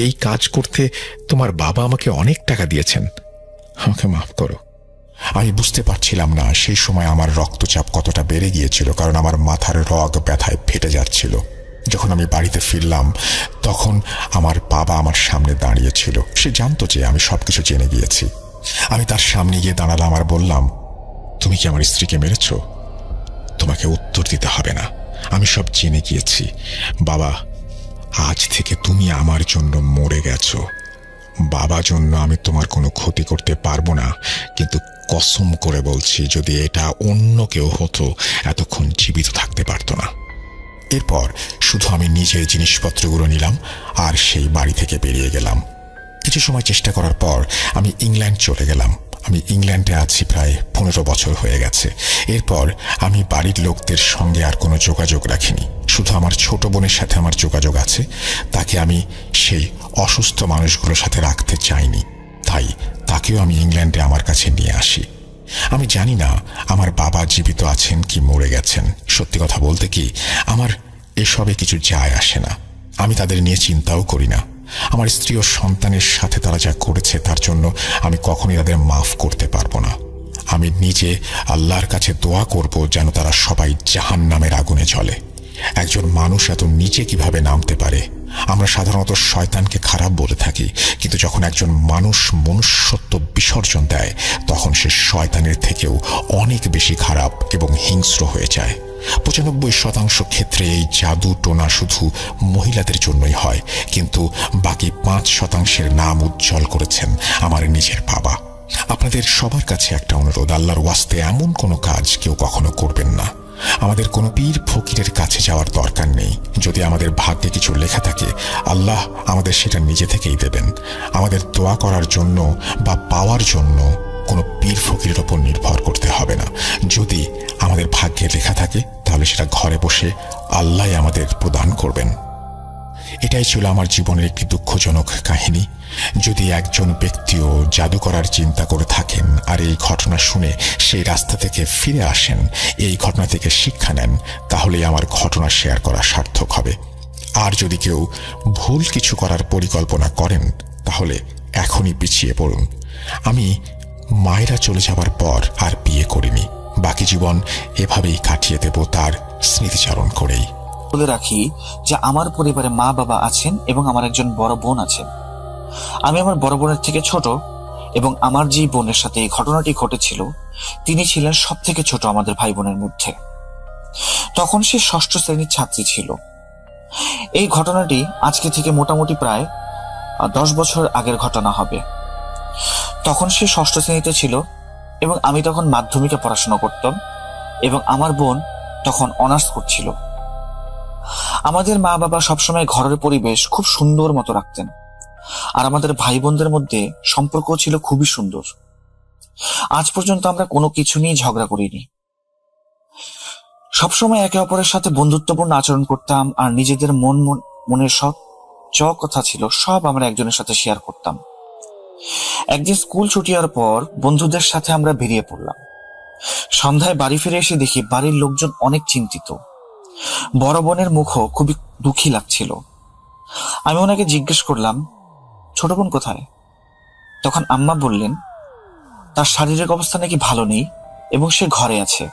এই কাজ করতে তোমার বাবা আমাকে অনেক টাকা দিয়েছেন, আমাকে মাফ করো। আমি বুঝতে পারছিলাম না সেই সময় আমার রক্তচাপ কতটা বেড়ে গিয়েছিল, কারণ আমার মাথার রগ ব্যথায় ফেটে যাচ্ছিল। যখন আমি বাড়িতে ফিরলাম তখন আমার বাবা আমার সামনে দাঁড়িয়েছিল। সে জানতো যে আমি সবকিছু জেনে গিয়েছি। আমি তার সামনে গিয়ে দাঁড়ালাম আর বললাম, তুমি কি আমার স্ত্রীকে মেরেছ? তোমাকে উত্তর দিতে হবে না, আমি সব জেনে গিয়েছি। বাবা, আজ থেকে তুমি আমার জন্য মরে গেছো। বাবা জন্য আমি তোমার কোনো ক্ষতি করতে পারবো না, কিন্তু কসম করে বলছি যদি এটা অন্য কেউ হতো এতক্ষণ জীবিত থাকতে পারতো না। এরপর শুধু আমি নিজের জিনিসপত্রগুলো নিলাম আর সেই বাড়ি থেকে বেরিয়ে গেলাম। কিছু সময় চেষ্টা করার পর আমি ইংল্যান্ড চলে গেলাম। আমি ইংল্যান্ডে আছি প্রায় 15 বছর হয়ে গেছে। এরপর আমি বাড়ির লোকদের সঙ্গে আর কোনো যোগাযোগ রাখিনি। শুধু আমার ছোট বোনের সাথে আমার যোগাযোগ আছে। তাকে আমি সেই অসুস্থ মানুষগুলোর সাথে রাখতে চাইনি, তাই তাকেও আমি ইংল্যান্ডে আমার কাছে নিয়ে আসি। আমি জানি না আমার বাবা জীবিত আছেন কি মরে গেছেন। সত্যি কথা বলতে কি, আমার এসবে কিছু যায় আসে না। আমি তাদের নিয়ে চিন্তাও করি না। আমার স্ত্রী ও সন্তানের সাথে তারা যা করেছে তার জন্য আমি কখনই তাদের মাফ করতে পারবো না। আমি নিজে আল্লাহর কাছে দোয়া করব যেন তারা সবাই জাহান্নামের আগুনে জ্বলে। একজন মানুষ এত নিচে কিভাবে নামতে পারে? আমরা সাধারণত শয়তানকে খারাপ বলে থাকি, কিন্তু যখন একজন মানুষ মনুষ্যত্ব বিসর্জন দেয় তখন সে শয়তানের থেকেও অনেক বেশি খারাপ এবং হিংস্র হয়ে যায়। 95% ক্ষেত্রে এই জাদু টোনা শুধু মহিলাদের জন্যই হয়, কিন্তু বাকি 5%-এর নাম উজ্জ্বল করেছেন আমার নিজের বাবা। আপনাদের সবার কাছে একটা অনুরোধ, আল্লাহর ওয়াস্তে এমন কোনো কাজ কেউ কখনো করবেন না। আমাদের কোনো পীর ফকিরের কাছে যাওয়ার দরকার নেই। যদি আমাদের ভাগ্যে কিছু লেখা থাকে আল্লাহ আমাদের সেটা নিজে থেকেই দেবেন। আমাদের দোয়া করার জন্য বা পাওয়ার জন্য কোনো পীর ফকিরের ওপর নির্ভর করতে হবে না। যদি আমাদের ভাগ্যে লেখা থাকে তাহলে সেটা ঘরে বসে আল্লাহ আমাদের প্রদান করবেন। এটাই ছিল আমার জীবনের একটি দুঃখজনক কাহিনী। যদি একজন ব্যক্তিও জাদু করার চিন্তা করে থাকেন আর এই ঘটনা শুনে সেই রাস্তা থেকে ফিরে আসেন, এই ঘটনা থেকে শিক্ষা নেন, তাহলেই আমার ঘটনা শেয়ার করা সার্থক হবে। আর যদি কেউ ভুল কিছু করার পরিকল্পনা করেন তাহলে এখনই পিছিয়ে পড়ুন। আমি মায়েরা চলে যাবার পর আর বিয়ে করিনি। বাকি জীবন এভাবেই কাটিয়ে দেব তার স্মৃতিচারণ করেই। বলে রাখি যে আমার পরিবারে মা বাবা আছেন এবং আমার একজন বড় বোন আছেন। আমি আমার বড় বোনের থেকে ছোট এবং আমার যে বোনের সাথে এই ঘটনাটি ঘটেছিল তিনি ছিলেন সব থেকে ছোট আমাদের ভাই বোনের মধ্যে। তখন সে 6ষ্ঠ শ্রেণীর ছাত্রী ছিল। এই ঘটনাটি আজকে থেকে মোটামুটি প্রায় 10 বছর আগের ঘটনা হবে। তখন সে 6ষ্ঠ শ্রেণীতে ছিল এবং আমি তখন মাধ্যমিকে পড়াশোনা করতাম এবং আমার বোন তখন অনার্স করছিল। আমাদের মা বাবা সবসময় ঘরের পরিবেশ খুব সুন্দর মতো রাখতেন আর আমাদের ভাই বোনদের মধ্যে সম্পর্ক ছিল খুবই সুন্দর। আজ পর্যন্ত আমরা কোনো কিছু নিয়ে ঝগড়া করিনি। সবসময় একে অপরের সাথে বন্ধুত্বপূর্ণ আচরণ করতাম আর নিজেদের মনের সব কথা ছিল সব আমরা একজনের সাথে শেয়ার করতাম। একদিন স্কুল ছুটি হওয়ার পর বন্ধুদের সাথে আমরা বেরিয়ে পড়লাম। সন্ধ্যায় বাড়ি ফিরে এসে দেখি বাড়ির লোকজন অনেক চিন্তিত। বড় বোনের মুখও খুবই দুঃখী লাগছিল। আমি ওনাকে জিজ্ঞেস করলাম, ছোট বোন কোথায়? তখন আম্মা বললেন তার শারীরিক অবস্থা নাকি ভালো নেই এবং সে ঘরে আছে।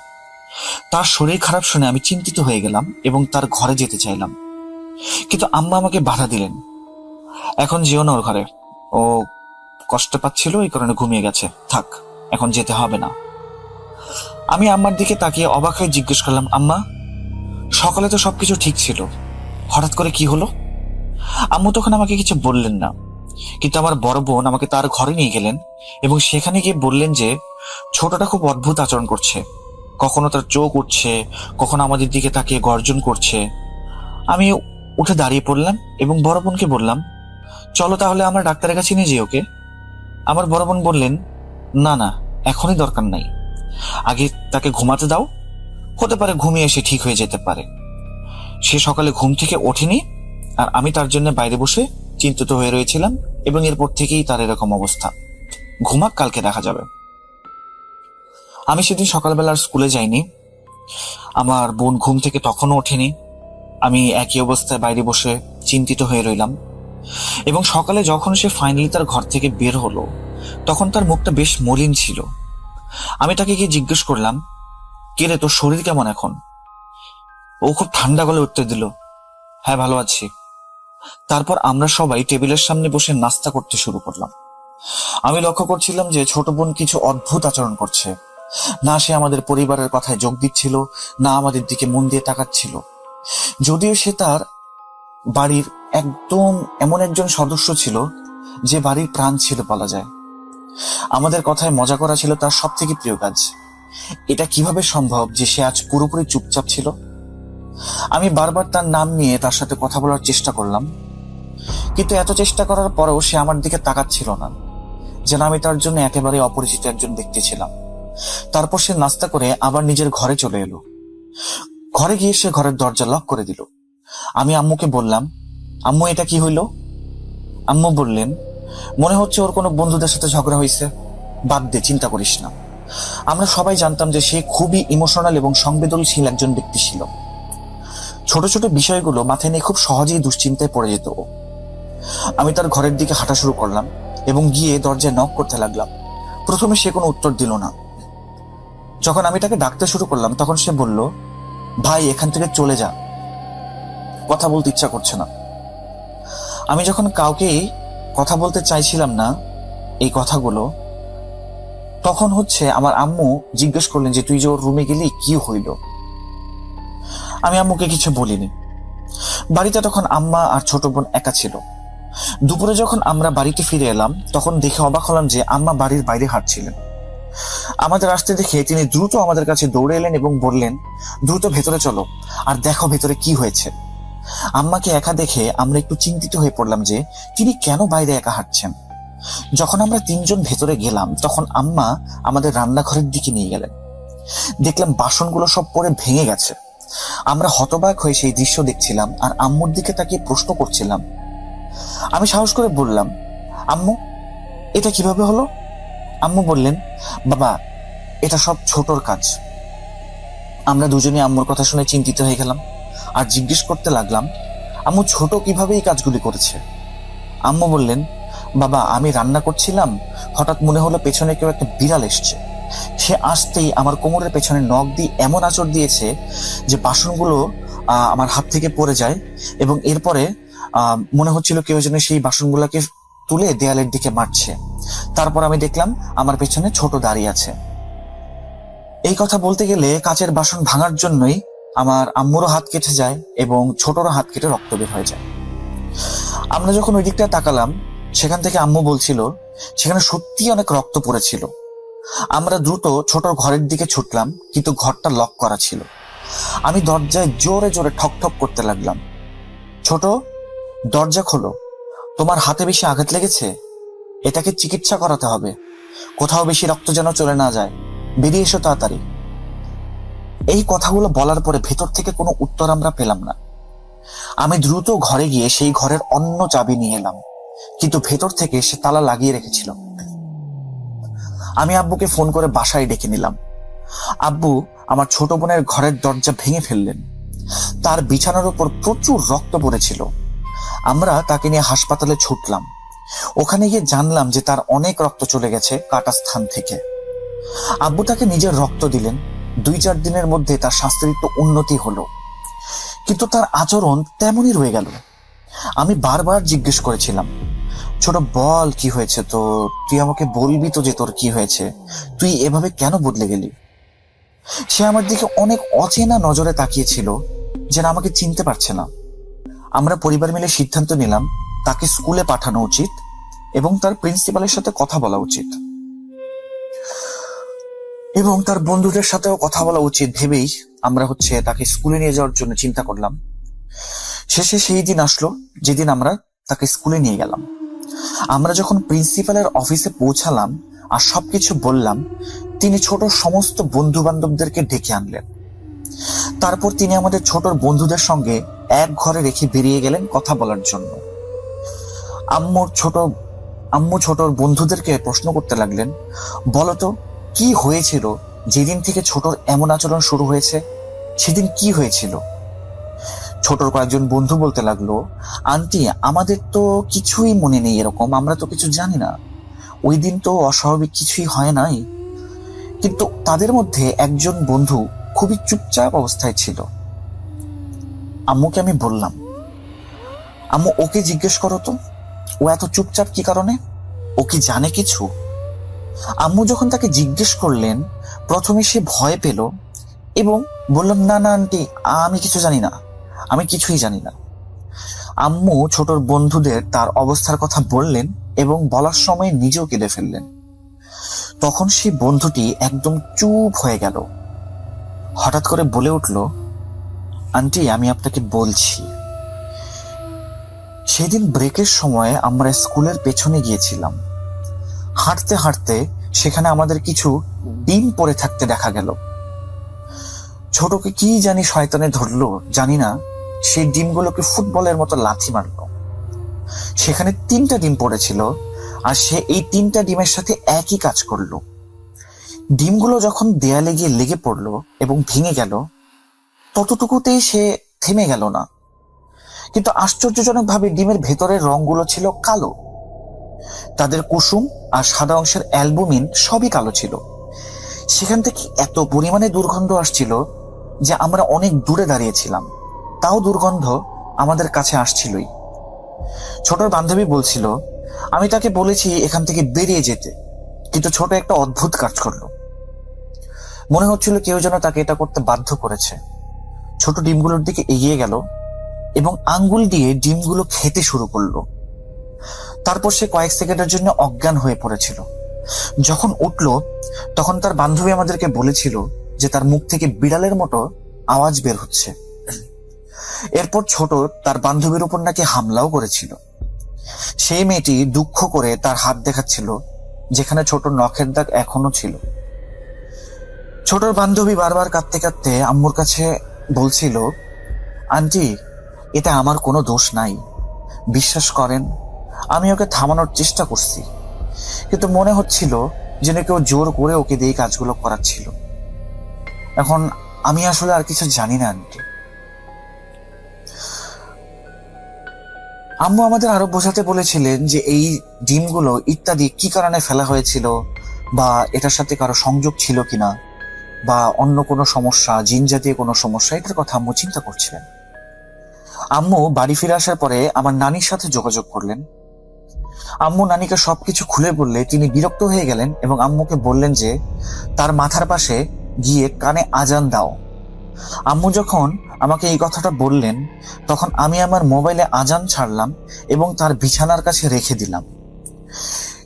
তার শরীর খারাপ শুনে আমি চিন্তিত হয়ে গেলাম এবং তার ঘরে যেতে চাইলাম, কিন্তু আম্মা আমাকে বাধা দিলেন। এখন যেও না ওর ঘরে, ও কষ্ট পাচ্ছিল এই কারণে ঘুমিয়ে গেছে, থাক, এখন যেতে হবে না। আমি আম্মার দিকে তাকিয়ে অবাক হয়ে জিজ্ঞেস করলাম, আম্মা সকালে তো সবকিছু ঠিক ছিল, হঠাৎ করে কি হলো? আম্মু তখন আমাকে কিছু বললেন না, কিন্তু আমার বড় বোন আমাকে তার ঘরে নিয়ে গেলেন এবং সেখানে গিয়ে বললেন যে ছোটটা খুব অদ্ভুত আচরণ করছে, কখনো তার চোখ উঠছে, কখনো আমাদের দিকে তাকিয়ে গর্জন করছে। আমি উঠে দাঁড়িয়ে পড়লাম এবং বড় বোনকে বললাম, চলো তাহলে আমরা ডাক্তারের কাছে নিয়ে যাই ওকে। আমার বড় বোন বললেন, না না, এখনই দরকার নাই, আগে তাকে ঘুমাতে দাও, হতে পারে ঘুমিয়ে এসে ঠিক হয়ে যেতে পারে। সে সকালে ঘুম থেকে ওঠেনি, আর আমি তার জন্য বাইরে বসে চিন্তিত হয়ে রয়েছিলাম এবং এরপর থেকেই তার এরকম অবস্থা। ঘুমাক, কালকে দেখা যাবে। আমি সেদিন সকালবেলার স্কুলে যাইনি। আমার বোন ঘুম থেকে তখনও ওঠেনি। আমি একই অবস্থায় বাইরে বসে চিন্তিত হয়ে রইলাম এবং সকালে যখন সে ফাইনালি তার ঘর থেকে বের হলো তখন তার মুখটা বেশ মলিন ছিল। আমি তাকে গিয়ে জিজ্ঞেস করলাম, কে রে, তোর শরীর কেমন এখন? ও খুব ঠান্ডা গলায় উত্তর দিল, হ্যাঁ ভালো আছি। তারপর আমরা সবাই টেবিলের সামনে বসে নাস্তা করতে শুরু করলাম। আমি লক্ষ্য করছিলাম যে ছোট বোন কিছু অদ্ভুত আচরণ করছে। না সে আমাদের পরিবারের কথায় যোগ দিচ্ছিল, না আমাদের দিকে মন দিয়ে তাকাচ্ছিল। যদিও সে তার বাড়ির একদম এমন একজন সদস্য ছিল যে বাড়ির প্রাণ ছিল বলা যায়। আমাদের কথায় মজা করা ছিল তার সব থেকে প্রিয় কাজ। এটা কিভাবে সম্ভব যে সে আজ পুরোপুরি চুপচাপ ছিল? আমি বারবার তার নাম নিয়ে তার সাথে কথা বলার চেষ্টা করলাম, কিন্তু এত চেষ্টা করার পরেও সে আমার দিকে তাকাচ্ছিল না, যেন আমি তার জন্য একেবারে অপরিচিত একজন ব্যক্তি ছিলাম। তারপর সে নাস্তা করে আবার নিজের ঘরে চলে এলো। ঘরে গিয়ে সে ঘরের দরজা লক করে দিল। আমি আম্মুকে বললাম, আম্মু এটা কি হইল? আম্মু বললেন, মনে হচ্ছে ওর কোনো বন্ধুদের সাথে ঝগড়া হয়েছে, বাদ দে, চিন্তা করিস না। আমরা সবাই জানতাম যে সে খুবই ইমোশনাল এবং সংবেদনশীল একজন ব্যক্তি ছিল। ছোট ছোট বিষয়গুলো মাথায় নিয়ে খুব সহজেই দুশ্চিন্তায় পড়ে যেত। আমি তার ঘরের দিকে হাঁটা শুরু করলাম এবং গিয়ে দরজায় নক করতে লাগলাম। প্রথমে সে কোনো উত্তর দিল না। যখন আমি তাকে ডাকতে শুরু করলাম তখন সে বলল, ভাই এখান থেকে চলে যা, কথা বলতে ইচ্ছা করছে না। আমি যখন কাউকে কথা বলতে চাইছিলাম না এই কথাগুলো, তখন আমার আম্মু জিজ্ঞেস করলেন যে তুই যে ওর রুমে গেলি, কি হইল? আমি আম্মুকে কিছু বলিনি। বাড়িতে তখন আম্মা আর ছোট বোন একা ছিল। দুপুরে যখন আমরা বাড়িতে ফিরে এলাম তখন দেখে অবাক হলাম যে আম্মা বাড়ির বাইরে হাঁটছিলেন। আমাদের আসতে দেখে তিনি দ্রুত আমাদের কাছে দৌড়ে এলেন এবং বললেন, দ্রুত ভেতরে চলো আর দেখো ভেতরে কি হয়েছে। আম্মাকে একা দেখে আমরা একটু চিন্তিত হয়ে পড়লাম যে তিনি কেন বাইরে একা হাঁটছেন। যখন আমরা তিনজন ভেতরে গেলাম তখন আম্মা আমাদের রান্নাঘরের দিকে নিয়ে গেলেন। দেখলাম বাসনগুলো সব পড়ে ভেঙে গেছে। আমরা হতবাক হয়ে সেই দৃশ্য দেখছিলাম আর আম্মুর দিকে তাকিয়ে প্রশ্ন করছিলাম। আমি সাহস করে বললাম, আম্মু এটা কিভাবে হলো? আম্মু বললেন, বাবা এটা সব ছোটর কাজ। আমরা দুজনে আম্মুর কথা শুনে চিন্তিত হয়ে গেলাম আর জিজ্ঞেস করতে লাগলাম, আম্মু ছোট কিভাবে এই কাজগুলি করেছে? আম্মু বললেন, বাবা আমি রান্না করছিলাম, হঠাৎ মনে হলো পেছনে কেউ একটা বিড়াল এসছে। সে আসতেই আমার কোমরের পেছনে নখ দিয়ে এমন আঁচড় দিয়েছে যে বাসনগুলো আমার হাত থেকে পড়ে যায় এবং এরপরে মনে হচ্ছিল কেউ যেন সেই বাসনগুলোকে তুলে দেয়ালের দিকে মারছে। তারপর আমি দেখলাম আমার পেছনে ছোট দাঁড়িয়ে আছে। এই কথা বলতে গেলে কাচের বাসন ভাঙার জন্যই আমার আম্মুরও হাত কেটে যায় এবং ছোটরও হাত কেটে রক্ত বের হয়ে যায়। আমরা যখন ওই দিকটা তাকালাম সেখান থেকে আম্মু বলছিল সেখানে সত্যি অনেক রক্ত পড়েছিল। আমরা দ্রুত ছোটর ঘরের দিকে ছুটলাম, কিন্তু ঘরটা লক করা ছিল। আমি দরজায় জোরে জোরে ঠক ঠক করতে লাগলাম, ছোট দরজা খোলো, তোমার হাতে বেশি আঘাত লেগেছে, এটাকে চিকিৎসা করাতে হবে, কোথাও বেশি রক্ত যেন চলে না যায়, বেরিয়ে এসো তাড়াতাড়ি। এই কথাগুলো বলার পরে ভেতর থেকে কোনো উত্তর আমরা পেলাম না। আমি দ্রুত ঘরে গিয়ে সেই ঘরের অন্য চাবি নিয়ে এলাম, কিন্তু ভেতর থেকে সে তালা লাগিয়ে রেখেছিল। আমি আব্বুকে ফোন করে বাসায় ডেকে নিলাম। আব্বু আমার ছোট বোনের ঘরের দরজা ভেঙে ফেললেন। তার বিছানার উপর প্রচুর রক্ত পড়েছিল। আমরা তাকে নিয়ে হাসপাতালে ছুটলাম। ওখানে গিয়ে জানলাম যে তার অনেক রক্ত চলে গেছে কাটা স্থান থেকে। আব্বু তাকে নিজের রক্ত দিলেন। 2-4 দিনের মধ্যে তার স্বাস্থ্যের একটু উন্নতি হলো, কিন্তু তার আচরণ তেমনই রয়ে গেল। আমি বারবার জিজ্ঞেস করেছিলাম, ছোট বল কি হয়েছে তোর, তুই আমাকে বলবি তো যে তোর কি হয়েছে, তুই এভাবে কেন বদলে গেলি? সে আমার দিকে অনেক অচেনা নজরে তাকিয়েছিল, যেন আমাকে চিনতে পারছে না। আমরা পরিবার মিলে সিদ্ধান্ত নিলাম তাকে স্কুলে পাঠানো উচিত এবং তার প্রিন্সিপালের সাথে কথা বলা উচিত এবং তার বন্ধুদের সাথেও কথা বলা উচিত ভেবেই আমরা তাকে স্কুলে নিয়ে যাওয়ার জন্য চিন্তা করলাম। শেষে সেই দিন আসলো যেদিন আমরা তাকে স্কুলে নিয়ে গেলাম। আমরা যখন প্রিন্সিপালের অফিসে পৌঁছালাম আর সবকিছু বললাম, তিনি ছোট সমস্ত বন্ধু বান্ধবদেরকে ডেকে আনলেন। তারপর তিনি আমাদের ছোটর বন্ধুদের সঙ্গে এক ঘরে রেখে বেরিয়ে গেলেন কথা বলার জন্য। আম্মু ছোটর বন্ধুদেরকে প্রশ্ন করতে লাগলেন, বলতো কি হয়েছিল যেদিন থেকে ছোটর এমন আচরণ শুরু হয়েছে, সেদিন কি হয়েছিল? ছোটর কয়েকজন বন্ধু বলতে লাগলো, আন্টি আমাদের তো কিছুই মনে নেই, এরকম আমরা তো কিছু জানি না, ওই দিন তো অস্বাভাবিক কিছুই হয় নাই। কিন্তু তাদের মধ্যে একজন বন্ধু খুবই চুপচাপ অবস্থায় ছিল। আম্মুকে আমি বললাম, আম্মু ওকে জিজ্ঞেস করো তো, ও এত চুপচাপ কি কারণে, ও কি জানে কিছু? আম্মু যখন তাকে জিজ্ঞেস করলেন, প্রথমে সে ভয় পেল এবং বললাম, না না আন্টি, আমি কিছু জানি না, আমি কিছুই জানি না। আম্মু ছোটর বন্ধুদের তার অবস্থার কথা বললেন এবং বলার সময় নিজেও কেঁদে ফেললেন। তখন সেই বন্ধুটি একদম চুপ হয়ে গেল। হঠাৎ করে বলে উঠল, আন্টি আমি আপনাকে বলছি, সেদিন ব্রেকের সময় আমরা স্কুলের পেছনে গিয়েছিলাম। হাঁটতে হাঁটতে সেখানে আমাদের কিছু ডিম পড়ে থাকতে দেখা গেল। ছোটকে কি জানি শয়তানে ধরলো জানি না, সেই ডিমগুলোকে ফুটবলের মতো লাথি মারল। সেখানে 3টা ডিম পড়েছিল আর সে এই 3টা ডিমের সাথে একই কাজ করলো। ডিমগুলো যখন দেয়ালে গিয়ে লেগে পড়লো এবং ভেঙে গেল, ততটুকুতেই সে থেমে গেল না, কিন্তু আশ্চর্যজনক ভাবে ডিমের ভেতরের রংগুলো ছিল কালো। তাদের কুসুম আর সাদা অংশের অ্যালবুমিন সবই কালো ছিল। সেখান থেকে এত পরিমাণে দুর্গন্ধ আসছিল যে আমরা অনেক দূরে দাঁড়িয়েছিলাম, তাও দুর্গন্ধ আমাদের কাছে আসছিলই। ছোটর বান্ধবী বলছিল, আমি তাকে বলেছি এখান থেকে বেরিয়ে যেতে, কিন্তু ছোট একটা অদ্ভুত কাজ করলো। মনে হচ্ছিল কেউ যেন তাকে এটা করতে বাধ্য করেছে। ছোট ডিমগুলোর দিকে এগিয়ে গেল এবং আঙ্গুল দিয়ে ডিমগুলো খেতে শুরু করলো। তারপর সে কয়েক সেকেন্ডের জন্য অজ্ঞান হয়ে পড়েছিল। যখন উঠল তখন তার বান্ধবী আমাদেরকে বলেছিল যে তার মুখ থেকে বিড়ালের মতো আওয়াজ বের হচ্ছে। এরপর ছোট তার বান্ধবীর উপর নাকি হামলাও করেছিল। সেই মেয়েটি দুঃখ করে তার হাত দেখাচ্ছিল, যেখানে ছোট নখের দাগ এখনো ছিল। ছোটর বান্ধবী বারবার কাঁদতে কাঁদতে আম্মুর কাছে বলছিল, আন্টি এটা আমার কোনো দোষ নাই, বিশ্বাস করেন আমি ওকে থামানোর চেষ্টা করছি, কিন্তু মনে হচ্ছিল যেন কেউ জোর করে ওকে দিয়ে কাজগুলো করাচ্ছিল। এখন আমি আসলে আর কিছু জানি না আন্টি। আম্মু আমাদের আরো বোঝাতে বলেছিলেন যে এই ডিমগুলো ইত্যাদি কি কারণে ফেলা হয়েছিল, বা এটার সাথে কারো সংযোগ ছিল কিনা, বা অন্য কোনো সমস্যা, জিন জাতীয় কোনো সমস্যা, এটার কথা আম্মু চিন্তা করছিলেন। আম্মু বাড়ি ফিরে আসার পরে আমার নানির সাথে যোগাযোগ করলেন। আম্মু নানিকে সবকিছু খুলে বললে তিনি বিরক্ত হয়ে গেলেন এবং আম্মুকে বললেন যে তার মাথার পাশে গিয়ে কানে আজান দাও। আম্মু যখন আমাকে এই কথাটা বললেন তখন আমি আমার মোবাইলে আজান ছাড়লাম এবং তার বিছানার কাছে রেখে দিলাম।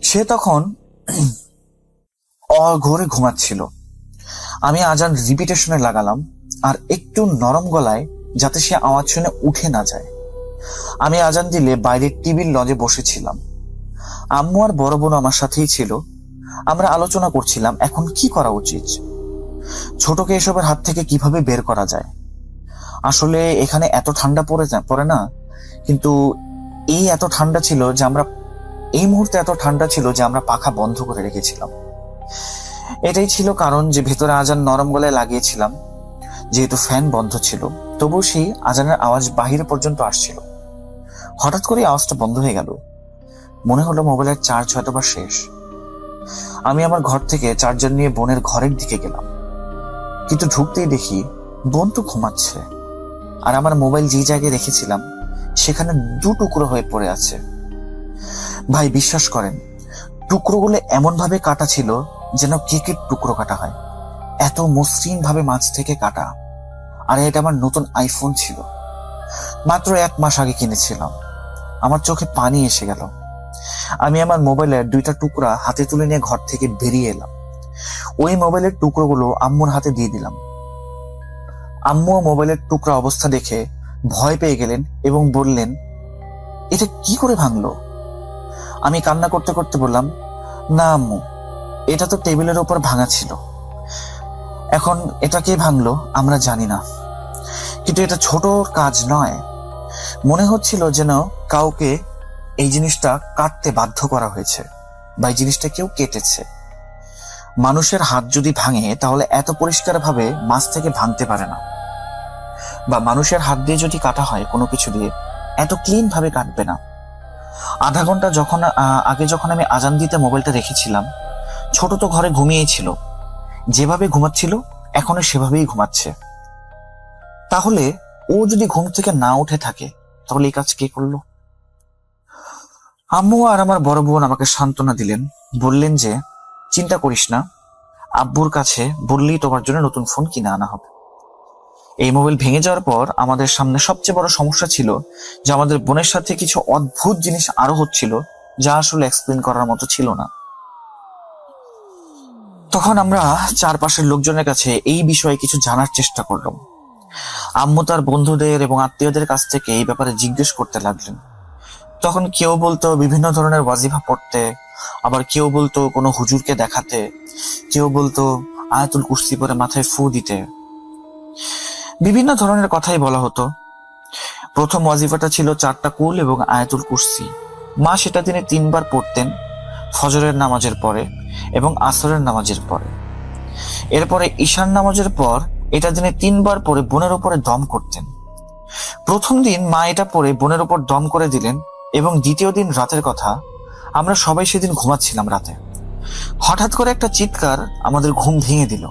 সে তখন অঘোরে ঘুমাচ্ছিল। আমি আজান রিপিটেশনে লাগালাম আর একটু নরম গলায়, যাতে সে আওয়াজ শুনে উঠে না যায়। আমি আজান দিলে বাইরের টিভির লজে বসেছিলাম। আম্মু আর বড় বোন আমার সাথেই ছিল। আমরা আলোচনা করছিলাম এখন কি করা উচিত, ছোটকে এসবের হাত থেকে কিভাবে বের করা যায়। আসলে এখানে এত ঠান্ডা পড়ে না, কিন্তু এই এত ঠান্ডা ছিল যে এই মুহূর্তে এত ঠান্ডা ছিল যে আমরা পাখা বন্ধ করে রেখেছিলাম। এটাই ছিল কারণ যে ভেতরে আজান নরম গলায় লাগিয়েছিলাম, যেহেতু ফ্যান বন্ধ ছিল তবুও সেই আজানের আওয়াজ বাহিরে পর্যন্ত আসছিল। হঠাৎ করে আওয়াজটা বন্ধ হয়ে গেল। মনে হলো মোবাইলের চার্জ হয়তোবা শেষ। আমি আমার ঘর থেকে চার্জার নিয়ে বোনের ঘরের দিকে গেলাম, কিন্তু ঢুকতেই দেখি বোন তো ঘুমাচ্ছে আর আমার মোবাইল যে জায়গায় রেখেছিলাম সেখানে 2 টুকরো হয়ে পড়ে আছে। ভাই বিশ্বাস করেন, টুকরোগুলো এমন ভাবে কাটা ছিল যেন কেকের টুকরো কাটা হয়, এত মসৃণ ভাবে মাছ থেকে কাটা। আর এটা আমার নতুন আইফোন ছিল। মাত্র 1 মাস আগে কিনেছিলাম। আমার চোখে পানি এসে গেল। আমি আমার মোবাইলের 2টা টুকরা হাতে তুলে নিয়ে ঘর থেকে বেরিয়ে এলাম। ওই মোবাইলের টুকরোগুলো আম্মুর হাতে দিয়ে দিলাম। আম্মু মোবাইলের টুকরা অবস্থা দেখে ভয় পেয়ে গেলেন এবং বললেন, এটা কি করে ভাঙলো? আমি কান্না করতে করতে বললাম, না আম্মু, এটা তো টেবিলের উপর ভাঙা ছিল। এখন এটা কে ভাঙলো আমরা জানি না, কিন্তু এটা ছোট কাজ নয়। মনে হচ্ছিল যেন কাউকে এই জিনিসটা কাটতে বাধ্য করা হয়েছে বা এই জিনিসটা কেউ কেটেছে। মানুষের হাত যদি ভাঙে তাহলে এত পরিষ্কার ভাবে মাছ থেকে ভাঙতে পারে না, বা মানুষের হাত দিয়ে যদি কাটা হয় কোনো কিছু দিয়ে এত ক্লিন ভাবে কাটবে না। আধা ঘন্টা আগে যখন আমি আজান দিতে মোবাইলটা রেখেছিলাম, ছোট তো ঘরে ঘুমিয়েছিল, যেভাবে ঘুমাচ্ছিল এখনো সেভাবেই ঘুমাচ্ছে। তাহলে ও যদি ঘুম থেকে না উঠে থাকে তাহলে এই কাজ কে করলো? আম্মু আর আমার বড় বোন আমাকে সান্ত্বনা দিলেন, বললেন যে চিন্তা করিস না, আব্বুর কাছে বললেই তোমার জন্য নতুন ফোন কিনে আনা হবে। এই মোবাইল ভেঙে যাওয়ার পর আমাদের সামনে সবচেয়ে বড় সমস্যা ছিল যে আমাদের বোনের সাথে কিছু অদ্ভুত জিনিস আরো হচ্ছিল, যা আসলে এক্সপ্লেন করার মতো ছিল না। তখন আমরা চারপাশের লোকজনের কাছে এই বিষয়ে কিছু জানার চেষ্টা করলাম। আম্মু তার বন্ধুদের এবং আত্মীয়দের কাছ থেকে এই ব্যাপারে জিজ্ঞেস করতে লাগলেন। তখন কেউ বলতো বিভিন্ন ধরনের ওয়াজিফা পড়তে, আবার কেউ বলতো কোনো হুজুরকে দেখাতে, কেউ বলতো আয়াতুল কুরসি পরে মাথায় ফু দিতে। বিভিন্ন ধরনের কথাই বলা হতো। প্রথম ওয়াজিফাটা ছিল 4টা কুল এবং আয়াতুল কুরসি। মা সেটা দিনে 3 বার পড়তেন, ফজরের নামাজের পরে এবং আসরের নামাজের পরে। এরপরে ঈশার নামাজের পর এটা দিনে 3 বার পরে বোনের উপরে দম করতেন। প্রথম দিন মা এটা পরে বোনের উপর দম করে দিলেন এবং দ্বিতীয় দিন রাতের কথা, আমরা সবাই সেদিন ঘুমাচ্ছিলাম রাতে। হঠাৎ করে একটা চিৎকার আমাদের ঘুম ভেঙে দিল।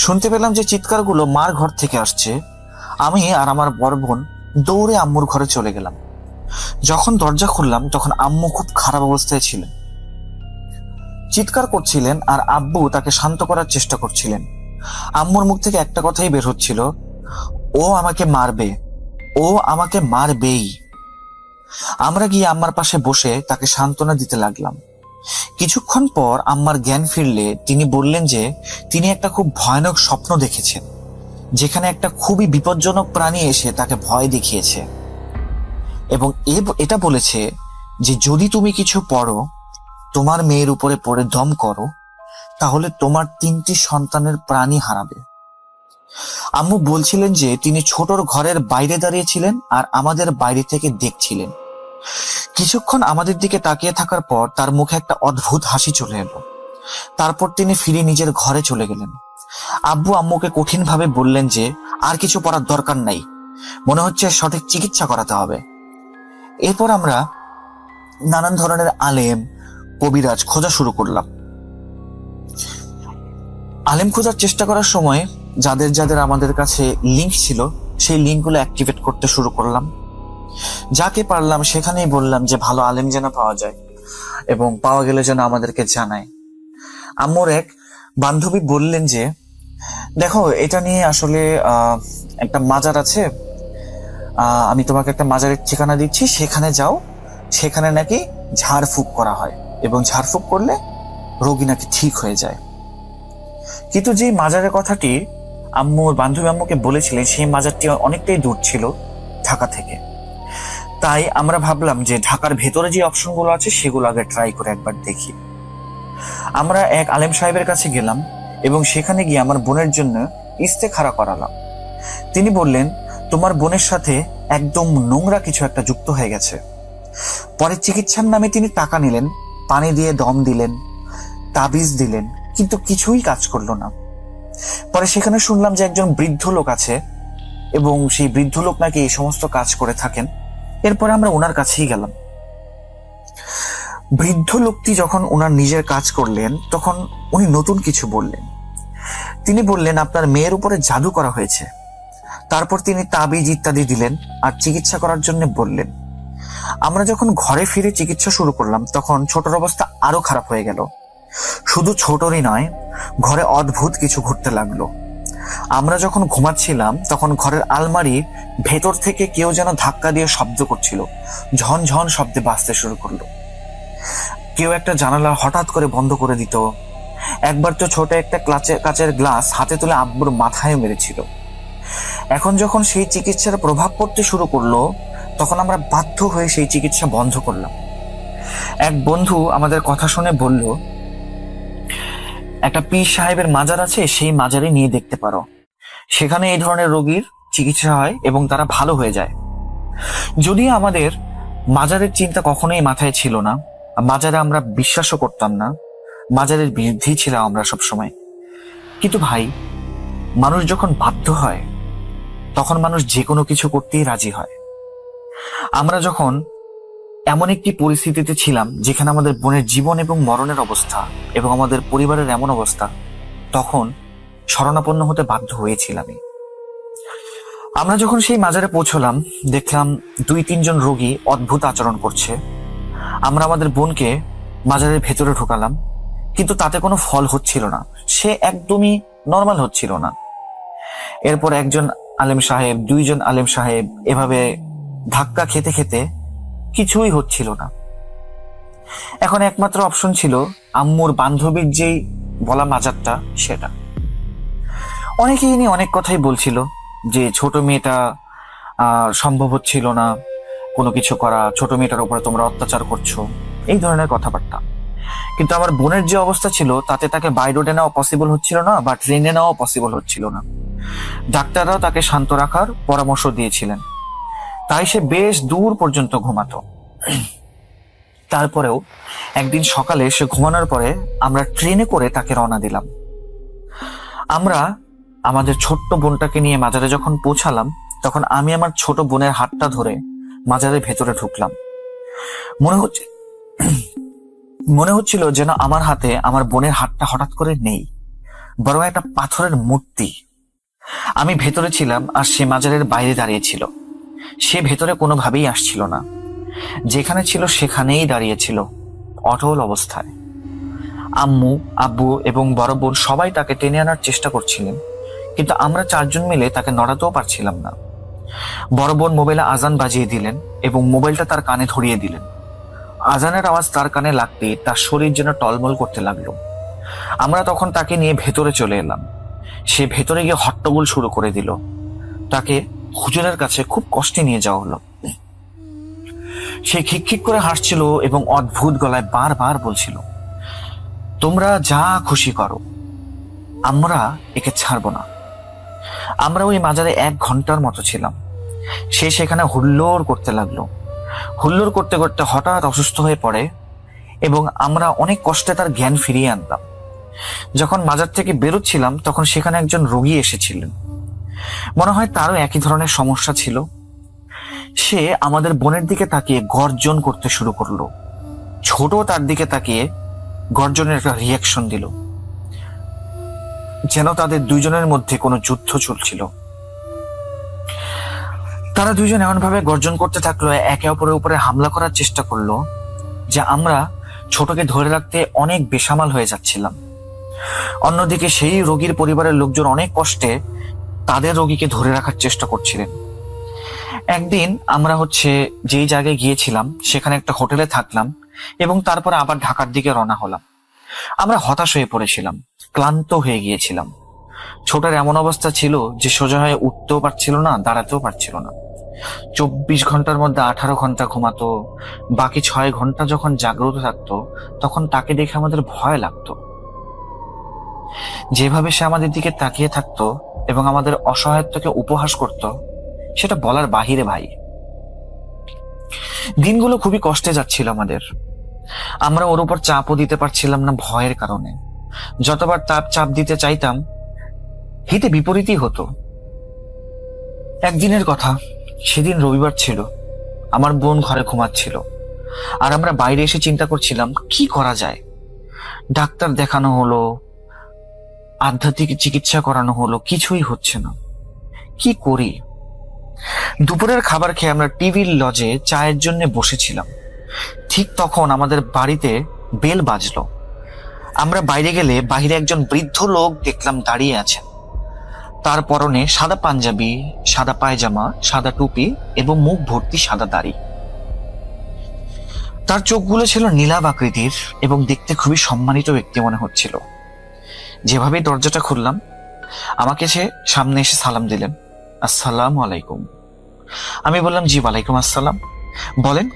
শুনতে পেলাম যে চিৎকারগুলো মার ঘর থেকে আসছে। আমি আর আমার বড় বোন দৌড়ে আম্মুর ঘরে চলে গেলাম। যখন দরজা খুললাম তখন আম্মু খুব খারাপ অবস্থায় ছিলেন, চিৎকার করছিলেন আর আব্বু তাকে শান্ত করার চেষ্টা করছিলেন। আম্মুর মুখ থেকে একটা কথাই বের হচ্ছিল, ও আমাকে মারবে, ও আমাকে মারবেই। আমরা গিয়ে আম্মার পাশে বসে তাকে সান্ত্বনা দিতে লাগলাম। কিছুক্ষণ পর আম্মার জ্ঞান ফিরলে তিনি বললেন যে তিনি একটা খুব ভয়ানক স্বপ্ন দেখেছেন, যেখানে একটা খুবই বিপজ্জনক প্রাণী এসে তাকে ভয় দেখিয়েছে এবং এটা বলেছে যে যদি তুমি কিছু পড়ো, তোমার মেয়ের উপরে পড়ে দম করো, তাহলে তোমার 3টি সন্তানের প্রাণী হারাবে। আম্মু বলছিলেন যে তিনি ছোটর ঘরের বাইরে দাঁড়িয়েছিলেন আর আমাদের বাইরে থেকে দেখছিলেন। কিছুক্ষণ আমাদের দিকে তাকিয়ে থাকার পর তার মুখে একটা অদ্ভুত হাসি চলে এলো। তারপর তিনি ফিরে নিজের ঘরে চলে গেলেন। আব্বু আম্মুকে কঠিন ভাবে বললেন যে আর কিছু পড়ার দরকার নাই, মনে হচ্ছে সঠিক চিকিৎসা করাতে হবে। এরপর আমরা নানান ধরনের আলেম, কবিরাজ খোঁজা শুরু করলাম। আলেম খোঁজার চেষ্টা করার সময় যাদের যাদের আমাদের কাছে লিঙ্ক ছিল সেই লিঙ্কগুলো অ্যাক্টিভেট করতে শুরু করলাম। যাকে পারলাম সেখানেই বললাম যে ভালো আলেম যেন পাওয়া যায় এবং পাওয়া গেলে যেন আমাদেরকে জানায়। আম্মুর এক বান্ধবী বললেন যে দেখো, এটা নিয়ে আসলে একটা মাজার আছে, আমি তোমাকে একটা মাজারের ঠিকানা দিচ্ছি, সেখানে যাও, সেখানে নাকি ঝাড়ফুঁক করা হয় এবং ঝাড়ফুঁক করলে রোগী নাকি ঠিক হয়ে যায়। কিন্তু যে মাজারের কথাটি আম্মুর বান্ধবী আম্মুকে বলেছিলেন সেই মাজারটি অনেকটাই দূর ছিল ঢাকা থেকে। তাই আমরা ভাবলাম যে ঢাকার ভেতরে যে অপশনগুলো আছে সেগুলো আগে ট্রাই করে একবার দেখি। আমরা এক আলেম সাহেবের কাছে গেলাম এবং সেখানে গিয়ে আমার বোনের জন্য ইস্তেখারা করালাম। তিনি বললেন তোমার বোনের সাথে একদম নোংরা কিছু একটা যুক্ত হয়ে গেছে। পরে চিকিৎসার নামে তিনি টাকা নিলেন, পানি দিয়ে দম দিলেন, তাবিজ দিলেন, কিন্তু কিছুই কাজ করলো না। পরে সেখানে শুনলাম যে একজন বৃদ্ধ লোক আছে এবং সেই বৃদ্ধ লোক নাকি এই সমস্ত কাজ করে থাকেন। এরপরে আমরা ওনার কাছেই গেলাম। বৃদ্ধ লোকটি যখন ওনার নিজের কাজ করলেন তখন উনি নতুন কিছু বললেন। তিনি বললেন আপনার মেয়ের উপরে জাদু করা হয়েছে। তারপর তিনি তাবিজ ইত্যাদি দিলেন আর চিকিৎসা করার জন্য বললেন। আমরা যখন ঘরে ফিরে চিকিৎসা শুরু করলাম তখন ছোটর অবস্থা আরো খারাপ হয়ে গেল। শুধু ছোটরই নয়, ঘরে অদ্ভুত কিছু ঘটতে লাগলো। আমরা যখন ঘুমাচ্ছিলাম তখন ঘরের আলমারির ভেতর থেকে কেউ যেন ধাক্কা দিয়ে শব্দ করছিল, ঝনঝন শব্দে বাজতে শুরু করলো। কেউ একটা জানালা হঠাৎ করে বন্ধ করে দিত। একবার তো ছোট একটা কাচের গ্লাস হাতে তুলে আব্বুর মাথায় মেরেছিল। এখন যখন সেই চিকিৎসার প্রভাব পড়তে শুরু করলো তখন আমরা বাধ্য হয়ে সেই চিকিৎসা বন্ধ করলাম। এক বন্ধু আমাদের কথা শুনে বলল, একটা পীর সাহেবের মাজার আছে, সেই মাজারে নিয়ে দেখতে পারো, সেখানে এই ধরনের রোগীর চিকিৎসা হয় এবং তারা ভালো হয়ে যায়। যদিও আমাদের মাজারের চিন্তা কখনোই মাথায় ছিল না, মাজারে আমরা বিশ্বাসও করতাম না, মাজারের বিরুদ্ধেই ছিলাম আমরা সবসময়। কিন্তু ভাই, মানুষ যখন বাধ্য হয় তখন মানুষ যে কোনো কিছু করতেই রাজি হয়। আমরা যখন এমন একটি পরিস্থিতিতে ছিলাম যেখানে আমাদের বোনের জীবন এবং মরণের অবস্থা এবং আমাদের পরিবারের এমন অবস্থা, তখন শরণাপন্ন হতে বাধ্য হয়েছিলাম। আমরা যখন সেই মাজারে পৌঁছলাম দেখলাম 2-3 জন রোগী অদ্ভুত আচরণ করছে। আমরা আমাদের বোনকে মাজারের ভেতরে ঢোকালাম, কিন্তু তাতে কোনো ফল হচ্ছিল না, সে একদমই নর্মাল হচ্ছিল না। এরপর একজন আলেম সাহেব, 2 জন আলেম সাহেব, এভাবে ধাক্কা খেতে খেতে কিছুই হচ্ছিল না। এখন একমাত্র অপশন ছিল আম্মুর বান্ধবীর যেই বলা মাজারটা, সেটা। অনেকেই নিয়ে অনেক কথাই বলছিল যে ছোট মেয়েটা সম্ভব হচ্ছিল না কোনো কিছু করা, ছোট মেয়েটার উপরে তোমরা অত্যাচার করছো, এই ধরনের কথাবার্তা। কিন্তু আমার বোনের যে অবস্থা ছিল তাতে তাকে বাই রোডে নেওয়া পসিবল হচ্ছিল না বা ট্রেনে নেওয়া পসিবল হচ্ছিল না। ডাক্তাররাও তাকে শান্ত রাখার পরামর্শ দিয়েছিলেন, তাই সে বেশ দূর পর্যন্ত ঘুমাতো। তারপরেও একদিন সকালে সে ঘুমানোর পরে আমরা ট্রেনে করে তাকে রওনা দিলাম। আমরা আমাদের ছোট্ট বোনটাকে নিয়ে মাজারে যখন পৌঁছালাম তখন আমি আমার ছোট বোনের হাতটা ধরে মাজারের ভেতরে ঢুকলাম। মনে হচ্ছিল যেন আমার হাতে আমার বোনের হাতটা হঠাৎ করে নেই, বরং একটা পাথরের মূর্তি। আমি ভেতরে ছিলাম আর সে মাজারের বাইরে দাঁড়িয়েছিল। সে ভেতরে কোনোভাবেই আসছিল না, যেখানে ছিল সেখানেই দাঁড়িয়েছিল অটল অবস্থায়। আম্মু, আব্বু এবং বড় বোন সবাই তাকে টেনে আনার চেষ্টা করছিলেন, কিন্তু আমরা 4 জন মিলে তাকে নড়াতেও পারছিলাম না। বড় বোন মোবাইলে আজান বাজিয়ে দিলেন এবং মোবাইলটা তার কানে ধরিয়ে দিলেন। আজানের আওয়াজ তার কানে লাগতে তার শরীর যেন টলমল করতে লাগলো। আমরা তখন তাকে নিয়ে ভেতরে চলে এলাম। সে ভেতরে গিয়ে হট্টগোল শুরু করে দিল। তাকে হুজুরের কাছে খুব কষ্টে নিয়ে যাওয়া হলো। সে খিকখিক করে হাসছিল এবং অদ্ভুত গলায় বারবার বলছিল, তোমরা যা খুশি করো, আমরা একে ছাড়বো না। আমরা ওই মাজারে 1 ঘন্টার মতো ছিলাম। সে সেখানে হুল্লোড় করতে লাগলো। হুল্লোড় করতে করতে হঠাৎ অসুস্থ হয়ে পড়ে এবং আমরা অনেক কষ্টে তার জ্ঞান ফিরিয়ে আনলাম। যখন মাজার থেকে বেরোচ্ছিলাম তখন সেখানে একজন রোগী এসেছিলেন। মনে হয় তারও একই ধরনের সমস্যা ছিল। সে আমাদের বোনের দিকে তাকিয়ে গর্জন করতে শুরু করলো। ছোট তার দিকে তাকিয়ে গর্জনের একটা রিয়াকশন দিল, যেন তাদের 2 জনের মধ্যে কোনো যুদ্ধ চলছিল। তারা 2 জন এমন ভাবে গর্জন করতে থাকলো, একে অপরের উপরে হামলা করার চেষ্টা করলো, যে আমরা ছোটকে ধরে রাখতে অনেক বেসামাল হয়ে যাচ্ছিলাম। অন্যদিকে সেই রোগীর পরিবারের লোকজন অনেক কষ্টে তাদের রোগীকে ধরে রাখার চেষ্টা করছিলেন। একদিন আমরা যেই জায়গায় গিয়েছিলাম সেখানে একটা হোটেলে থাকলাম এবং তারপরে আবার ঢাকার দিকে রওনা হলাম। আমরা হতাশ হয়ে পড়েছিলাম, ক্লান্ত হয়ে গিয়েছিলাম। ছোটের এমন অবস্থা ছিল যে সোজা হয়ে উঠতেও পারছিল না, দাঁড়াতেও পারছিল না। 24 ঘন্টার মধ্যে 18 ঘন্টা ঘুমাতো, বাকি 6 ঘন্টা যখন জাগ্রত থাকতো তখন তাকে দেখে আমাদের ভয় লাগতো। যেভাবে সে আমাদের দিকে তাকিয়ে থাকতো এবং আমাদের অসহায়ত্বকে উপহাস করত, সেটা বলার বাহিরে ভাই। দিনগুলো খুবই কষ্টে যাচ্ছিল আমাদের। আমরা ওর উপর চাপও দিতে পারছিলাম না ভয়ের কারণে। যতবার চাপ দিতে চাইতাম হিতে বিপরীতই হতো। একদিনের কথা, সেদিন রবিবার ছিল। আমার বোন ঘরে ঘুমাচ্ছিল আর আমরা বাইরে এসে চিন্তা করছিলাম কি করা যায়। ডাক্তার দেখানো হলো, আধ্যাত্মিক চিকিৎসা করানো হলো, কিছুই হচ্ছে না। কি করি? দুপুরের খাবার খেয়ে আমরা টিভির লজে চায়ের জন্য বসেছিলাম। ঠিক তখন আমাদের বাড়িতে বেল বাজলো। আমরা বাইরে গেলে বাহিরে একজন বৃদ্ধ লোক দেখলাম দাঁড়িয়ে আছেন। তার পরনে সাদা পাঞ্জাবি, সাদা পায়জামা, সাদা টুপি এবং মুখ ভর্তি সাদা দাড়ি। তার চোখগুলো ছিল নীলাভ আকৃতির এবং দেখতে খুবই সম্মানিত ব্যক্তি মনে হচ্ছিল। যেভাবে দরজাটা খুললাম, আমাকে সে সামনে এসে সালাম দিলেন, আসসালামু আলাইকুম। আমি বললাম, জি ওয়ালাইকুম আসসালাম, বলেন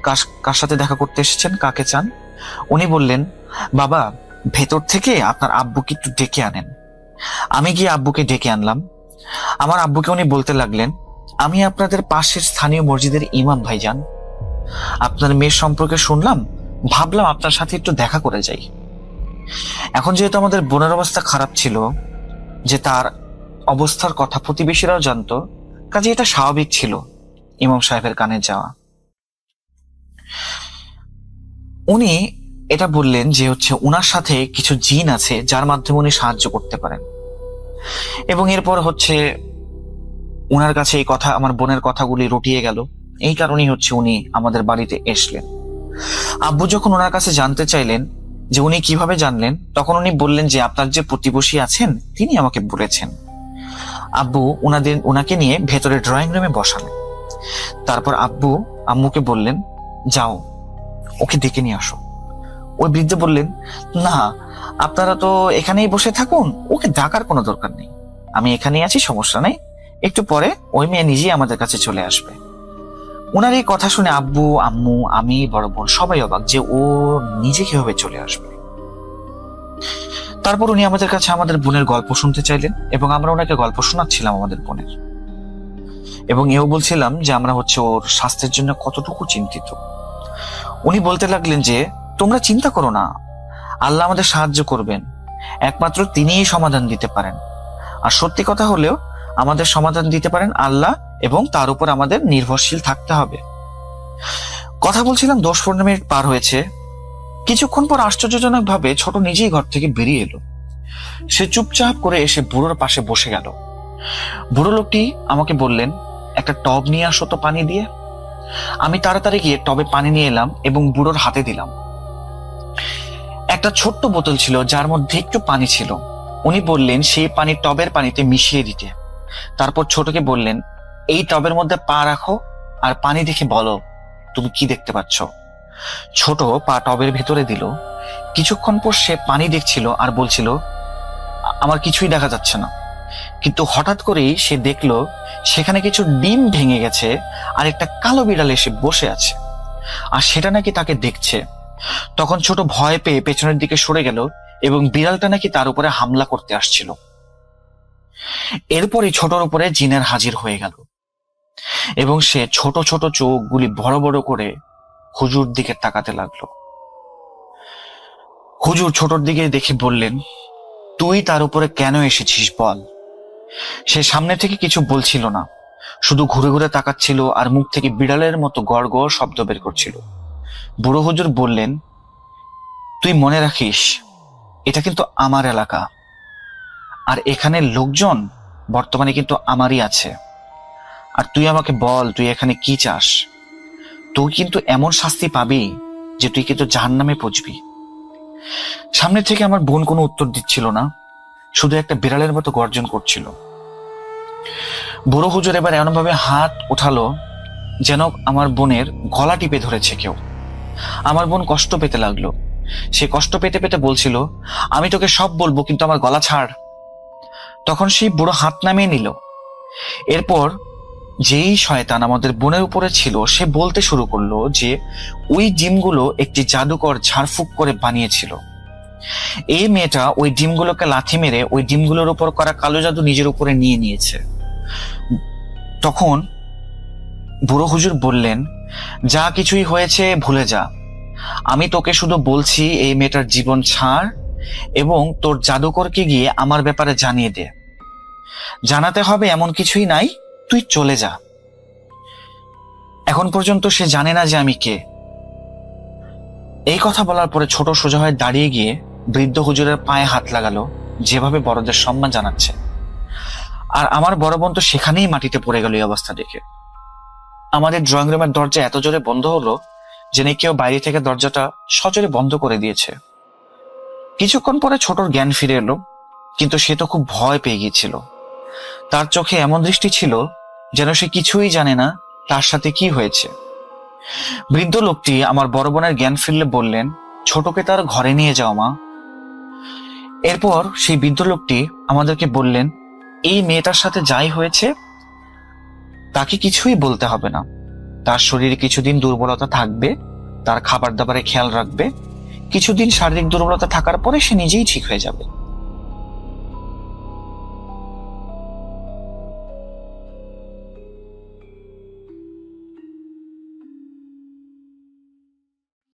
কার সাথে দেখা করতে এসেছেন, কাকে চান? উনি বললেন, বাবা ভেতর থেকে আপনার আব্বুকে একটু ডেকে আনেন। আমি গিয়ে আব্বুকে ডেকে আনলাম। আমার আব্বুকে উনি বলতে লাগলেন, আমি আপনাদের পাশের স্থানীয় মসজিদের ইমাম ভাইজান, আপনার মেয়ের সম্পর্কে শুনলাম, ভাবলাম আপনার সাথে একটু দেখা করে যাই। এখন যেহেতু আমাদের বোনের অবস্থা খারাপ ছিল, যে তার অবস্থার কথা প্রতিবেশীরাও জানতো, কাজে এটা স্বাভাবিক ছিল ইমাম সাহেবের কানে যাওয়া। উনি এটা বললেন যে উনার সাথে কিছু জিন আছে যার মাধ্যমে উনি সাহায্য করতে পারেন, এবং এরপর উনার কাছে এই কথা, আমার বোনের কথাগুলি রটিয়ে গেল। এই কারণেই উনি আমাদের বাড়িতে এসলেন। আব্বু যখন ওনার কাছে জানতে চাইলেন যে উনি কিভাবে জানলেন, তখন উনি বললেন যে আপনার যে প্রতিবেশী আছেন তিনি আমাকে বলেছেন। আব্বু ওনাকে নিয়ে ভেতরে ড্রয়িং রুমে বসালেন। তারপর আব্বু আম্মুকে বললেন, যাও ওকে ডেকে নিয়ে আসো। ওই বৃদ্ধ বললেন, না আপনারা তো এখানেই বসে থাকুন, ওকে ডাকার কোনো দরকার নেই, আমি এখানেই আছি, সমস্যা নেই, একটু পরে ওই মেয়ে নিজেই আমাদের কাছে চলে আসবে। ওনার এই কথা শুনে আব্বু, আম্মু, আমি, বড় বোন সবাই অবাক যে ও নিজে কিভাবে চলে আসবে। তারপর উনি আমাদের কাছে আমাদের বোনের গল্প শুনতে চাইলেন এবং আমরা ওনাকে গল্প শোনাচ্ছিলাম আমাদের বোনের, এবং এও বলছিলাম যে আমরা ওর স্বাস্থ্যের জন্য কতটুকু চিন্তিত। উনি বলতে লাগলেন যে তোমরা চিন্তা করো না, আল্লাহ আমাদের সাহায্য করবেন, একমাত্র তিনিই সমাধান দিতে পারেন, আর সত্যি কথা হলেও আমাদের সমাধান দিতে পারেন আল্লাহ, এবং তার উপর আমাদের নির্ভরশীল থাকতে হবে। কথা বলছিলাম, 10-15 মিনিট পার হয়েছে। কিছুক্ষণ পর আশ্চর্যজনক ভাবে ছোট নিজেই ঘর থেকে বেরিয়ে এলো। সে চুপচাপ করে এসে বুড়োর পাশে বসে গেল। বুড়ো লোকটি আমাকে বললেন, একটা টব নিয়ে আসো তো পানি দিয়ে। আমি তাড়াতাড়ি গিয়ে টবে পানি নিয়ে এলাম এবং বুড়োর হাতে দিলাম। একটা ছোট্ট বোতল ছিল যার মধ্যে একটু পানি ছিল। উনি বললেন সেই পানি টবের পানিতে মিশিয়ে দিতে। তারপর ছোটকে বললেন, এই টবের মধ্যে পা রাখো আর পানি দেখে বলো তুমি কি দেখতে পাচ্ছ। ছোট পা টবের ভেতরে দিল। কিছুক্ষণ পর সে পানি দেখছিল আর বলছিল, আমার কিছুই দেখা যাচ্ছে না। কিন্তু হঠাৎ করেই সে দেখলো সেখানে কিছু ডিম ভেঙে গেছে আর একটা কালো বিড়াল এসে বসে আছে, আর সেটা নাকি তাকে দেখছে। তখন ছোট ভয় পেয়ে পেছনের দিকে সরে গেল এবং বিড়ালটা নাকি তার উপরে হামলা করতে আসছিল। এরপরই ছোটর উপরে জিনের হাজির হয়ে গেল এবং সে ছোট ছোট চোখগুলি বড় বড় করে হুজুর দিকে তাকাতে লাগলো। হুজুর ছোটর দিকে দেখে বললেন, তুই তার উপরে কেন এসেছিস বল। সে সামনে থেকে কিছু বলছিল না, শুধু ঘুরে ঘুরে তাকাচ্ছিল আর মুখ থেকে বিড়ালের মতো গড় গড় শব্দ বের করছিল। বুড়ো হুজুর বললেন, তুই মনে রাখিস এটা কিন্তু আমার এলাকা, আর এখানের লোকজন বর্তমানে কিন্তু আমারই আছে। আর তুই আমাকে বল তুই এখানে কি চাস। তুই কিন্তু এমন শাস্তি পাবি যে তুই কিন্তু জাহান্নামে পৌঁছবি। সামনে থেকে আমার বোন কোনো উত্তর দিচ্ছিল না, শুধু একটা বিড়ালের মতো গর্জন করছিল। বুড়ো হুজুর এবার এমন ভাবে হাত উঠালো যেন আমার বোনের গলা টিপে ধরেছে কেউ। আমার বোন কষ্ট পেতে লাগলো। সে কষ্ট পেতে পেতে বলছিল, আমি তোকে সব বলবো কিন্তু আমার গলা ছাড়। তখন সেই বুড়ো হাত নামিয়ে নিল। এরপর যেই শয়তান আমাদের বোনের উপরে ছিল সে বলতে শুরু করলো যে ওই ডিমগুলো একটি জাদুকর ঝাড়ফুঁক করে বানিয়েছিল। এই মেয়েটা ওই ডিমগুলোকে লাথি মেরে ওই ডিমগুলোর উপর করা কালো জাদু নিজের উপরে নিয়ে নিয়েছে। তখন বুড়ো হুজুর বললেন, যা কিছুই হয়েছে ভুলে যা, আমি তোকে শুধু বলছি এই মেয়েটার জীবন ছাড় এবং তোর জাদুকরকে গিয়ে আমার ব্যাপারে জানিয়ে দে। জানাতে হবে এমন কিছুই নাই, তুই চলে যা। এখন পর্যন্ত সে জানে না যে আমি কে। এই কথা বলার পরে ছোট সোজা হয়ে দাঁড়িয়ে গিয়ে বৃদ্ধ হুজুরের পায়ে হাত লাগালো, যেভাবে বড়দের সম্মান জানাচ্ছে। আর আমার বড় বোন তো সেখানেই মাটিতে পড়ে গেল এই অবস্থা দেখে। আমাদের ড্রয়িং রুমের দরজা এত জোরে বন্ধ হলো যে কেউ বাইরে থেকে দরজাটা সজোরে বন্ধ করে দিয়েছে। কিছুক্ষণ পরে ছোটর জ্ঞান ফিরে এলো, কিন্তু সে তো খুব ভয় পেয়ে গিয়েছিল। তার চোখে এমন দৃষ্টি ছিল যেন সে কিছুই জানে না তার সাথে কি হয়েছে। বৃদ্ধ লোকটি আমার বড় বোনের জ্ঞান ফিরলে বললেন, ছোটকে তার ঘরে নিয়ে যাও মা। এরপর সেই বৃদ্ধ লোকটি আমাদেরকে বললেন, এই মেয়েটার সাথে যাই হয়েছে তাকে কিছুই বলতে হবে না। তার শরীরে কিছুদিন দুর্বলতা থাকবে, তার খাবার দাবারে খেয়াল রাখবে, কিছুদিন শারীরিক দুর্বলতা থাকার পরে সে নিজেই ঠিক হয়ে যাবে।